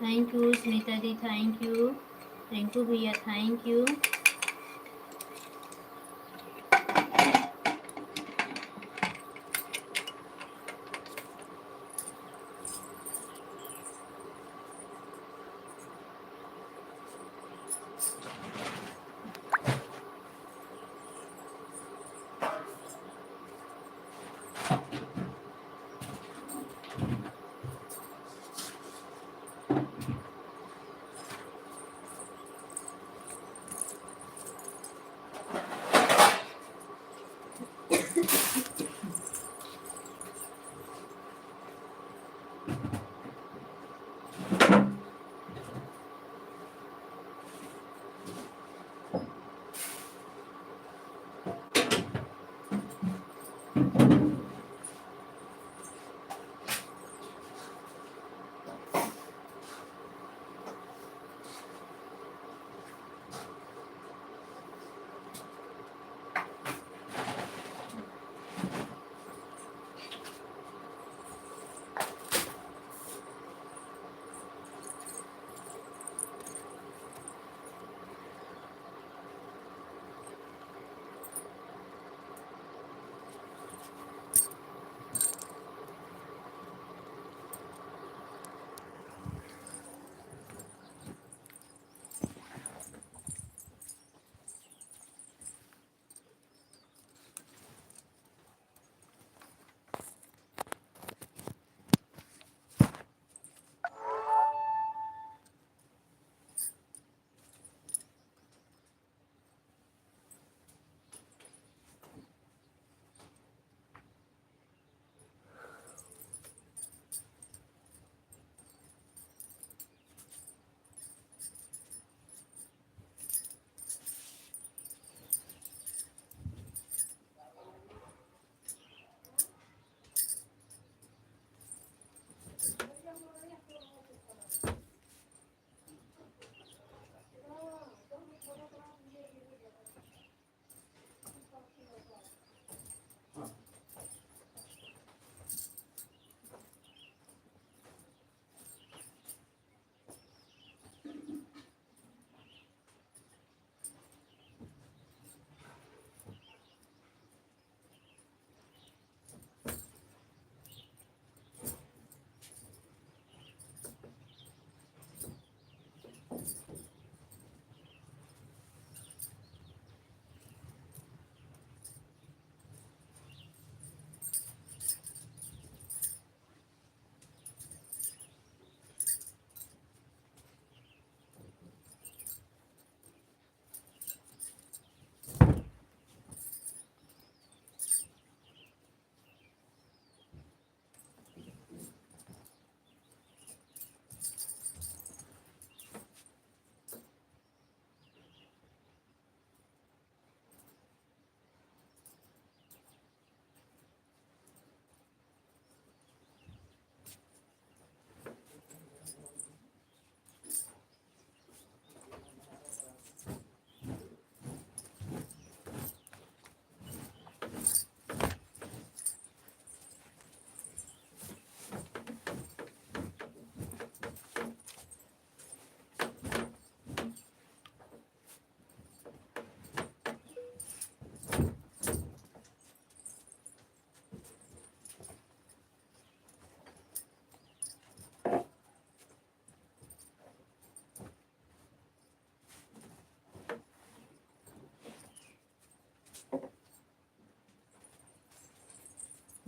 Thank you Sunita दी, थैंक यू रिंकू भैया, थैंक यू।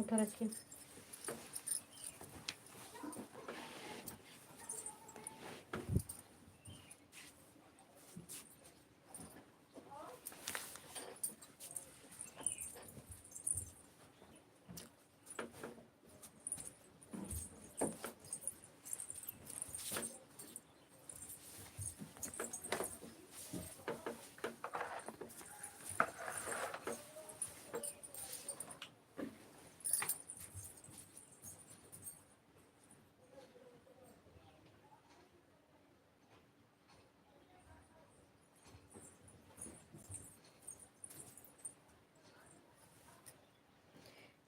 उठा रखिए।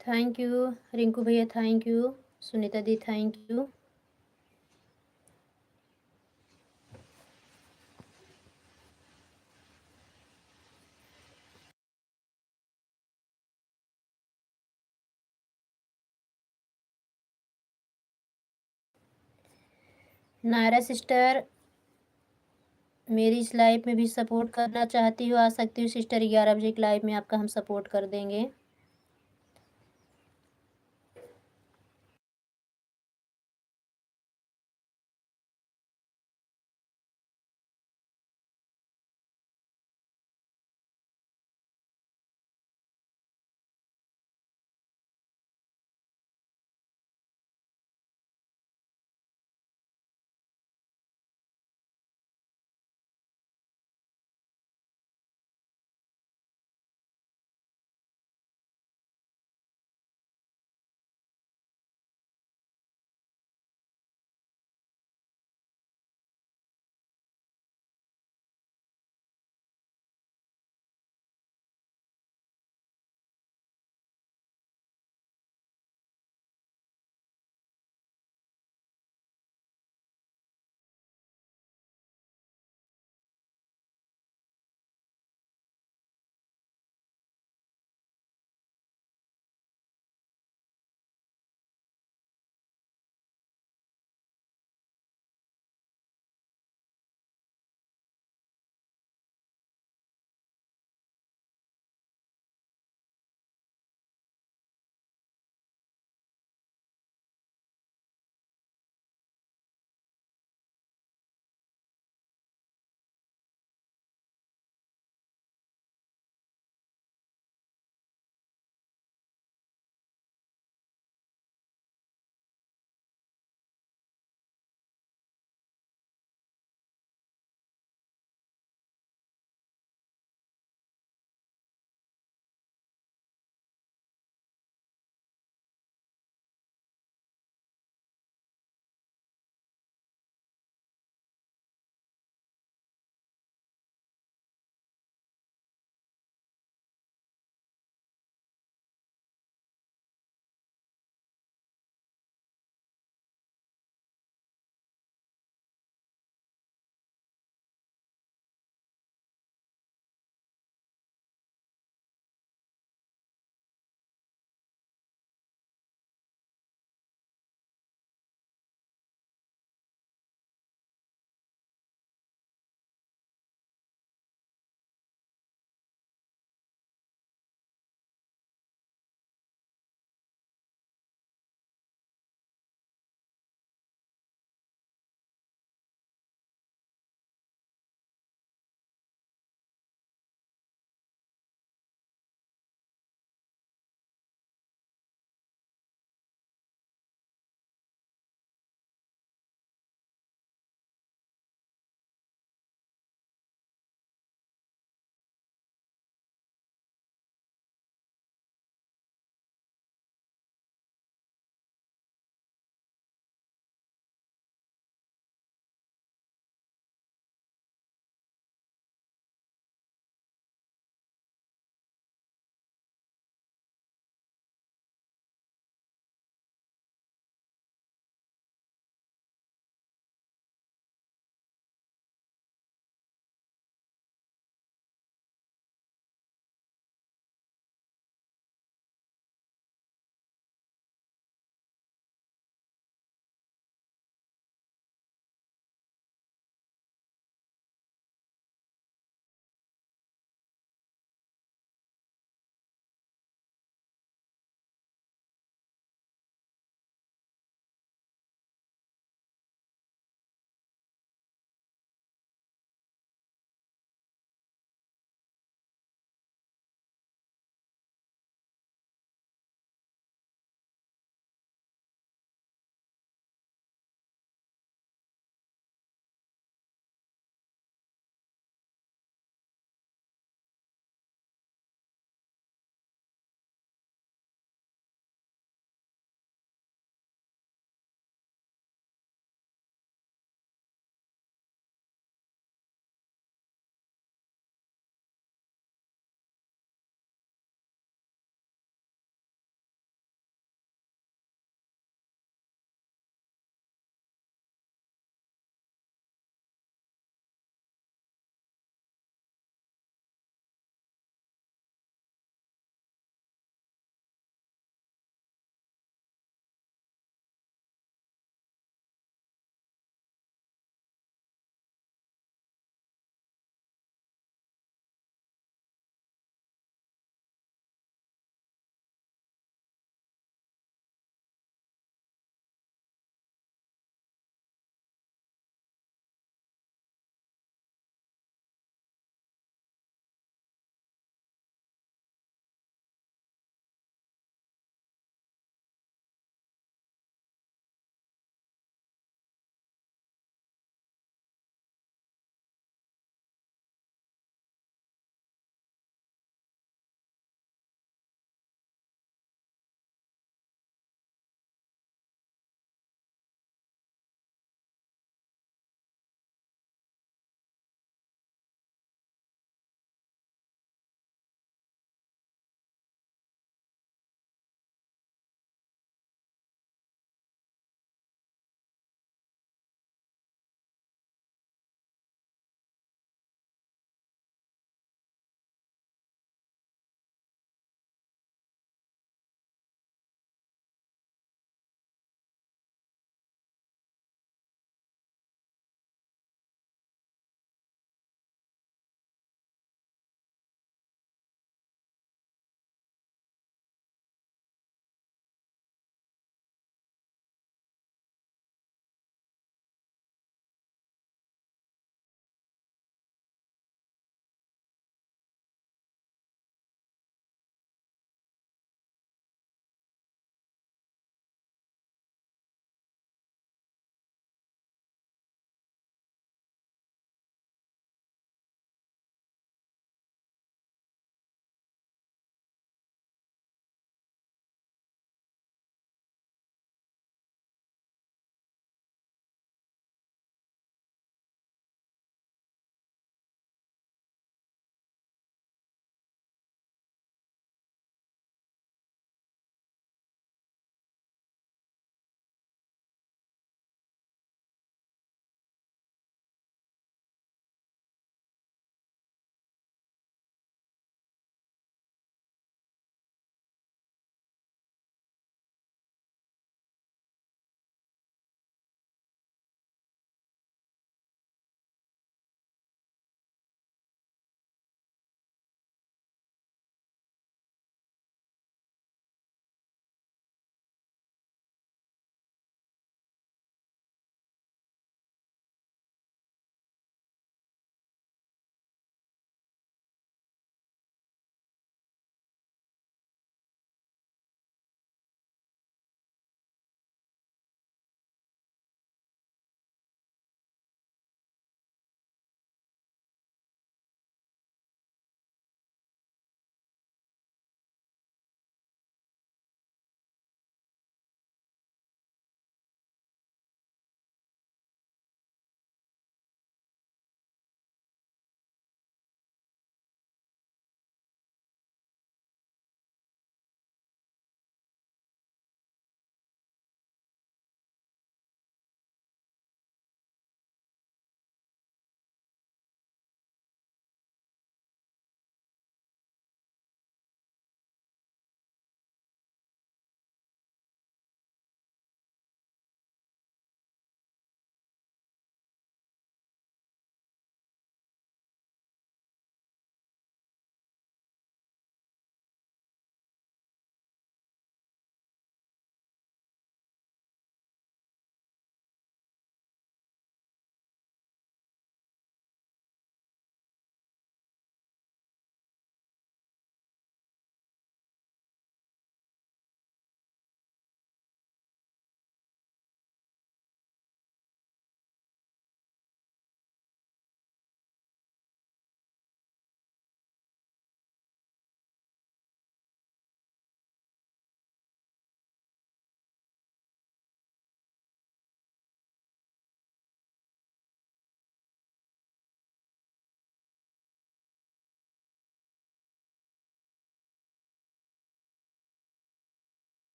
थैंक यू रिंकू भैया, थैंक यू सुनीता दी, थैंक यू। नायरा सिस्टर, मेरी इस लाइव में भी सपोर्ट करना चाहती हो, आ सकती हूँ सिस्टर, 11 बजे की लाइव में आपका हम सपोर्ट कर देंगे।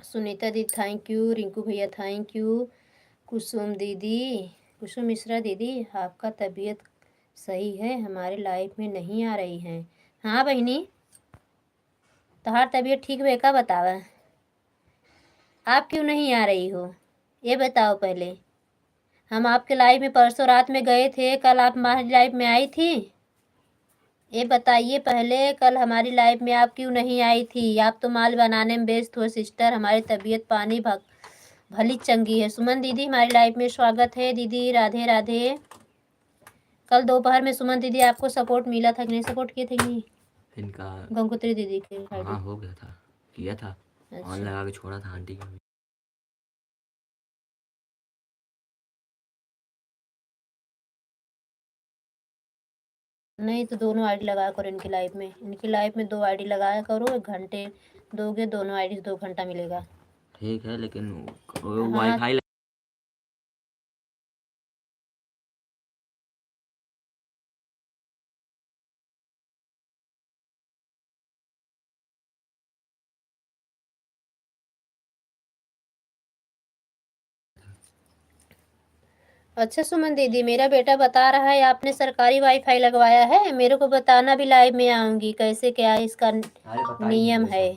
सुनीता दीदी थैंक यू, रिंकू भैया थैंक यू, कुसुम दीदी, कुसुम मिश्रा दीदी आपका तबीयत सही है, हमारी लाइफ में नहीं आ रही है। हाँ बहनी, तोहार तबीयत ठीक बे का बतावा, आप क्यों नहीं आ रही हो ये बताओ पहले। हम आपके लाइव में परसों रात में गए थे, कल आप हमारी लाइव में आई थी, ये बताइए पहले, कल हमारी लाइफ में आप क्यों नहीं आई थी? आप तो माल बनाने में व्यस्त हो सिस्टर, हमारी तबीयत पानी भली चंगी है। सुमन दीदी हमारी लाइफ में स्वागत है दीदी, राधे राधे। कल दोपहर में सुमन दीदी आपको सपोर्ट मिला था कि नहीं, सपोर्ट किए थे कि नहीं इनका? गंगोत्री दीदी के हाँ हो गया था, किया था, ऑन अच्छा लगा के छोड़ा था आंटी को। नहीं तो दोनों आईडी लगाया करो इनकी लाइफ में, इनकी लाइफ में 2 आईडी लगाया करो, 1 घंटे दोगे दोनों आईडी 2 घंटा मिलेगा। ठीक है लेकिन हाँ वाईफाई अच्छा सुमन दीदी, मेरा बेटा बता रहा है आपने सरकारी वाईफाई लगवाया है, मेरे को बताना भी, लाइव में आऊंगी, कैसे क्या है इसका अरे बताइए नियम है।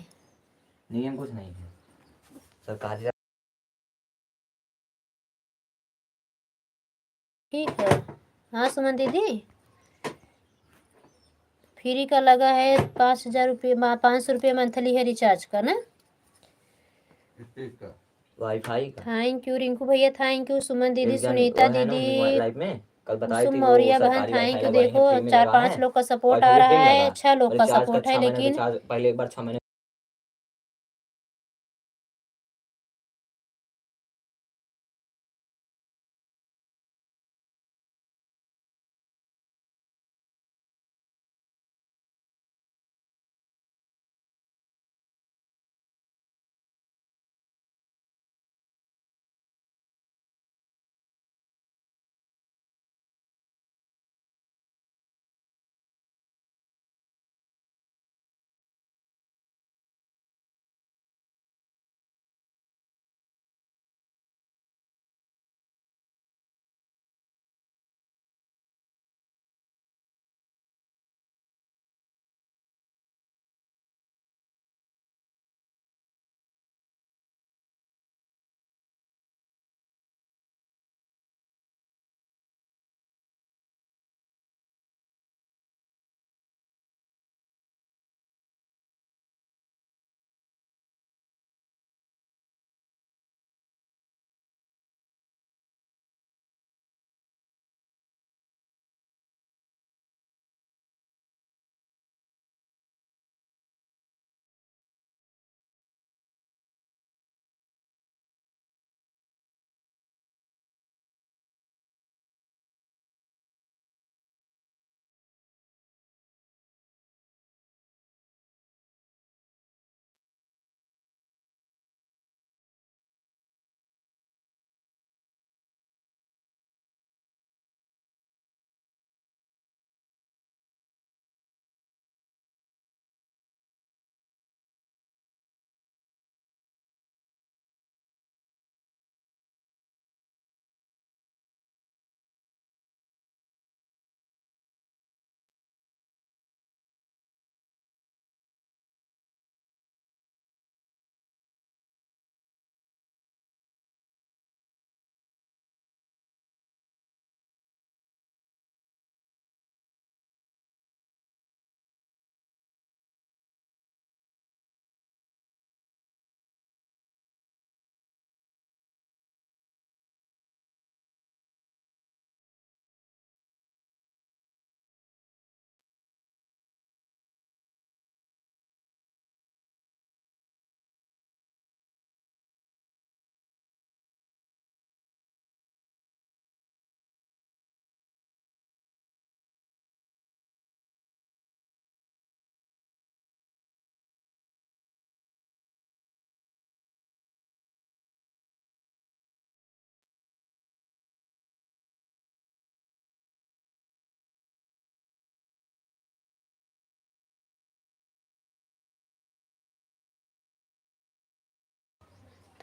नियम कुछ नहीं है सरकारी। ठीक है। हाँ सुमन दीदी, फ्री का लगा है 5,000 रुपये, 500 रुपये मंथली है रिचार्ज का ना। वाईफाई का थैंक यू रिंकू भैया थैंक यू, सुमन दीदी, एक जन सुनीता है ना दीदी, उनकी लाइफ में कल बताई कुसुम थी, वो मौर्य बहन सरकारी वाईफाई थैंक यू। लगवाई है, देखो फ्री में लगा 4-5 है लोग का और सपोर्ट आ भले रहा फ्री में है, लगा। 6 लोग का रिचार्ज का सपोर्ट है 6 महीने लेकिन रिचार्ज, पहले एक बार 6 महीने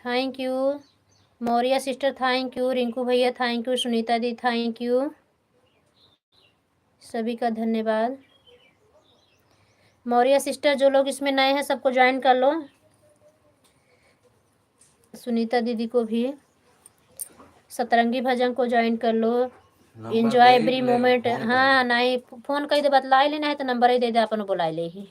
thank you Maurya sister, thank you Rinku भैया, थैंक यू सुनीता दी, थैंक यू सभी का धन्यवाद। मौर्या सिस्टर जो लोग इसमें नए हैं सबको ज्वाइन कर लो, सुनीता दीदी को भी, सतरंगी भजन को ज्वाइन कर लो, एंजॉय एवरी मोमेंट। हाँ नहीं फोन कही दे बतलाई लेना है तो नंबर ही दे दे अपन बुला ले ही।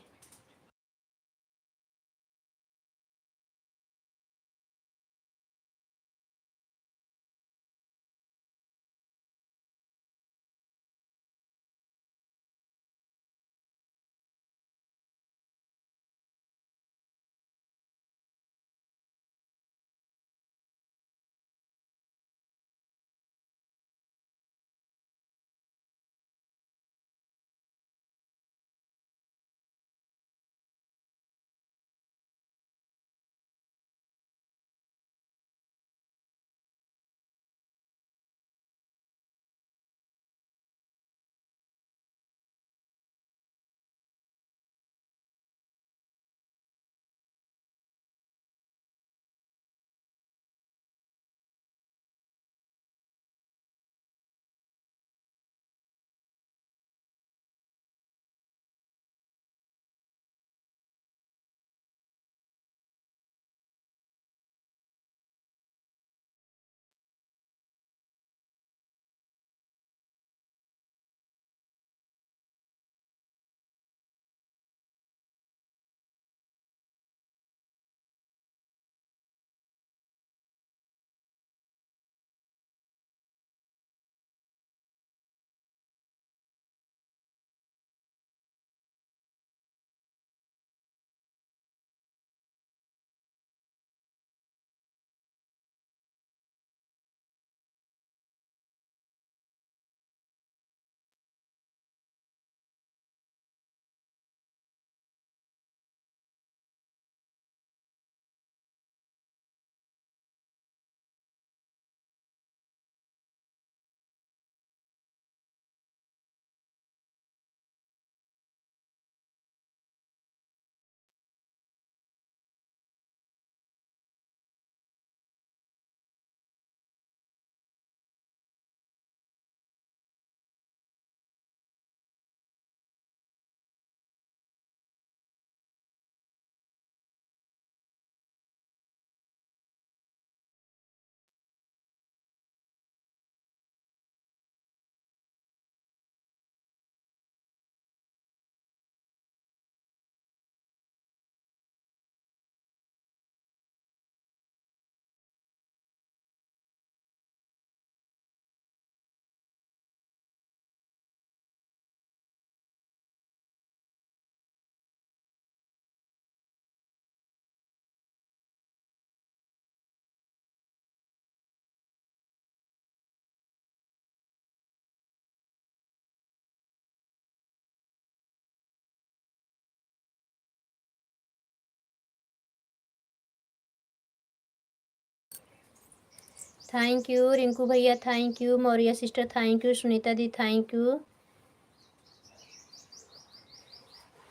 थैंक यू रिंकू भैया, thank you Maurya sister, thank you Sunita दी, थैंक यू।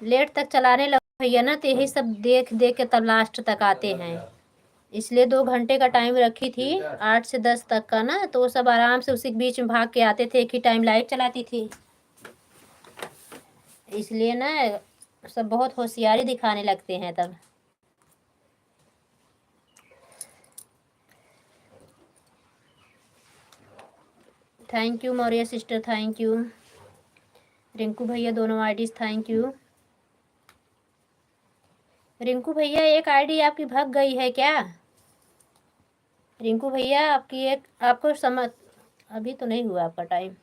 लेट तक चलाने लगे भैया ना तो यही सब देख देख के तब लास्ट तक आते हैं, इसलिए 2 घंटे का टाइम रखी थी 8 से 10 तक का ना, तो वो सब आराम से उसी के बीच में भाग के आते थे, एक ही टाइम लाइव चलाती थी, इसलिए ना सब बहुत होशियारी दिखाने लगते हैं तब। Thank you Maurya sister, thank you Rinku भैया, दोनों आईडीज थैंक यू। रिंकू भैया एक आईडी आपकी भाग गई है क्या? रिंकू भैया आपकी एक, आपको समझ अभी तो नहीं हुआ आपका टाइम,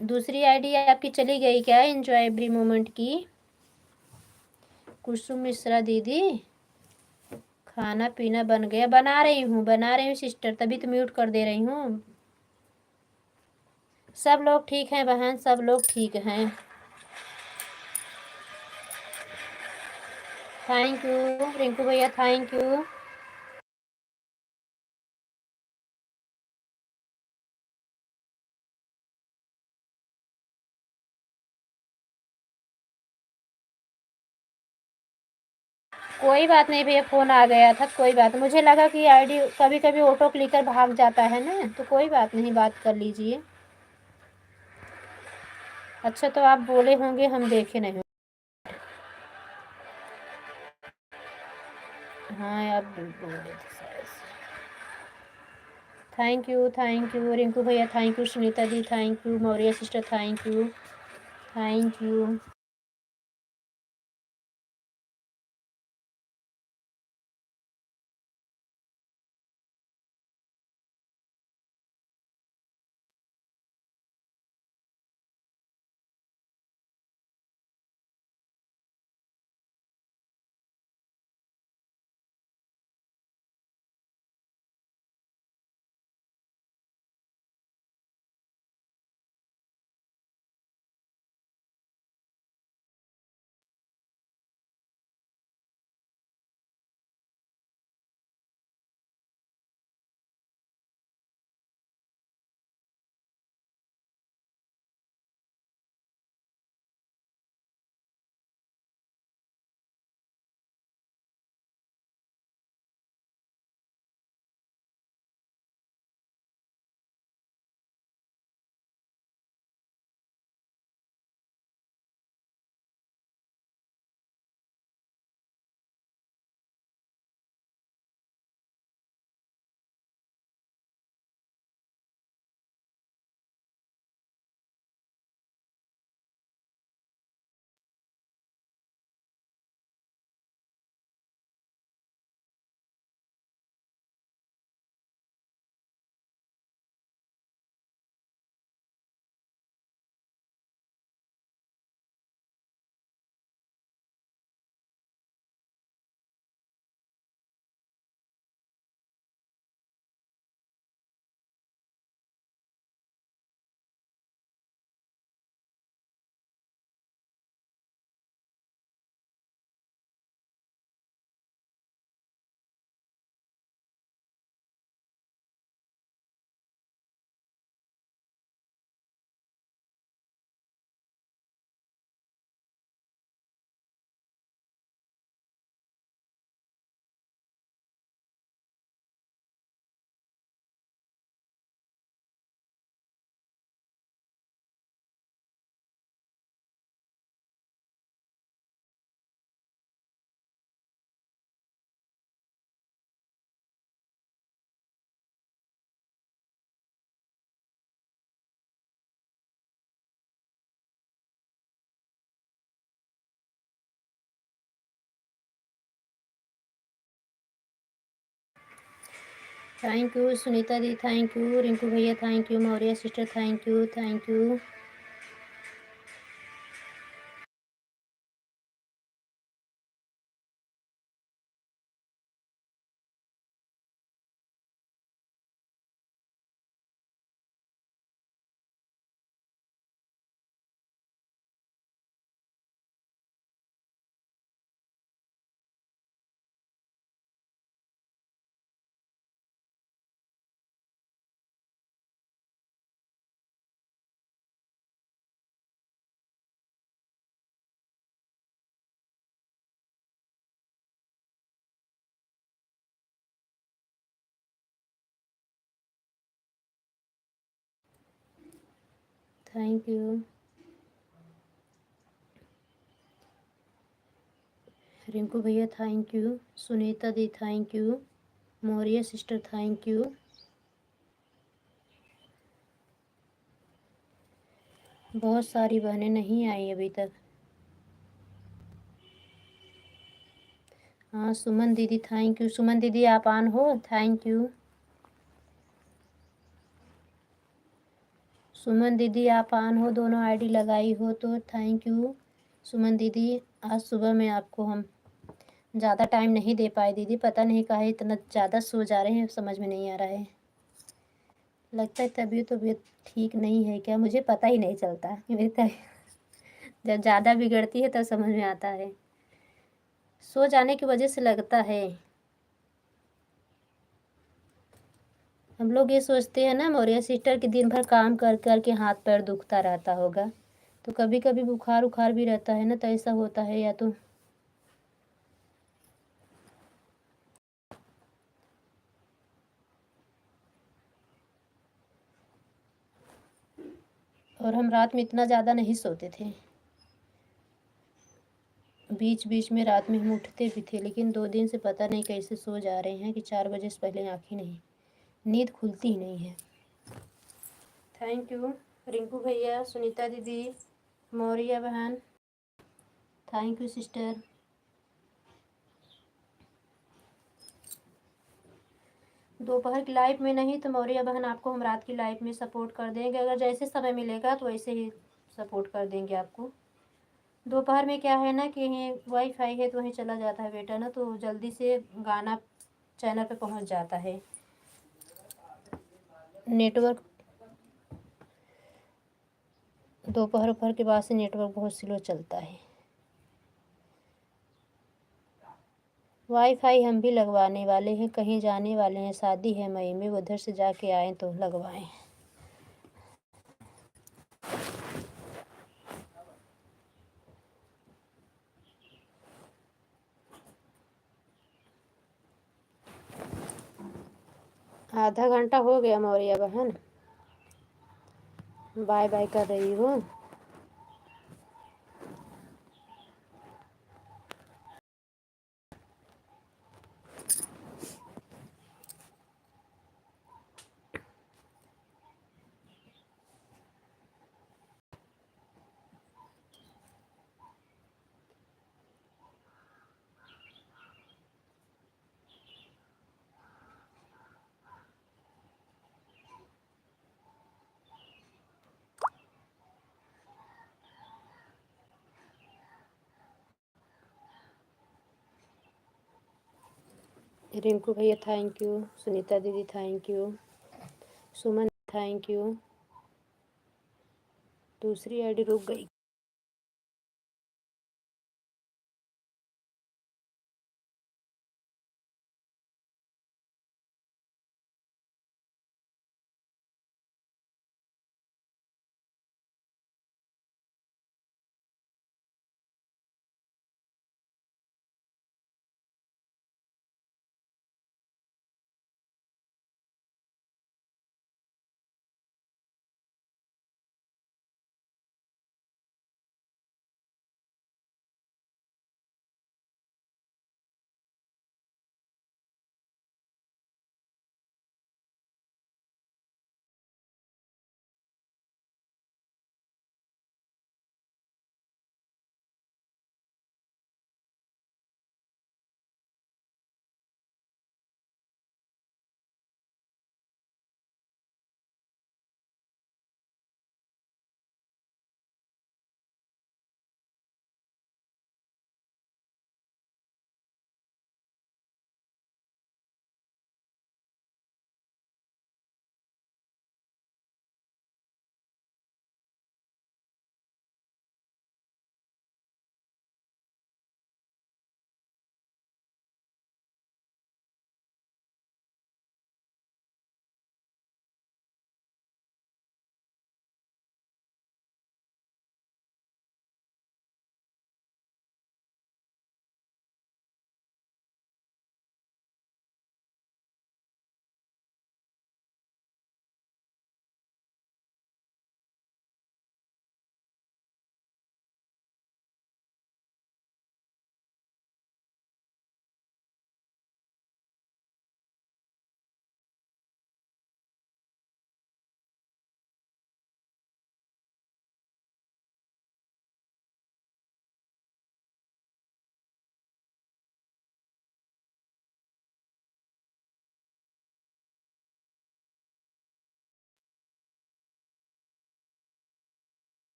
दूसरी आईडी आपकी चली गई क्या एंजॉय एवरी मोमेंट की? कुसुम मिश्रा दीदी, खाना पीना बन गया? बना रही हूँ सिस्टर, तभी तो म्यूट कर दे रही हूँ। सब लोग ठीक हैं बहन, सब लोग ठीक हैं। थैंक यू रिंकू भैया, थैंक यू। कोई बात नहीं भैया, फ़ोन आ गया था, कोई बात नहीं। मुझे लगा कि आईडी कभी कभी ऑटो क्लिकर भाग जाता है ना, तो कोई बात नहीं, बात कर लीजिए। अच्छा तो आप बोले होंगे, हम देखे नहीं। हाँ आप बोले थे शायद। थैंक यू रिंकू भैया, थैंक यू सुनीता दी, thank you Maurya sister, thank you, thank you. Thank you Sunita दी, थैंक यू रिंकू भैया, thank you Maurya sister, thank you, thank you. Thank you Rinku भैया, थैंक यू सुनीता दी, thank you Maurya sister, thank you. बहुत सारी बहनें नहीं आई अभी तक। हाँ सुमन दीदी, थैंक यू। सुमन दीदी आप ऑन हो, थैंक यू। सुमन दीदी आप ऑन हो, दोनों आईडी लगाई हो तो थैंक यू। सुमन दीदी आज सुबह में आपको हम ज़्यादा टाइम नहीं दे पाए दीदी, पता नहीं काहे इतना ज़्यादा सो जा रहे हैं, समझ में नहीं आ रहा है। लगता है तबीयत ठीक नहीं है क्या, मुझे पता ही नहीं चलता। मेरी तबीयत जब ज़्यादा बिगड़ती है तब समझ में आता है, सो जाने की वजह से लगता है। हम लोग ये सोचते हैं ना मौर्य सिस्टर कि दिन भर काम कर कर के हाथ पैर दुखता रहता होगा, तो कभी कभी बुखार उखार भी रहता है ना, तो ऐसा होता है। या तो और हम रात में इतना ज़्यादा नहीं सोते थे, बीच बीच में रात में हम उठते भी थे, लेकिन 2 दिन से पता नहीं कैसे सो जा रहे हैं कि 4 बजे से पहले आँखें नहीं, नींद खुलती ही नहीं है। थैंक यू रिंकू भैया, सुनीता दीदी, मौर्या बहन, थैंक यू सिस्टर। दोपहर की लाइफ में नहीं तो मौर्या बहन आपको हम रात की लाइफ में सपोर्ट कर देंगे, अगर जैसे समय मिलेगा तो वैसे ही सपोर्ट कर देंगे आपको। दोपहर में क्या है ना कि वाईफाई है तो वहीं चला जाता है बेटा ना, तो जल्दी से गाना चैनल पे पहुंच जाता है। नेटवर्क दोपहर के बाद से नेटवर्क बहुत स्लो चलता है। वाईफाई हम भी लगवाने वाले हैं, कहीं जाने वाले हैं, शादी है मई में, उधर से जाके आए तो लगवाएं। आधा घंटा हो गया मौर्या बहन, बाय बाय कर रही हूँ। रिंकू भैया थैंक यू, सुनीता दीदी thank you, Suman thank you. दूसरी आईडी रुक गई।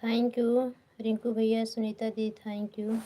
थैंक यू रिंकू भैया, सुनीता दी, thank you.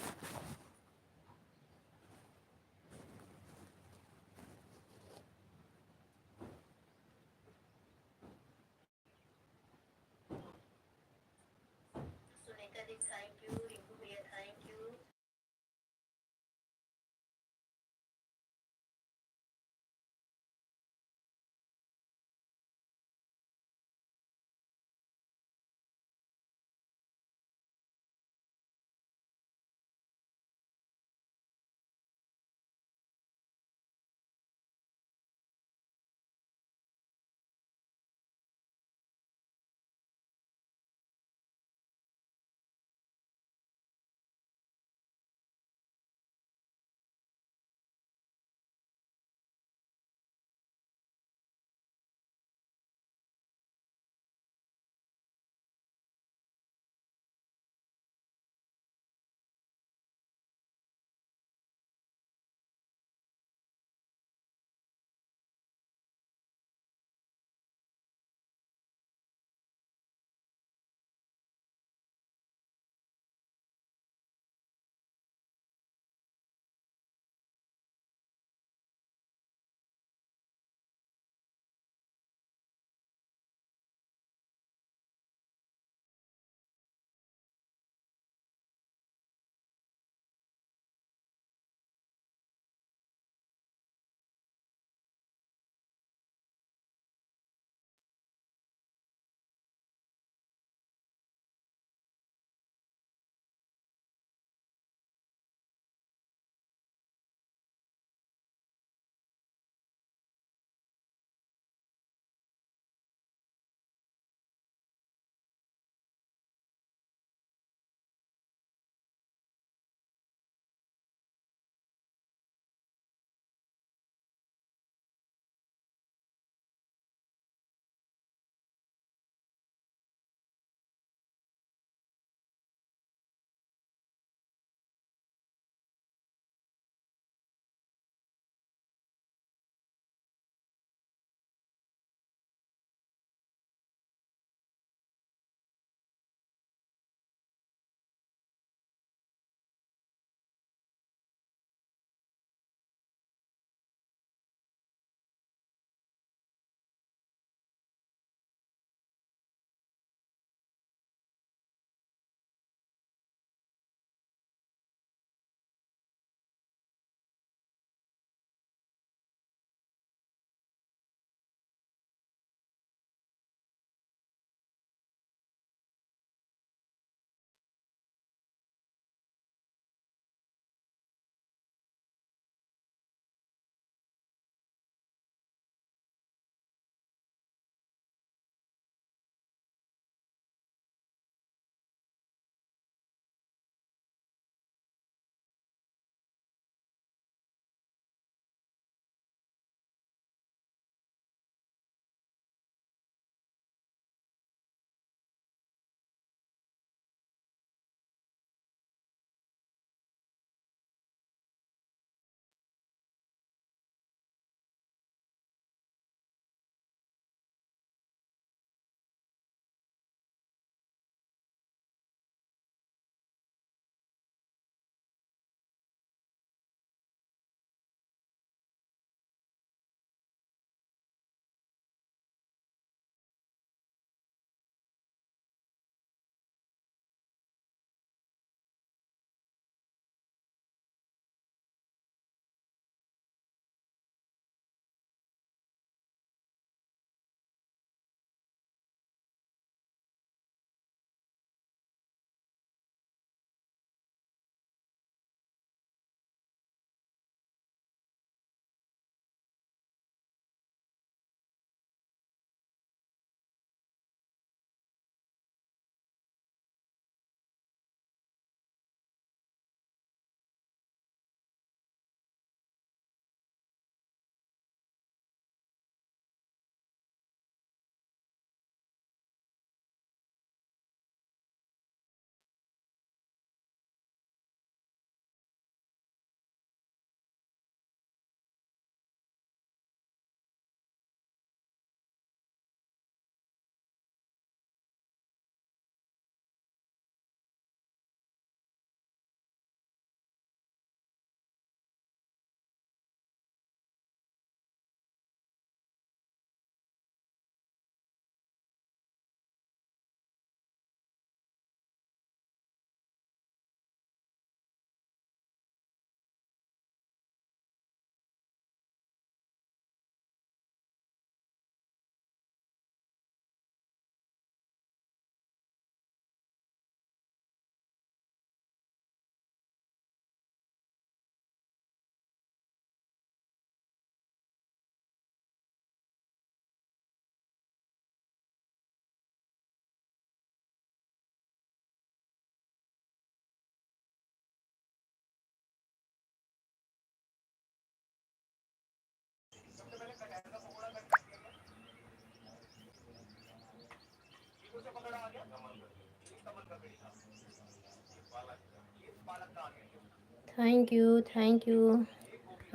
Thank you, thank you.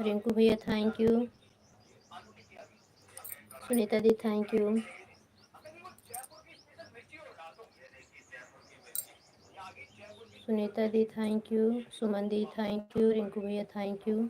Rinku भैया थैंक यू। सुनीता दी थैंक यू। सुनीता दी थैंक यू। सुमन दी थैंक यू। रिंकू भैया थैंक यू।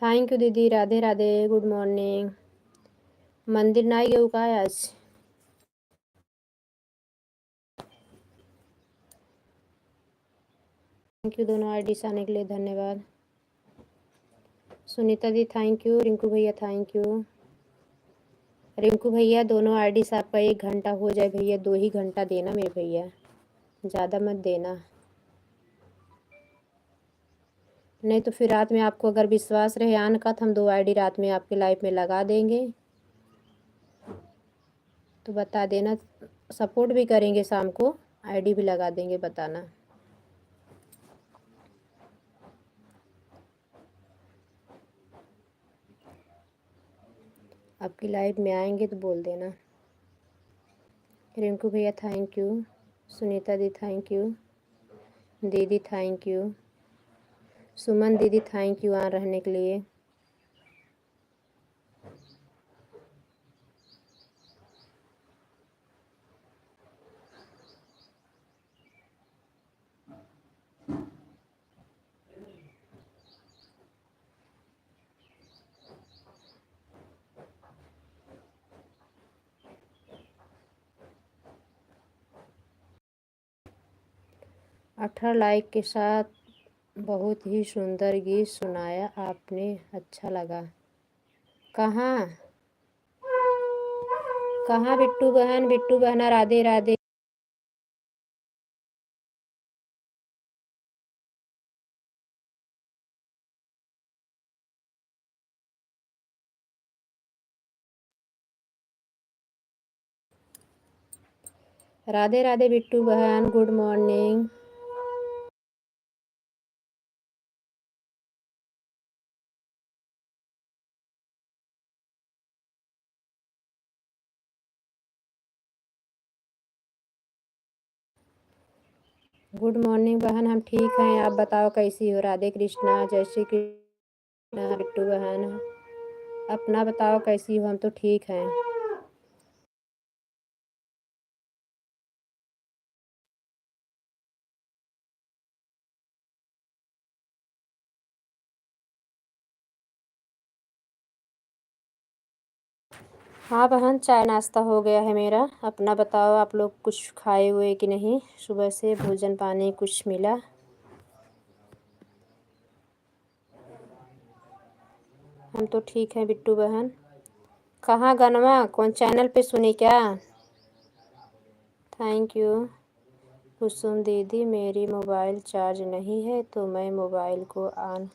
थैंक यू दीदी। राधे राधे। Good morning. मंदिर नाही येऊ काय आज? थैंक यू दोनों आईडीज आने के लिए धन्यवाद। सुनीता दी थैंक यू। रिंकू भैया थैंक यू। रिंकू भैया दोनों आईडीज आपका 1 घंटा हो जाए भैया, 2 ही घंटा देना मेरे भैया, ज़्यादा मत देना, नहीं तो फिर रात में आपको अगर विश्वास रहे आन का तो हम 2 आईडी रात में आपके लाइफ में लगा देंगे, तो बता देना। सपोर्ट भी करेंगे, शाम को आईडी भी लगा देंगे, बताना। आपकी लाइफ में आएंगे तो बोल देना। रिंकू भैया थैंक यू। सुनीता दी थैंक यू। दीदी थैंक यू। सुमन दीदी थैंक यू ऑन रहने के लिए। अठारह लाइक के साथ बहुत ही सुंदर गीत सुनाया आपने, अच्छा लगा। कहाँ कहाँ बिट्टू बहना राधे राधे। राधे राधे बिट्टू बहन, गुड मॉर्निंग। गुड मॉर्निंग बहन, हम ठीक हैं, आप बताओ कैसी हो। राधे कृष्णा, जय श्री कृष्णा बिट्टू बहन, अपना बताओ कैसी हो। हम तो ठीक हैं। हाँ बहन, चाय नाश्ता हो गया है मेरा। अपना बताओ, आप लोग कुछ खाए हुए कि नहीं, सुबह से भोजन पानी कुछ मिला। हम तो ठीक हैं बिट्टू बहन। कहाँ गनवा, कौन चैनल पे सुनी क्या? Thank you. कुसुम दीदी, मेरी मोबाइल चार्ज नहीं है तो मैं मोबाइल को ऑन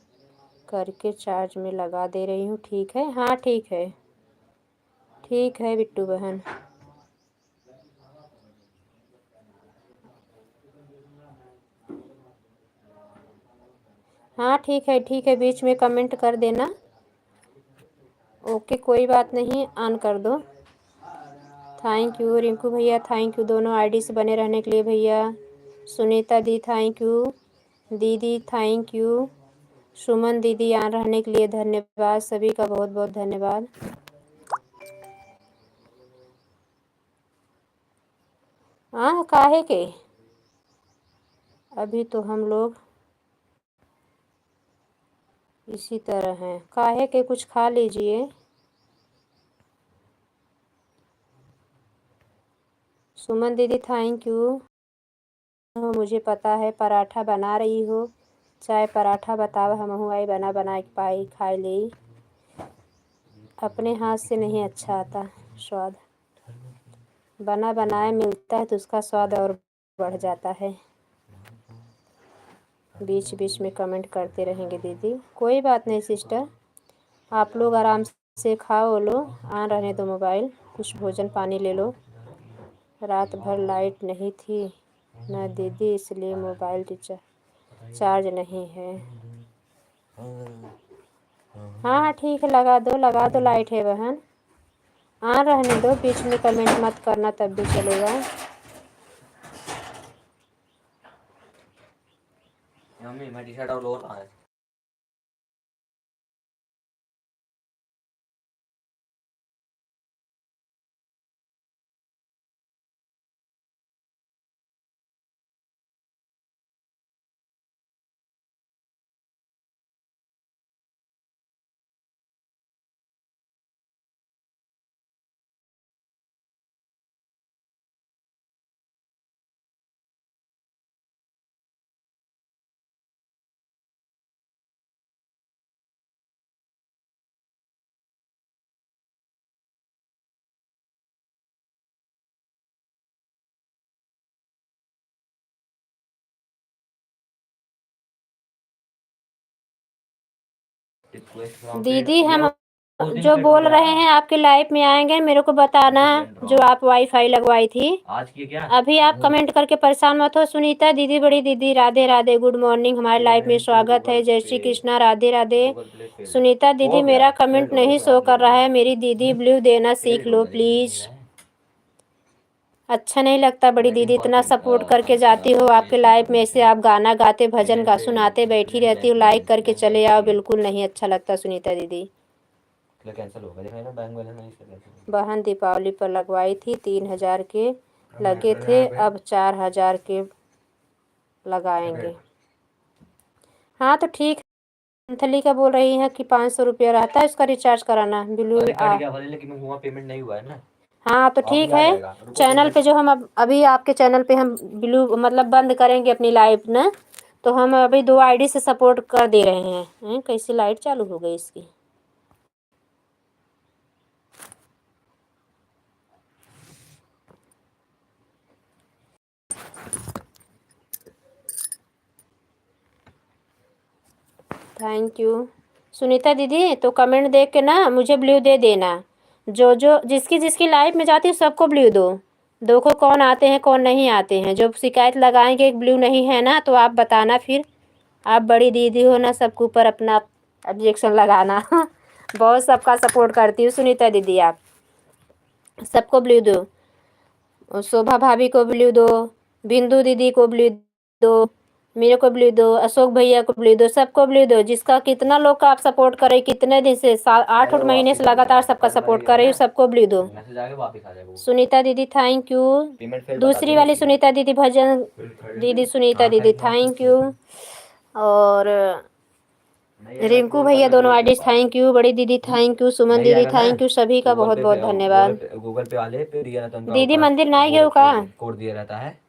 करके चार्ज में लगा दे रही हूँ, ठीक है? हाँ ठीक है, ठीक है बिट्टू बहन। हाँ ठीक है, बीच में कमेंट कर देना। ओके, कोई बात नहीं, ऑन कर दो। थैंक यू रिंकू भैया, थैंक यू दोनों आईडी से बने रहने के लिए भैया। सुनीता दी थैंक यू, दीदी थैंक यू, सुमन दीदी ऑन रहने के लिए धन्यवाद, सभी का बहुत बहुत धन्यवाद। हाँ काहे के, अभी तो हम लोग इसी तरह हैं, काहे के कुछ खा लीजिए। सुमन दीदी थैंक यू। मुझे पता है पराठा बना रही हो, चाय पराठा बताओ, हम आई बना बना के पाई खाई ली। अपने हाथ से नहीं अच्छा आता स्वाद, बना बनाया मिलता है तो उसका स्वाद और बढ़ जाता है। बीच बीच में कमेंट करते रहेंगे दीदी, कोई बात नहीं सिस्टर, आप लोग आराम से खाओ लो, ऑन रहने दो मोबाइल, कुछ भोजन पानी ले लो। रात भर लाइट नहीं थी ना दीदी, इसलिए मोबाइल चार्ज नहीं है। हाँ ठीक है, लगा दो लाइट है बहन, ऑन रहने दो, बीच में कमेंट मत करना तब भी चलेगा। मम्मी मैं टी शर्ट और लोअर कहाँ है? दीदी हम जो बोल रहे हैं आपके लाइव में आएंगे, मेरे को बताना जो आप वाईफाई लगवाई थी। आज की क्या अभी आप कमेंट करके परेशान मत हो। सुनीता दीदी, बड़ी दीदी, राधे राधे, गुड मॉर्निंग, हमारे लाइव में स्वागत है, जय श्री कृष्णा, राधे राधे। सुनीता दीदी, मेरा कमेंट नहीं शो कर रहा है, मेरी दीदी ब्लू देना सीख लो प्लीज। अच्छा नहीं लगता बड़ी लेकिन दीदी, इतना बहुत सपोर्ट करके जाती हो, आपके लाइव में ऐसे आप गाना गाते भजन पेमेंट गा पे सुनाते बैठी पेमेंट रहती हो, ब्लैक लाइक बैलेंस करके बैंक चले बैलेंस आओ, नहीं है, बिल्कुल नहीं अच्छा लगता सुनीता दीदी। इसलिए कैंसिल हो गया। देखा ना बैंक बैलेंस नहीं, इसलिए कैंसिल हो बहन दीपावली पर लगवाई थी, 3,000 के लगे थे, अब 4,000 के लगाएंगे। हाँ तो ठीक है। मंथली का बोल रही है कि 500 रुपया रहता है उसका रिचार्ज कराना गया। ब्लू अरे कट गया भले, लेकिन हुआ पेमेंट नहीं हुआ है ना। हाँ तो अभी ठीक आ है। जाएगा, रुको चैनल पेमेंट। पे जो हम अभी आपके चैनल पे हम ब्लू मतलब बंद करेंगे अपनी लाइव ना, तो हम अभी 2 आईडी से सपोर्ट कर दे रहे हैं। कैसी लाइट चालू हो गई इसकी। थैंक यू सुनीता दीदी। तो कमेंट देख के ना मुझे ब्लू दे देना। जो जो जिसकी जिसकी लाइव में जाती है सबको ब्लू दो। देखो कौन आते हैं कौन नहीं आते हैं। जो शिकायत लगाएंगे ब्लू नहीं है ना तो आप बताना फिर। आप बड़ी दीदी हो ना, सबके ऊपर अपना ऑब्जेक्शन लगाना। बहुत सबका सपोर्ट करती हूँ सुनीता दीदी। आप सबको ब्लू दो। और शोभा भाभी को ब्लू दो, बिंदु दीदी को ब्लू दो, मेरे को ब्लू दो, अशोक भैया को ब्लू दो, सबको ब्लू दो। जिसका कितना लोग का आप सपोर्ट कर रहे, कितने दिन से 8 अरे महीने वापस से हो गया, लगातार सबका कल सपोर्ट भरेगा कर रही ना, हूँ, सबको ब्लू दो। मैसेज आके वापस आ जाएगा वो। सुनीता दीदी थैंक यू। पेमेंट फिर बता दूसरी देना वाली इसकी। सुनीता दीदी भजन दीदी सुनीता हाँ दीदी खरीदना थैंक किससे? यू। और नहीं आएगा तो रिंकू बोल कर भैया मैं दोनों भेज आईडी दूंगा। Thank you. बड़ी दीदी थैंक यू, सुमन नहीं दीदी आएगा ना थैंक यू, सभी का तो बहुत बहुत धन्यवाद। गूगल पे वाले पे दिया रहता है उनका दीदी पास, मंदिर ना वो गए का। कोड दिया रहता है।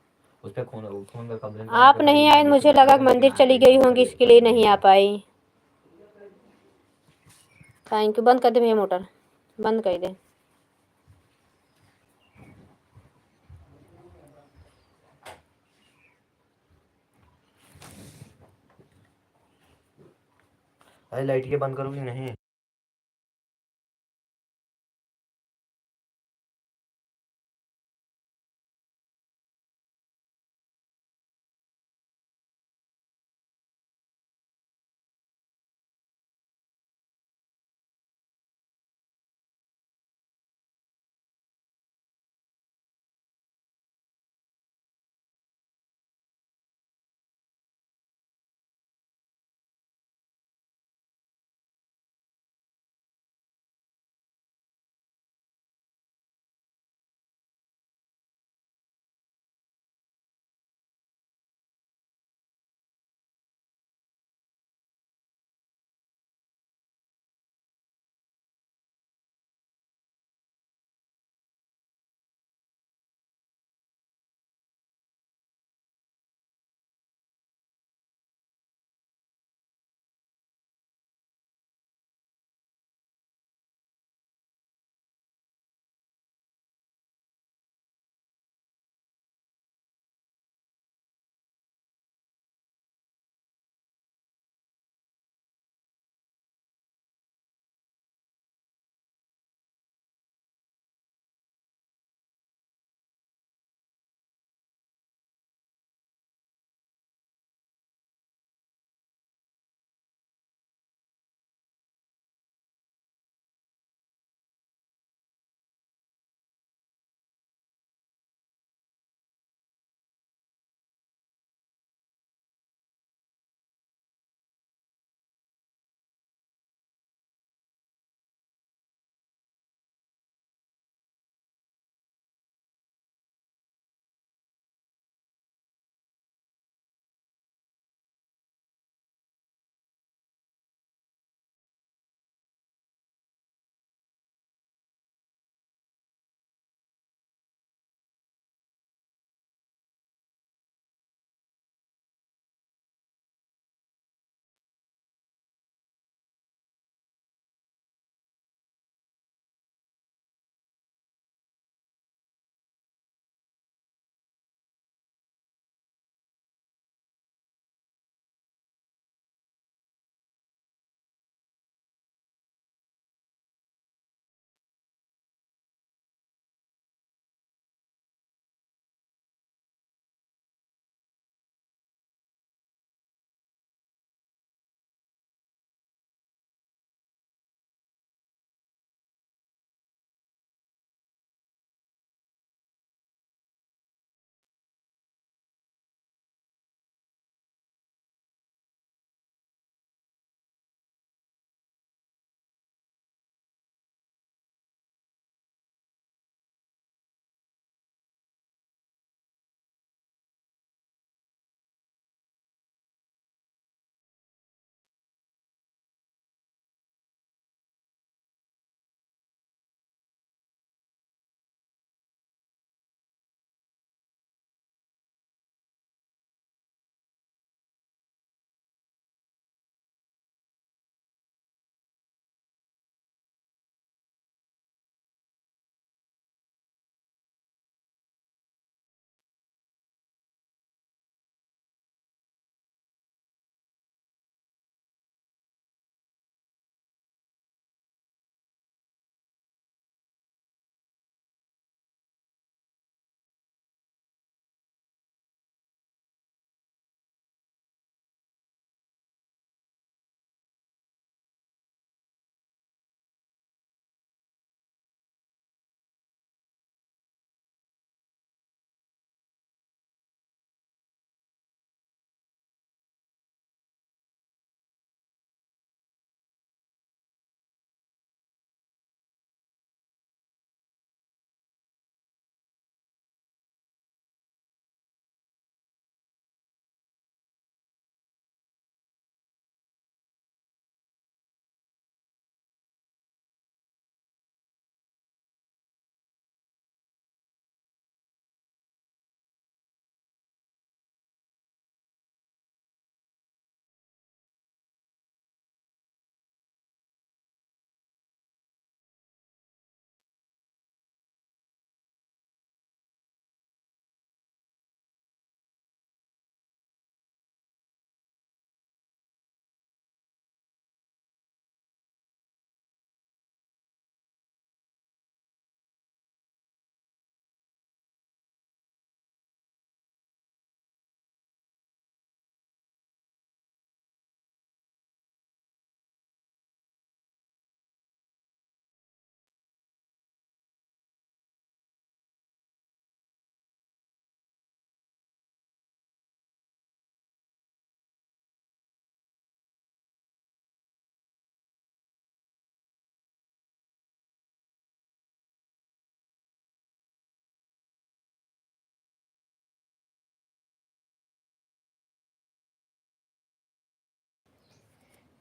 उस पर फोन में कंप्लेन करा आप के नहीं खरीदना, आए, लिख के मुझे लगा बताएगा कि लेकिन मंदिर आप चली सही गई से होंगी करे इसके लिए तभी नहीं आ मिलेगा। पाई। Thank you. बंद कर दे भैया मोटर, बंद कर दे। अरे लाइट ये बंद करूँगी नहीं।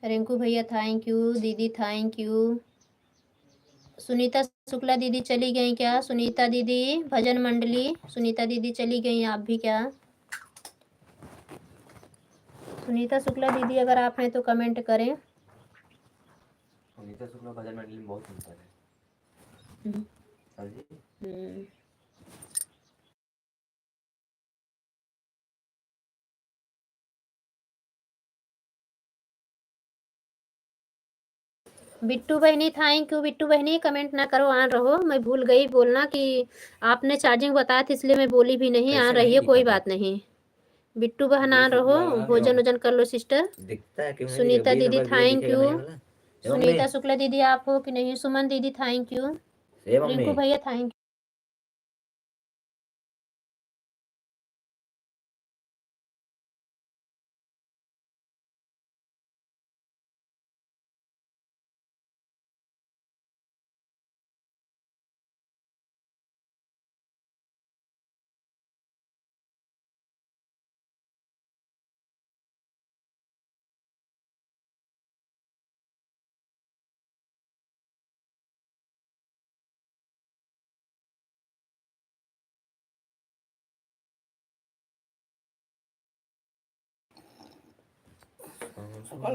रिंकू भैया थैंक यू, दीदी थैंक यू। सुनीता शुक्ला दीदी चली गई क्या? सुनीता दीदी भजन मंडली, सुनीता दीदी चली गई आप भी क्या? सुनीता शुक्ला दीदी अगर आप हैं तो कमेंट करें। सुनीता शुक्ला भजन मंडली में बहुत सुंदर है। हाँ जी। बिट्टू बहनी थैंक यू। बिट्टू बहनी कमेंट ना करो, आन रहो। मैं भूल गई बोलना कि आपने चार्जिंग बताया था, इसलिए मैं बोली भी नहीं। कैसे आन नहीं रही है, दिखा कोई था? बात नहीं। बिट्टू बहन आन ब्लूटूथ रहो, लगा के भोजन वोजन कर लो सिस्टर। दिखता है क्यों नहीं दिखेगा? सुनीता 20 दीदी नंबर पे थैंक दिखेगा यू। नहीं ये वाला। एवं सुनीता में शुक्ला दीदी आप हो कि नहीं? सुमन दीदी थैंक यू। एवं रिंकू में भैया थैंक यू।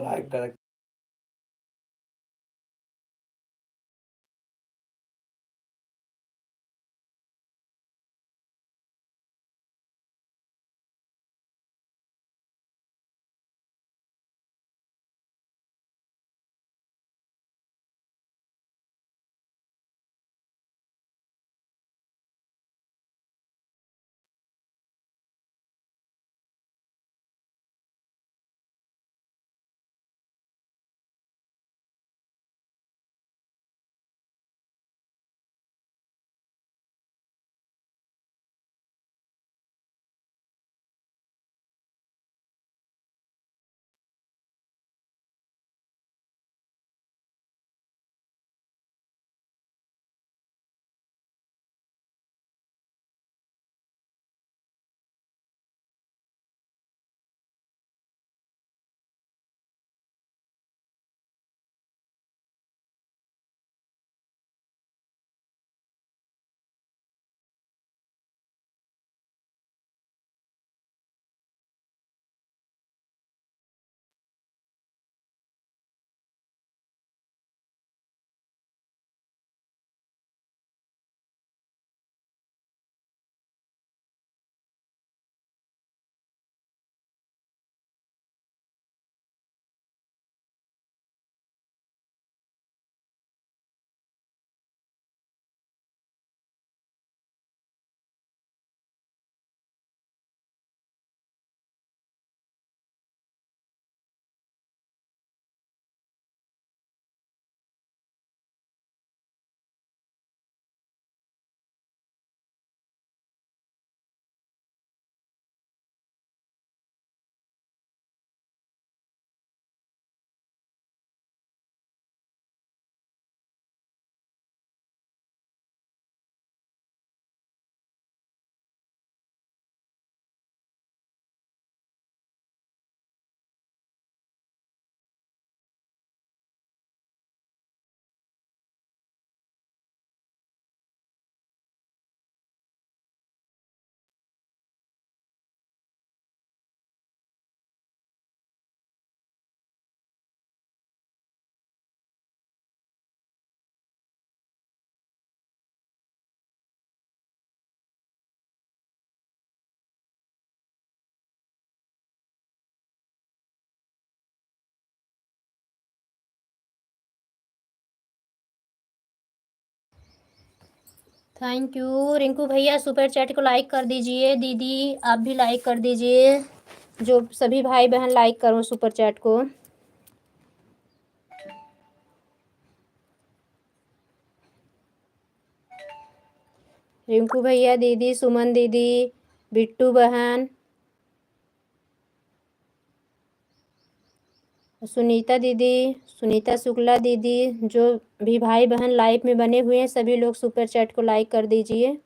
लाइक कर। थैंक यू रिंकू भैया। सुपर चैट को लाइक कर दीजिए। दीदी आप भी लाइक कर दीजिए। जो सभी भाई बहन लाइक करो सुपर चैट को। रिंकू भैया, दीदी, सुमन दीदी, बिट्टू बहन, सुनीता दीदी, सुनीता शुक्ला दीदी, जो भी भाई बहन लाइव में बने हुए हैं सभी लोग सुपर चैट को लाइक कर दीजिए।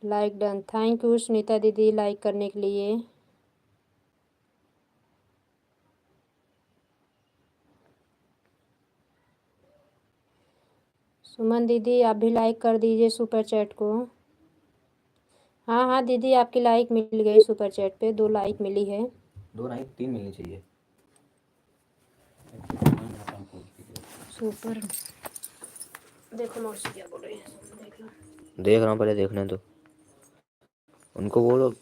Like done. Thank you Sunita दीदी लाइक करने के लिए। सुमन दीदी आप भी लाइक कर दीजिए सुपर चैट को। हाँ हाँ दीदी आपकी लाइक मिल गई सुपर चैट पे, 2 लाइक मिली है। 2 नहीं 3 मिलनी चाहिए। सुपर देखो मौसी क्या बोल रही है, देख लो। देख रहा हूँ, पहले देखने दो उनको, बोलो।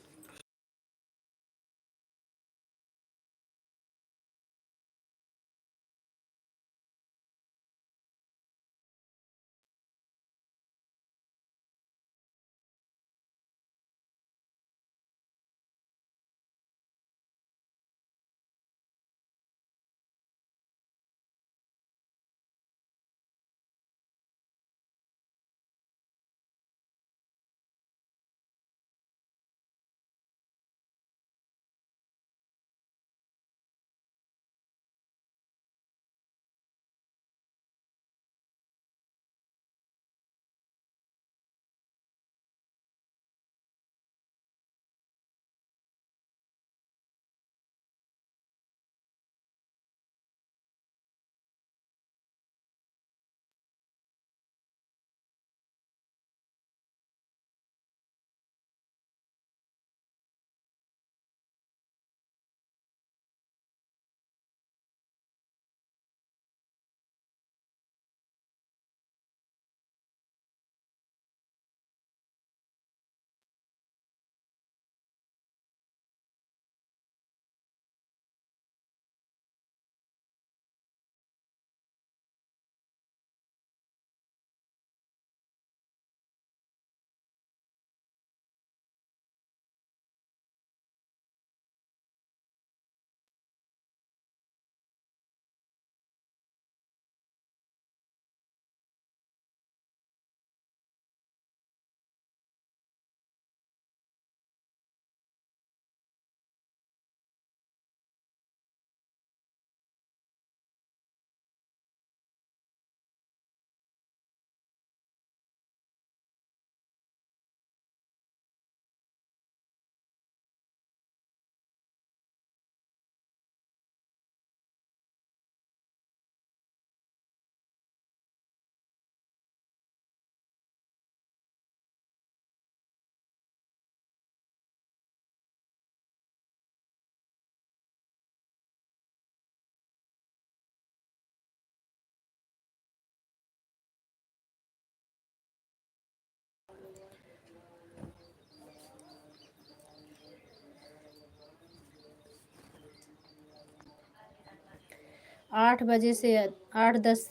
आठ बजे से 8-10।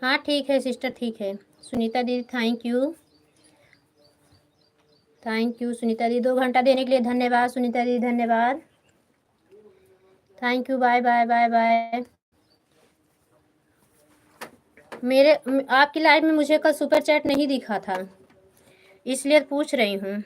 हाँ ठीक है सिस्टर, ठीक है। सुनीता दीदी thank you, thank you Sunita दीदी, 2 घंटा देने के लिए धन्यवाद सुनीता दीदी, धन्यवाद। Thank you, bye bye bye bye. आपकी लाइव में मुझे कल सुपर चैट नहीं दिखा था, इसलिए पूछ रही हूँ।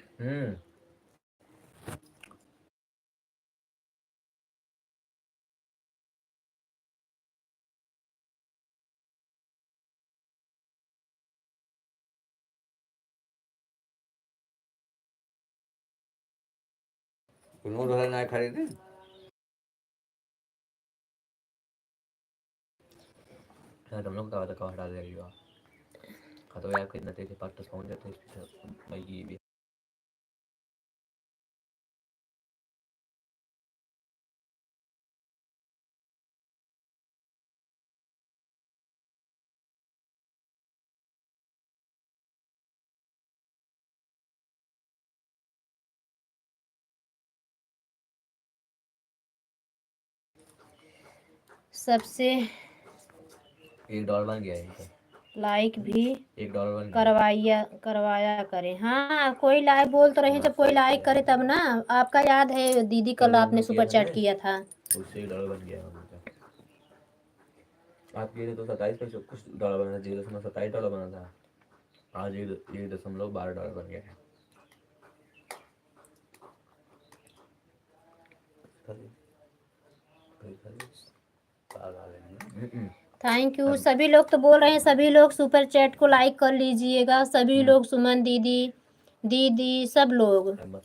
ना खरीदे तुम लोग का कहाँ हटा देगा। तो यार कितना तेज पास पहुंच जाते हैं भाई ये भी। सबसे $1 बन गया है। लाइक भी $1 बन गया। करवाया करें। हाँ कोई लाइक बोल तो रहे, जब कोई लाइक करे तब ना। आपका याद है दीदी कल आपने सुपर चैट किया था, उससे $1 बन गया। आपके लिए तो 27 पे कुछ डॉलर बना था, $0.27 बना था। आज $1.12 बन गया है। Thank you. सभी लोग तो बोल रहे हैं, सभी लोग सुपर चैट को लाइक कर लीजिएगा, सभी लोग। सुमन दीदी, दीदी सब लोग। मत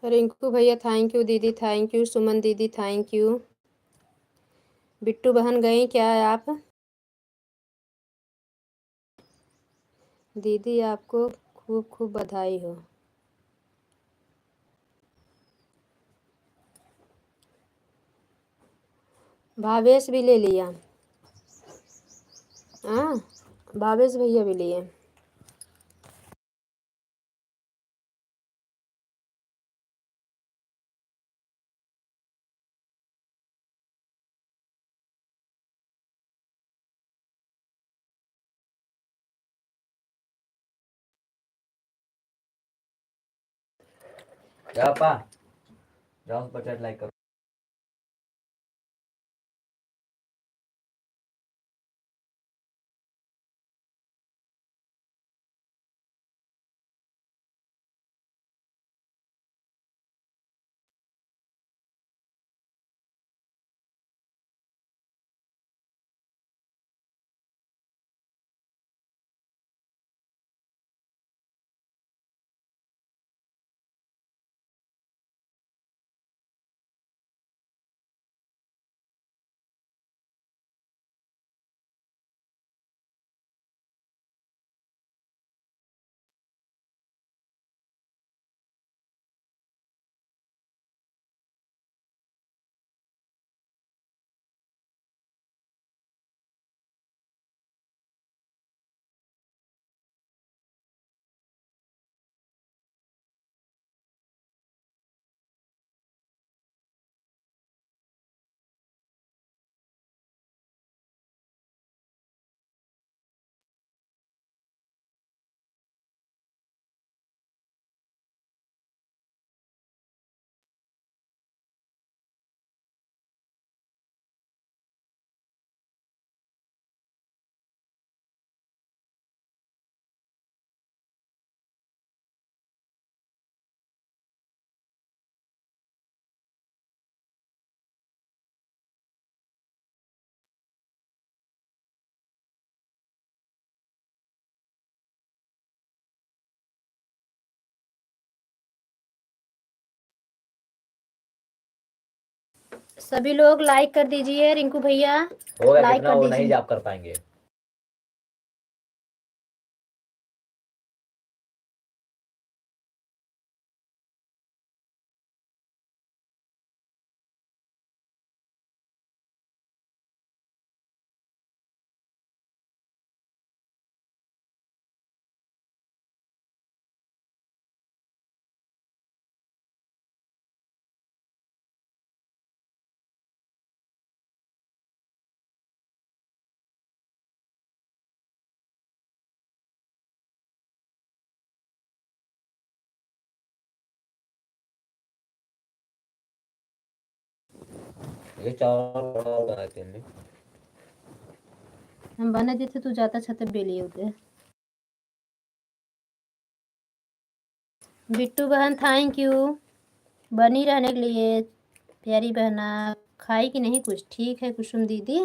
रिंकू भैया थैंक यू, दीदी थैंक यू, सुमन दीदी थैंक यू। बिट्टू बहन गई क्या आप? दीदी आपको खूब खूब बधाई हो। भावेश भी ले लिया। हाँ, भावेश भैया भी लिए। जाओ पा, जाओ सुपर चैट लाइक करो। सभी लोग लाइक कर दीजिए रिंकू भैया, हो गया लाइक कितना, कर वो नहीं दीजिए। जाप कर पाएंगे। ये चावल बड़ा बनाए थे हमने। हम बने देते तो जाता छत पे लिए होते। बिट्टू बहन थैंक यू बनी रहने के लिए। प्यारी बहना खाई कि नहीं कुछ? ठीक है कुसुम दीदी,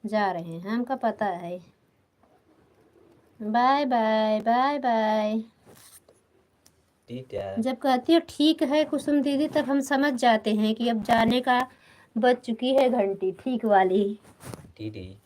जा रहे हैं, हमका पता है। Bye bye bye bye. ठीक है। जब कहती हो ठीक है कुसुम दीदी तब हम समझ जाते हैं कि अब जाने का बज चुकी है घंटी, ठीक वाली। ठीक।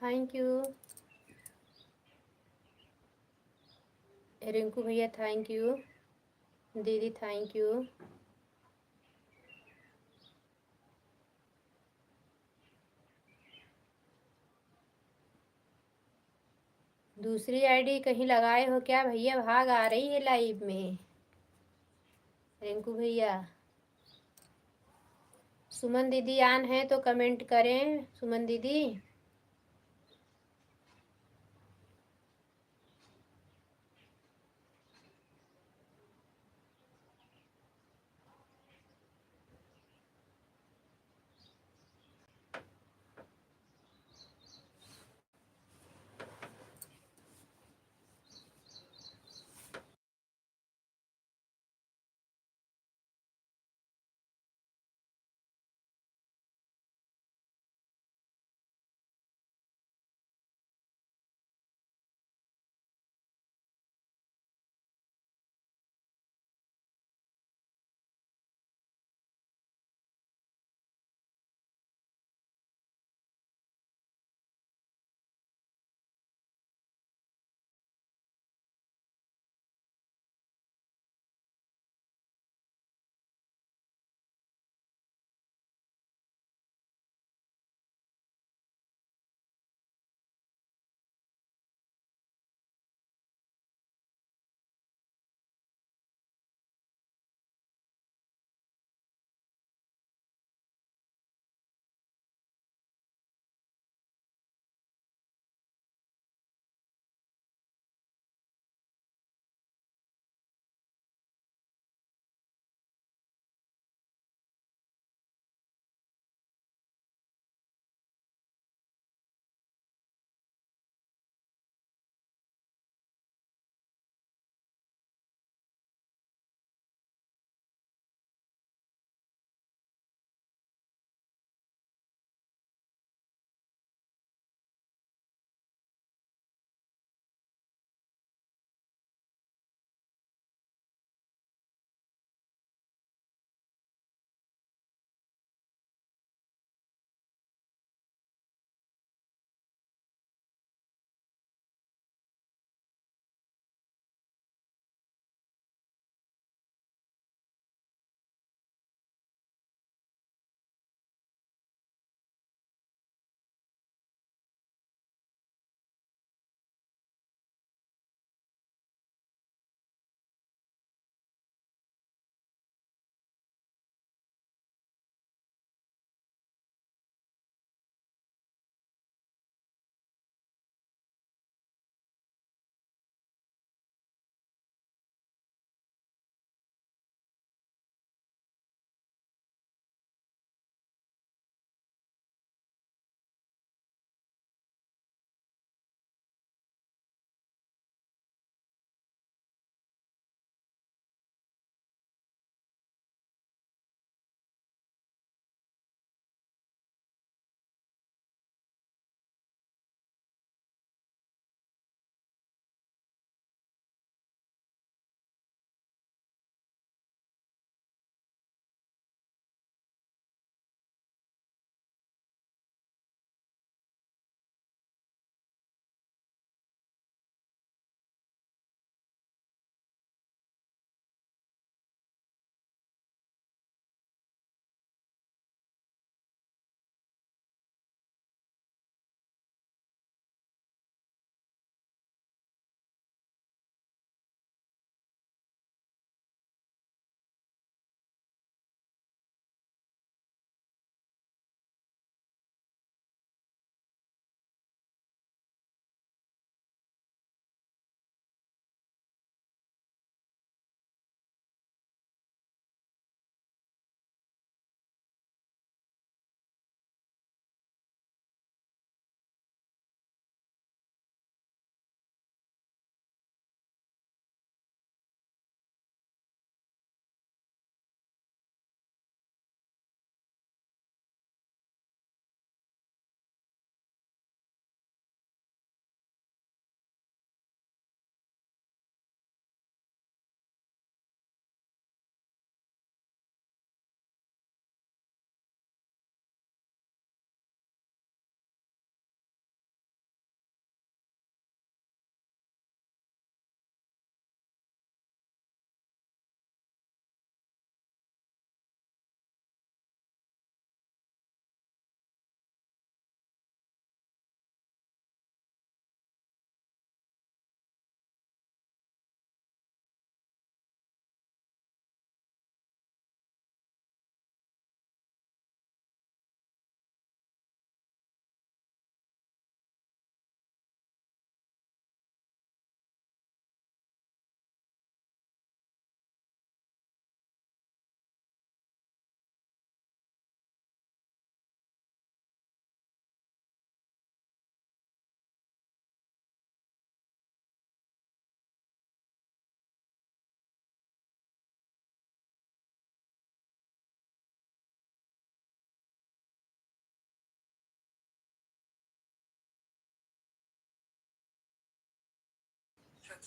Thank you. रिंकू भैया थैंक यू। दीदी थैंक यू। दूसरी आईडी कहीं लगाए हो क्या भैया? भाग आ रही है लाइव में। रिंकू भैया, सुमन दीदी आन है तो कमेंट करें। सुमन दीदी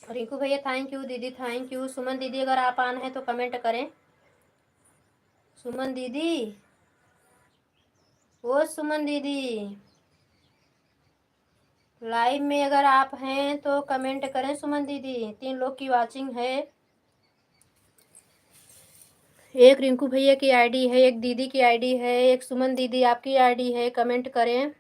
रिंकू भैया थैंक यू, दीदी थैंक यू। सुमन दीदी अगर आप आन है तो कमेंट करें। सुमन दीदी, ओ सुमन दीदी, लाइव में अगर आप हैं तो कमेंट करें सुमन दीदी। 3 लोग की वाचिंग है। एक रिंकू भैया की आईडी है, एक दीदी की आईडी है, एक सुमन दीदी आपकी आईडी है। कमेंट करें।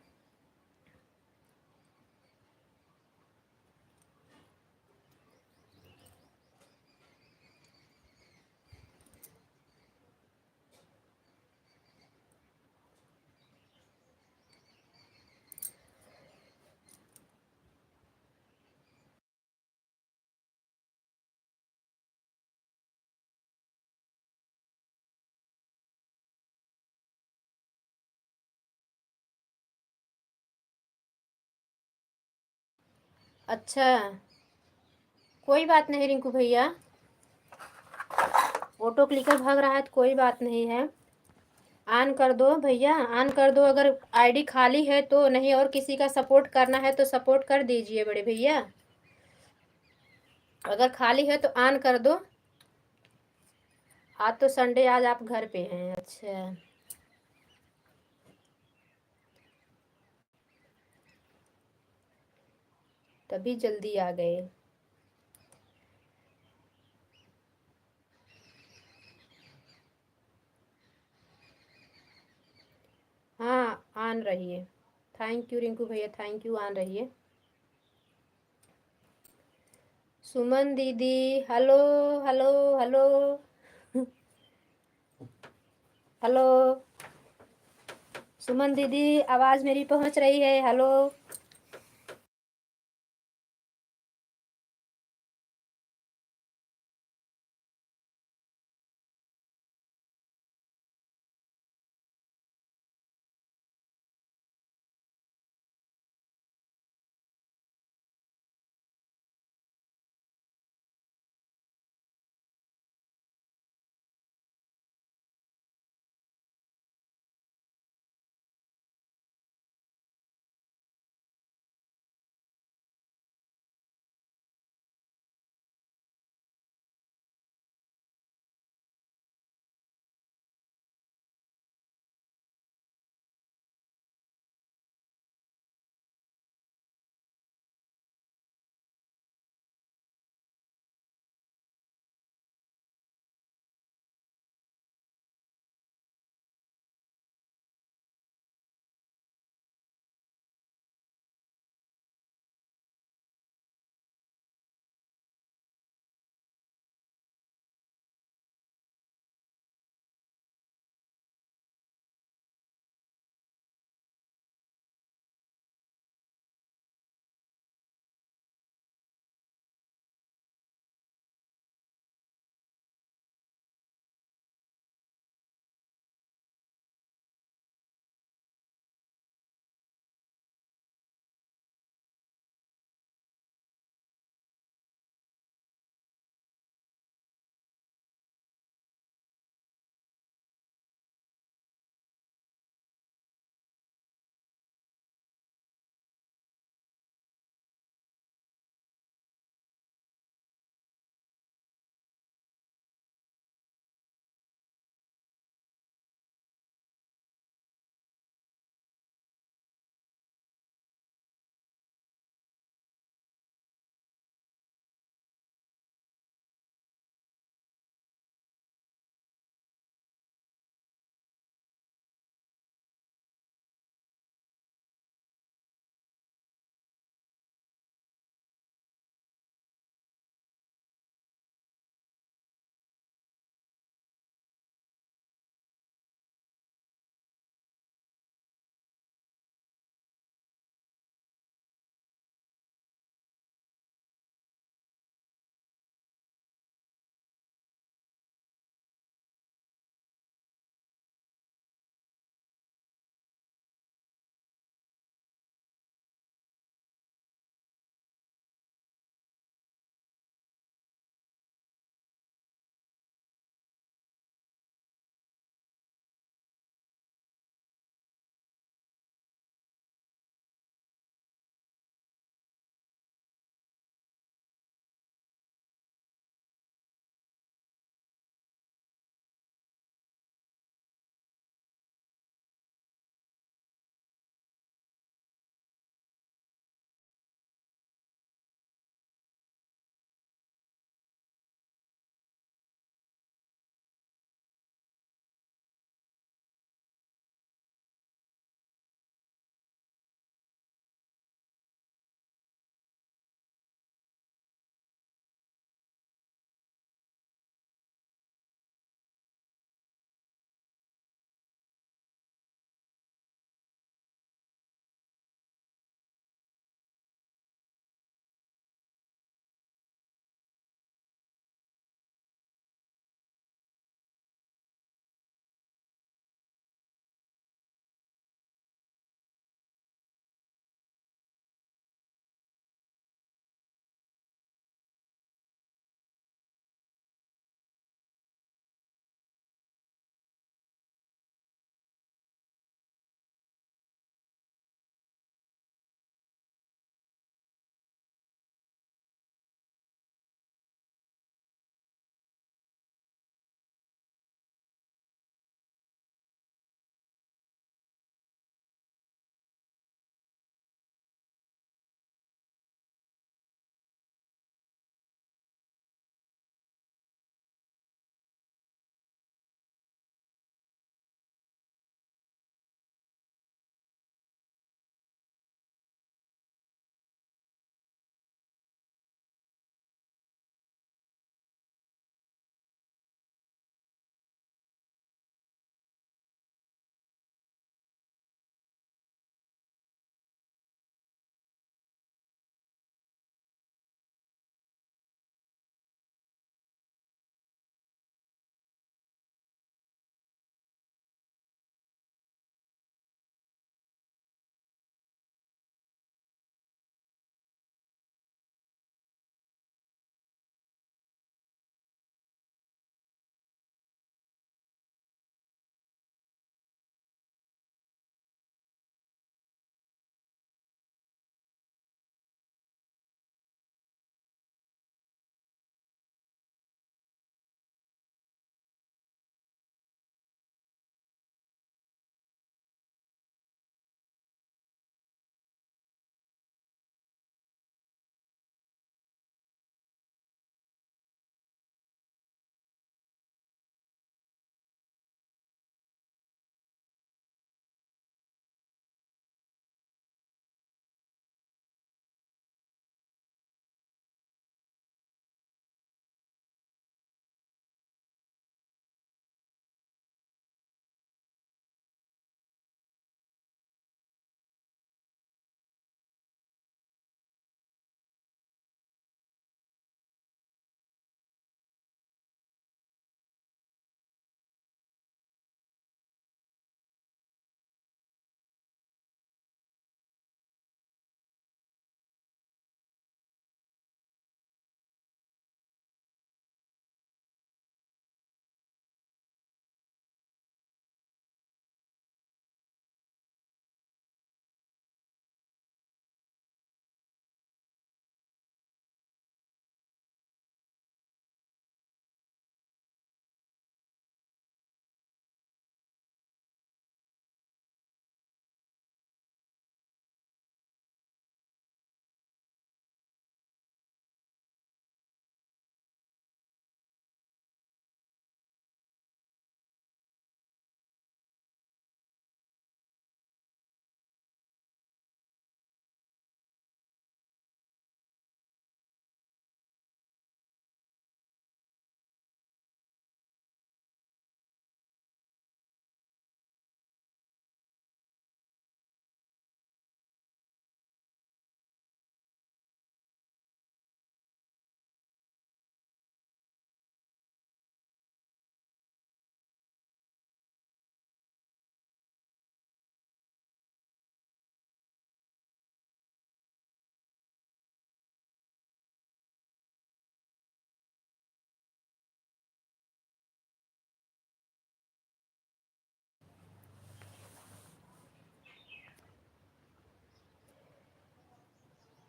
अच्छा, कोई बात नहीं रिंकू भैया, ऑटो क्लिकर भाग रहा है तो कोई बात नहीं है। ऑन कर दो भैया, ऑन कर दो। अगर आईडी खाली है तो, नहीं और किसी का सपोर्ट करना है तो सपोर्ट कर दीजिए बड़े भैया। अगर खाली है तो ऑन कर दो। आज तो संडे, आज आप घर पे हैं। अच्छा, तभी जल्दी आ गए। हाँ, ऑन रहिए। थैंक यू रिंकू भैया, थैंक यू, ऑन रहिए। सुमन दीदी, हेलो हेलो हेलो हेलो। सुमन दीदी, आवाज़ मेरी पहुंच रही है? हेलो।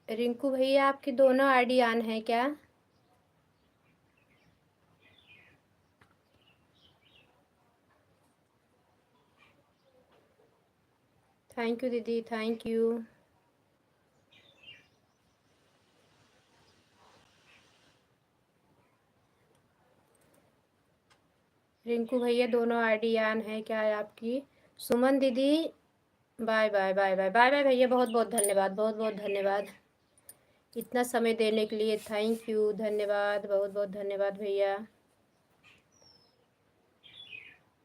रिंकू भैया आपकी दोनों आईडी ऑन है क्या? थैंक यू दीदी, थैंक यू। रिंकू भैया दोनों आईडी ऑन है क्या है आपकी? सुमन दीदी bye bye bye bye bye bye भैया, बहुत बहुत धन्यवाद, बहुत बहुत धन्यवाद इतना समय देने के लिए। थैंक यू, धन्यवाद, बहुत बहुत धन्यवाद भैया।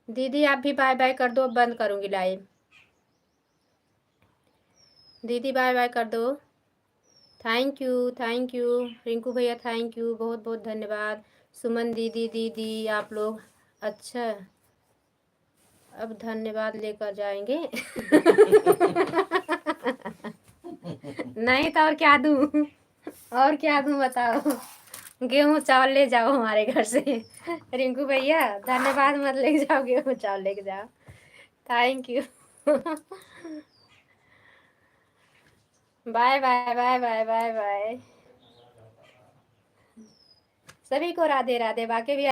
दीदी आप भी बाय बाय कर दो, अब बंद करूँगी लाइव। दीदी बाय बाय कर दो। थैंक यू रिंकू भैया, थैंक यू, बहुत बहुत धन्यवाद। सुमन दीदी, दीदी आप लोग अच्छा, अब धन्यवाद लेकर जाएंगे। नहीं तो और क्या दूँ, और क्या दूँ बताओ? गेहूँ चावल ले जाओ हमारे घर से। रिंकू भैया धन्यवाद मत ले जाओ, गेहूँ चावल लेके जाओ। Thank you. Bye bye bye bye bye bye. सभी को राधे राधे। बाकी भी